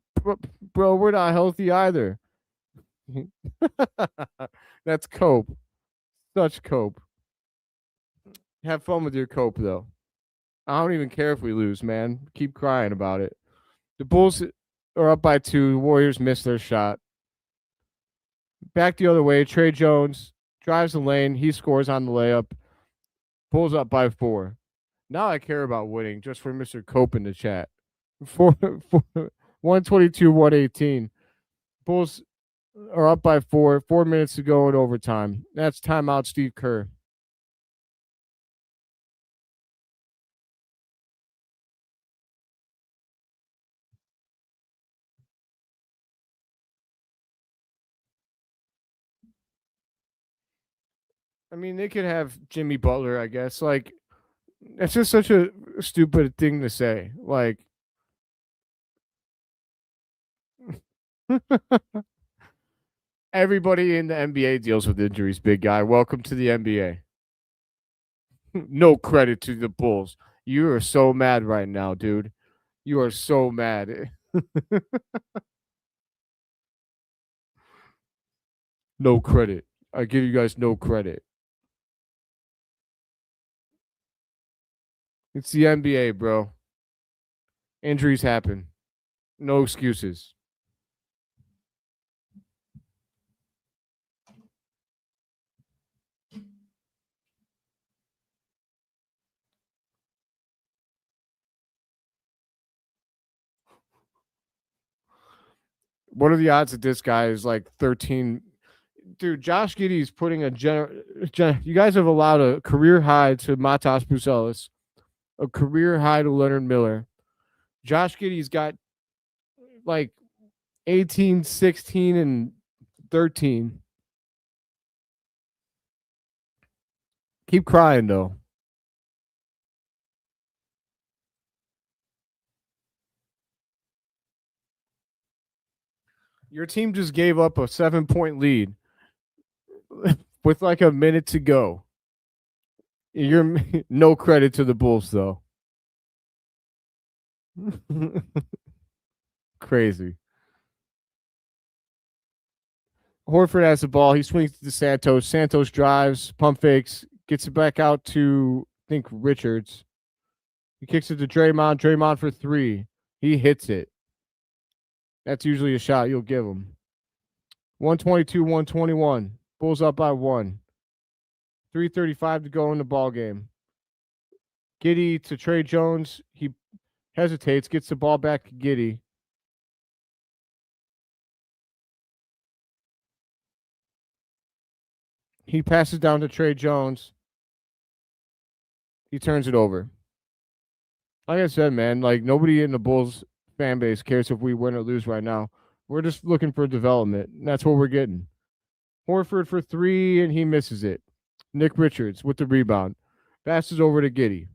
Bro, we're not healthy either. That's cope. Such cope. Have fun with your cope, though. I don't even care if we lose, man. Keep crying about it. The Bulls are up by 2. The Warriors miss their shot. Back the other way. Trey Jones drives the lane. He scores on the layup. Bulls up by 4. Now I care about winning just for Mr. Cope in the chat. 122, 118. Bulls are up by 4. 4 minutes to go in overtime. That's timeout, Steve Kerr. I mean, they could have Jimmy Butler, I guess. Like, it's just such a stupid thing to say. Like, everybody in the NBA deals with injuries, big guy. Welcome to the NBA. No credit to the Bulls. You are so mad right now, dude. You are so mad. No credit. I give you guys no credit. It's the NBA, bro. Injuries happen. No excuses. What are the odds that this guy is like 13? Dude, Josh Giddey is putting you guys have allowed a career high to Matas Buzelis, a career high to Leonard Miller. Josh Giddey's got like 18, 16, and 13. Keep crying, though. Your team just gave up a 7-point lead with like a minute to go. You're no credit to the Bulls, though. Crazy. Horford has the ball. He swings to Santos. Santos drives, pump fakes, gets it back out to, I think, Richards. He kicks it to Draymond. Draymond for 3. He hits it. That's usually a shot you'll give him. 122, 121. Bulls up by 1. 3:35 to go in the ball game. Giddey to Trey Jones. He hesitates, gets the ball back to Giddey. He passes down to Trey Jones. He turns it over. Like I said, man, like nobody in the Bulls fan base cares if we win or lose right now. We're just looking for development. And that's what we're getting. Horford for 3, and he misses it. Nick Richards with the rebound. Passes over to Giddey.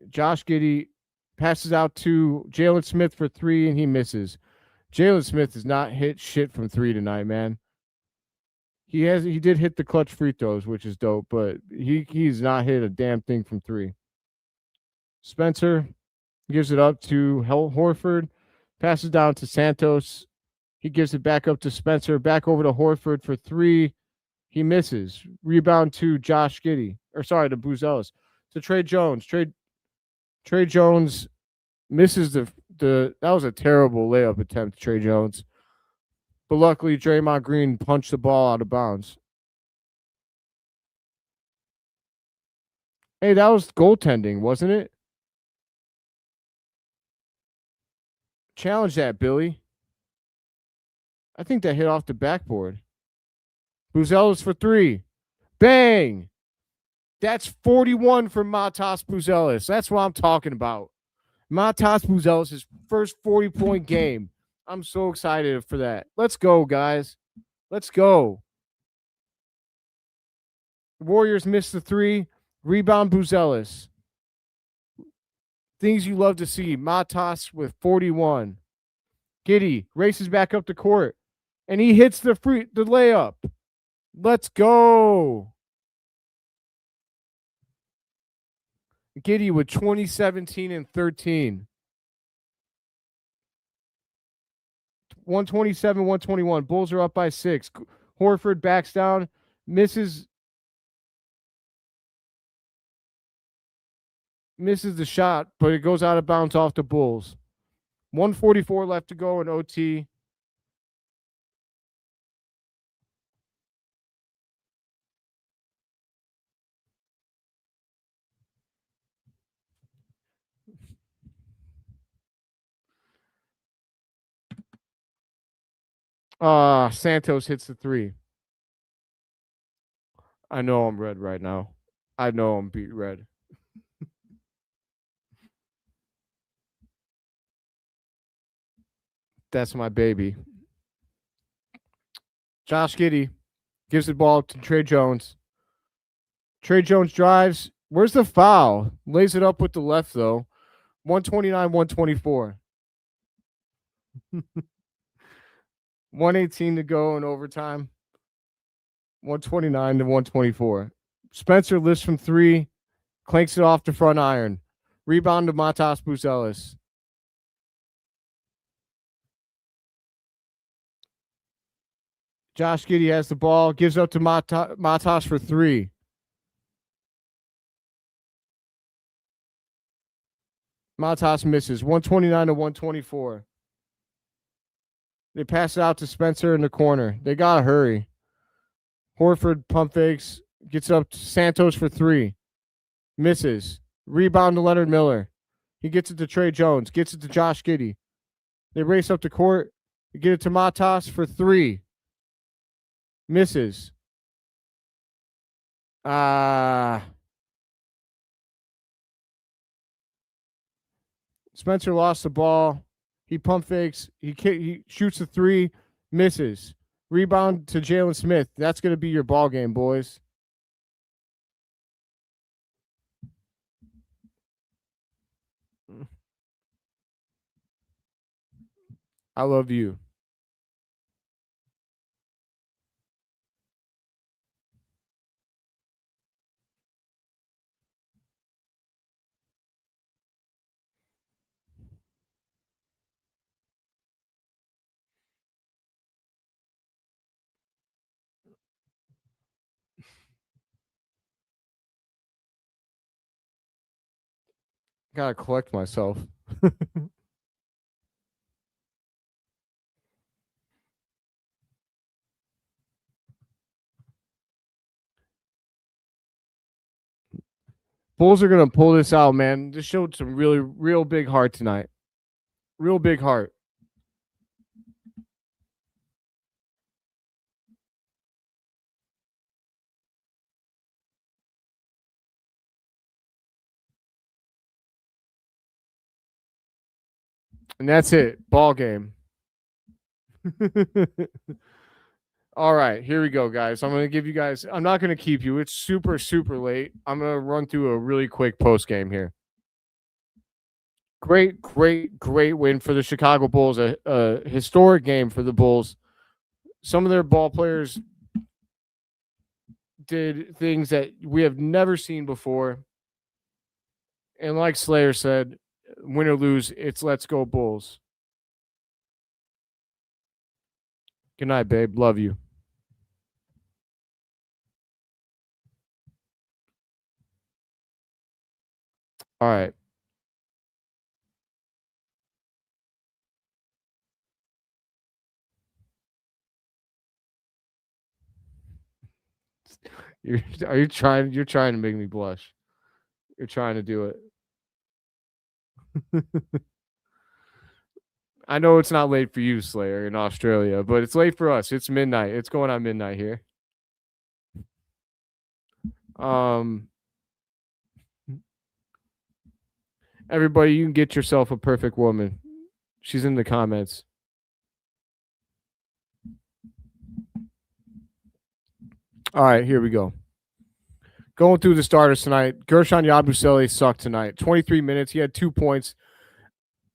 Josh Giddey passes out to Jalen Smith for 3, and he misses. Jalen Smith has not hit shit from 3 tonight, man. He did hit the clutch free throws, which is dope, but he's not hit a damn thing from 3. Spencer gives it up to Horford, passes down to Santos. He gives it back up to Spencer, back over to Horford for 3. He misses. Rebound to Josh Giddey, to Buzelis, to Trey Jones. Trey Jones misses the that was a terrible layup attempt, Trey Jones. But luckily, Draymond Green punched the ball out of bounds. Hey, that was goaltending, wasn't it? Challenge that, Billy. I think that hit off the backboard. Buzelis for 3. Bang! That's 41 for Matas Buzelis. That's what I'm talking about. Matas Buzelis' first 40-point game. I'm so excited for that. Let's go, guys. Let's go. The Warriors missed the three. Rebound Buzelis. Things you love to see. Matas with 41. Giddey races back up the court, and he hits the layup. Let's go. Giddey with 20, 17, and 13. 127, 121. Bulls are up by 6. Horford backs down, misses the shot, but it goes out of bounds off the Bulls. 144 left to go in OT. Santos hits the three. I know I'm red right now. I know I'm beat red. That's my baby. Josh Giddey gives the ball to Trey Jones. Trey Jones drives. Where's the foul? Lays it up with the left, though. 129, 124. 118 to go in overtime. 129 to 124. Spencer lifts from three. Clanks it off the front iron. Rebound to Matas Buzelis. Josh Giddey has the ball. Gives up to Matas for three. Matas misses. 129 to 124. They pass it out to Spencer in the corner. They got to hurry. Horford pump fakes. Gets up to Santos for three. Misses. Rebound to Leonard Miller. He gets it to Trey Jones. Gets it to Josh Giddey. They race up the court. They get it to Matas for three. Misses. Spencer lost the ball. He pump fakes. He shoots the three. Misses. Rebound to Jalen Smith. That's going to be your ball game, boys. I love you. Gotta collect myself. Bulls are gonna pull this out, man. This showed some real big heart tonight. Real big heart. And that's it. Ball game. All right, here we go, guys. I'm going to give you guys, I'm not going to keep you. It's super, super late. I'm going to run through a really quick post game here. Great win for the Chicago Bulls. A historic game for the Bulls. Some of their ball players did things that we have never seen before. And like Slayer said, win or lose, it's let's go Bulls. Good night, babe. Love you. All right. You're trying to make me blush. You're trying to do it. I know it's not late for you, Slayer, in Australia, but it's late for us. It's midnight. It's going on midnight here. Everybody, you can get yourself a perfect woman. She's in the comments. All right, here we go. Going through the starters tonight. Guerschon Yabusele sucked tonight. 23 minutes. He had 2 points.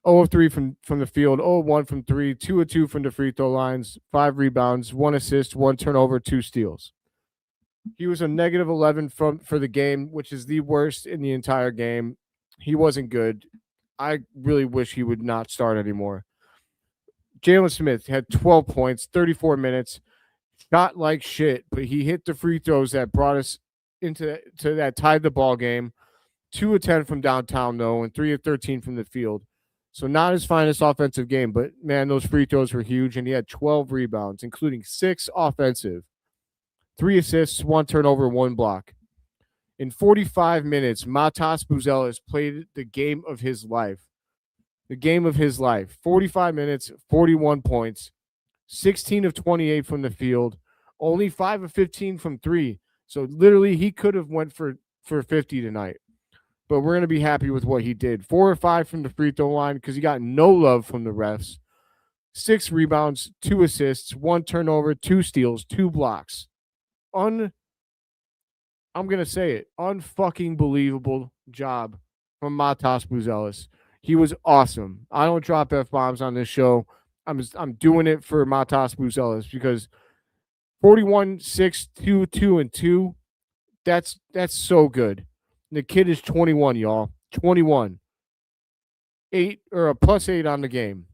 0 of 3 from the field. 0 of 1 from 3. 2 of 2 from the free throw lines. 5 rebounds. 1 assist. 1 turnover. 2 steals. He was a negative 11 for the game, which is the worst in the entire game. He wasn't good. I really wish he would not start anymore. Jalen Smith had 12 points, 34 minutes. Shot like shit, but he hit the free throws that brought us into that tied the ball game. 2 of 10 from downtown, though, and 3 of 13 from the field. So not his finest offensive game, but, man, those free throws were huge, and he had 12 rebounds, including 6 offensive, 3 assists, 1 turnover, 1 block. In 45 minutes, Matas Buzelis played the game of his life. The game of his life. 45 minutes, 41 points, 16 of 28 from the field, only 5 of 15 from 3. So literally he could have went for 50 tonight. But we're going to be happy with what he did. 4 or 5 from the free throw line because he got no love from the refs. 6 rebounds, 2 assists, 1 turnover, 2 steals, 2 blocks. I'm going to say it, unfucking believable job from Matas Buzelis. He was awesome. I don't drop F-bombs on this show. I'm doing it for Matas Buzelis because 41, 6, 2, 2, and 2, that's so good. The kid is 21, y'all. 21. 8 or a +8 on the game.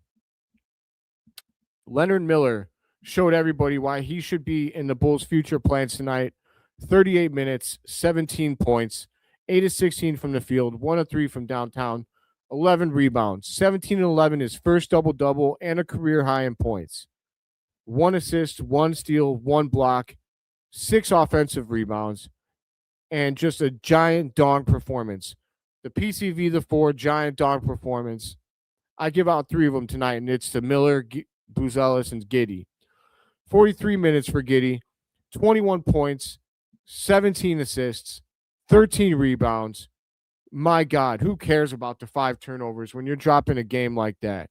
Leonard Miller showed everybody why he should be in the Bulls' future plans tonight. 38 minutes, 17 points, 8 of 16 from the field, 1 of 3 from downtown, 11 rebounds, 17 and 11, his first double-double and a career high in points. 1 assist, 1 steal, 1 block, 6 offensive rebounds, and just a giant dong performance. The PCV, the 4, giant dong performance. I give out 3 of them tonight, and it's to Miller, Buzelis, and Giddey. 43 minutes for Giddey, 21 points, 17 assists, 13 rebounds. My God, who cares about the 5 turnovers when you're dropping a game like that?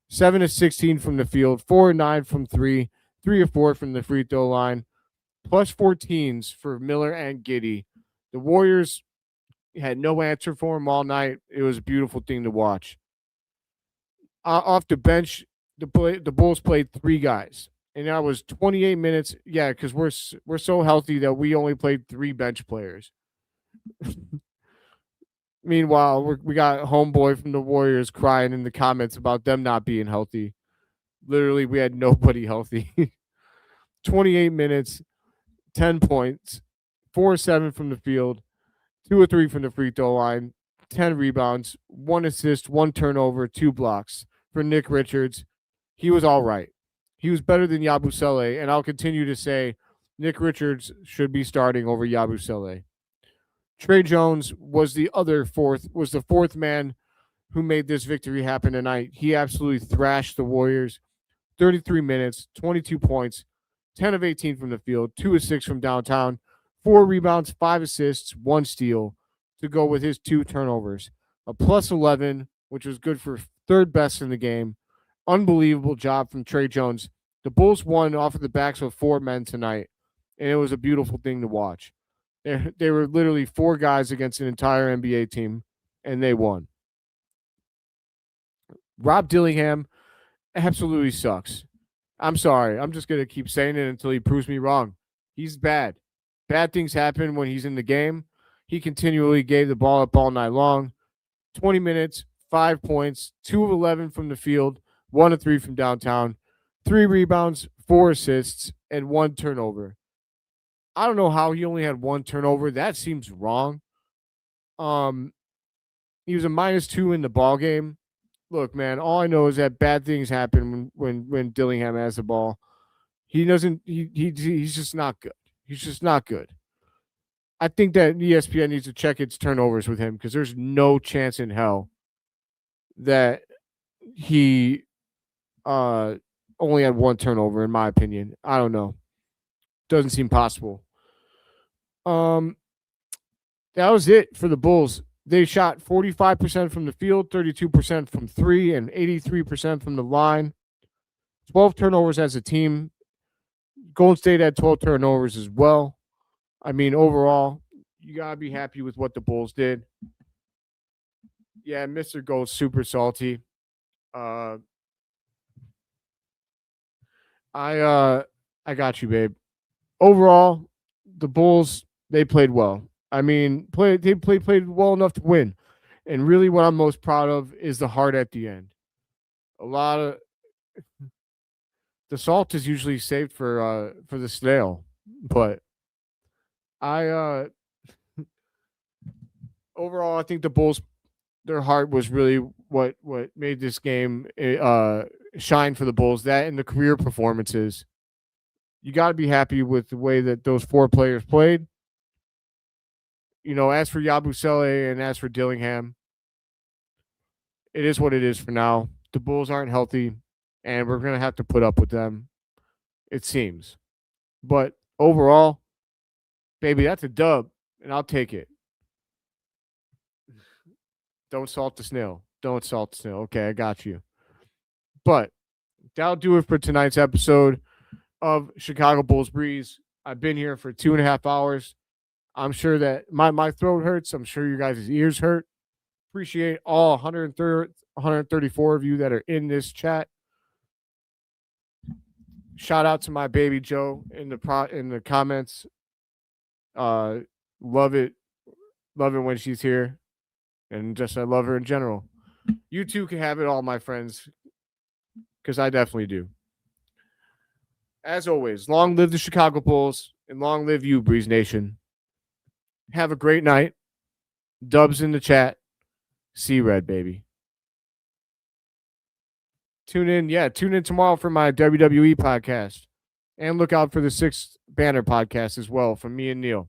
7 of 16 from the field, 4 of 9 from 3, 3 of 4 from the free throw line, plus 14s for Miller and Giddey. The Warriors had no answer for him all night. It was a beautiful thing to watch. Off the bench, the Bulls played 3 guys. And that was 28 minutes. Yeah, because we're so healthy that we only played 3 bench players. Meanwhile, we got homeboy from the Warriors crying in the comments about them not being healthy. Literally, we had nobody healthy. 28 minutes, 10 points, 4 of 7 from the field, 2 of 3 from the free throw line, 10 rebounds, 1 assist, 1 turnover, 2 blocks for Nick Richards. He was all right. He was better than Yabusele, and I'll continue to say Nick Richards should be starting over Yabusele. Trey Jones was the 4th man who made this victory happen tonight. He absolutely thrashed the Warriors. 33 minutes, 22 points, 10 of 18 from the field, 2 of 6 from downtown, 4 rebounds, 5 assists, 1 steal to go with his 2 turnovers. A plus 11, which was good for 3rd best in the game. Unbelievable job from Trey Jones. The Bulls won off of the backs of 4 men tonight, and it was a beautiful thing to watch. They were literally 4 guys against an entire NBA team, and they won. Rob Dillingham absolutely sucks. I'm sorry. I'm just going to keep saying it until he proves me wrong. He's bad. Bad things happen when he's in the game. He continually gave the ball up all night long. 20 minutes, 5 points, 2 of 11 from the field, 1 of 3 from downtown, 3 rebounds, 4 assists, and 1 turnover. I don't know how he only had 1 turnover. That seems wrong. He was a -2 in the ball game. Look, man, all I know is that bad things happen when Dillingham has the ball. He's just not good. He's just not good. I think that ESPN needs to check its turnovers with him because there's no chance in hell that he only had 1 turnover, in my opinion. I don't know. Doesn't seem possible. That was it for the Bulls. They shot 45% from the field, 32% from three, and 83% from the line. 12 turnovers as a team. Golden State had 12 turnovers as well. I mean, overall, you got to be happy with what the Bulls did. Yeah, Mr. Gold's super salty. I got you, babe. Overall, the Bulls, they played well. I mean, they played well enough to win. And really what I'm most proud of is the heart at the end. A lot of the salt is usually saved for the snail, but overall I think the Bulls, their heart was really what made this game shine for the Bulls. That and the career performances. You got to be happy with the way that those four players played. You know, as for Yabusele and as for Dillingham, it is what it is for now. The Bulls aren't healthy, and we're going to have to put up with them, it seems. But overall, baby, that's a dub, and I'll take it. Don't salt the snail. Don't salt the snail. Okay, I got you. But that'll do it for tonight's episode of Chicago Bulls Breeze. I've been here for 2.5 hours. I'm sure that my throat hurts. I'm sure you guys' ears hurt. Appreciate all 134 of you that are in this chat. Shout out to my baby Joe in the comments. Love it when she's here, and just I love her in general. You too can have it all, my friends, because I definitely do. As always, long live the Chicago Bulls and long live you, Breeze Nation. Have a great night. Dubs in the chat. See red, baby. Tune in tomorrow for my WWE podcast. And look out for the 6th Banner podcast as well from me and Neil.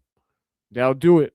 That'll do it.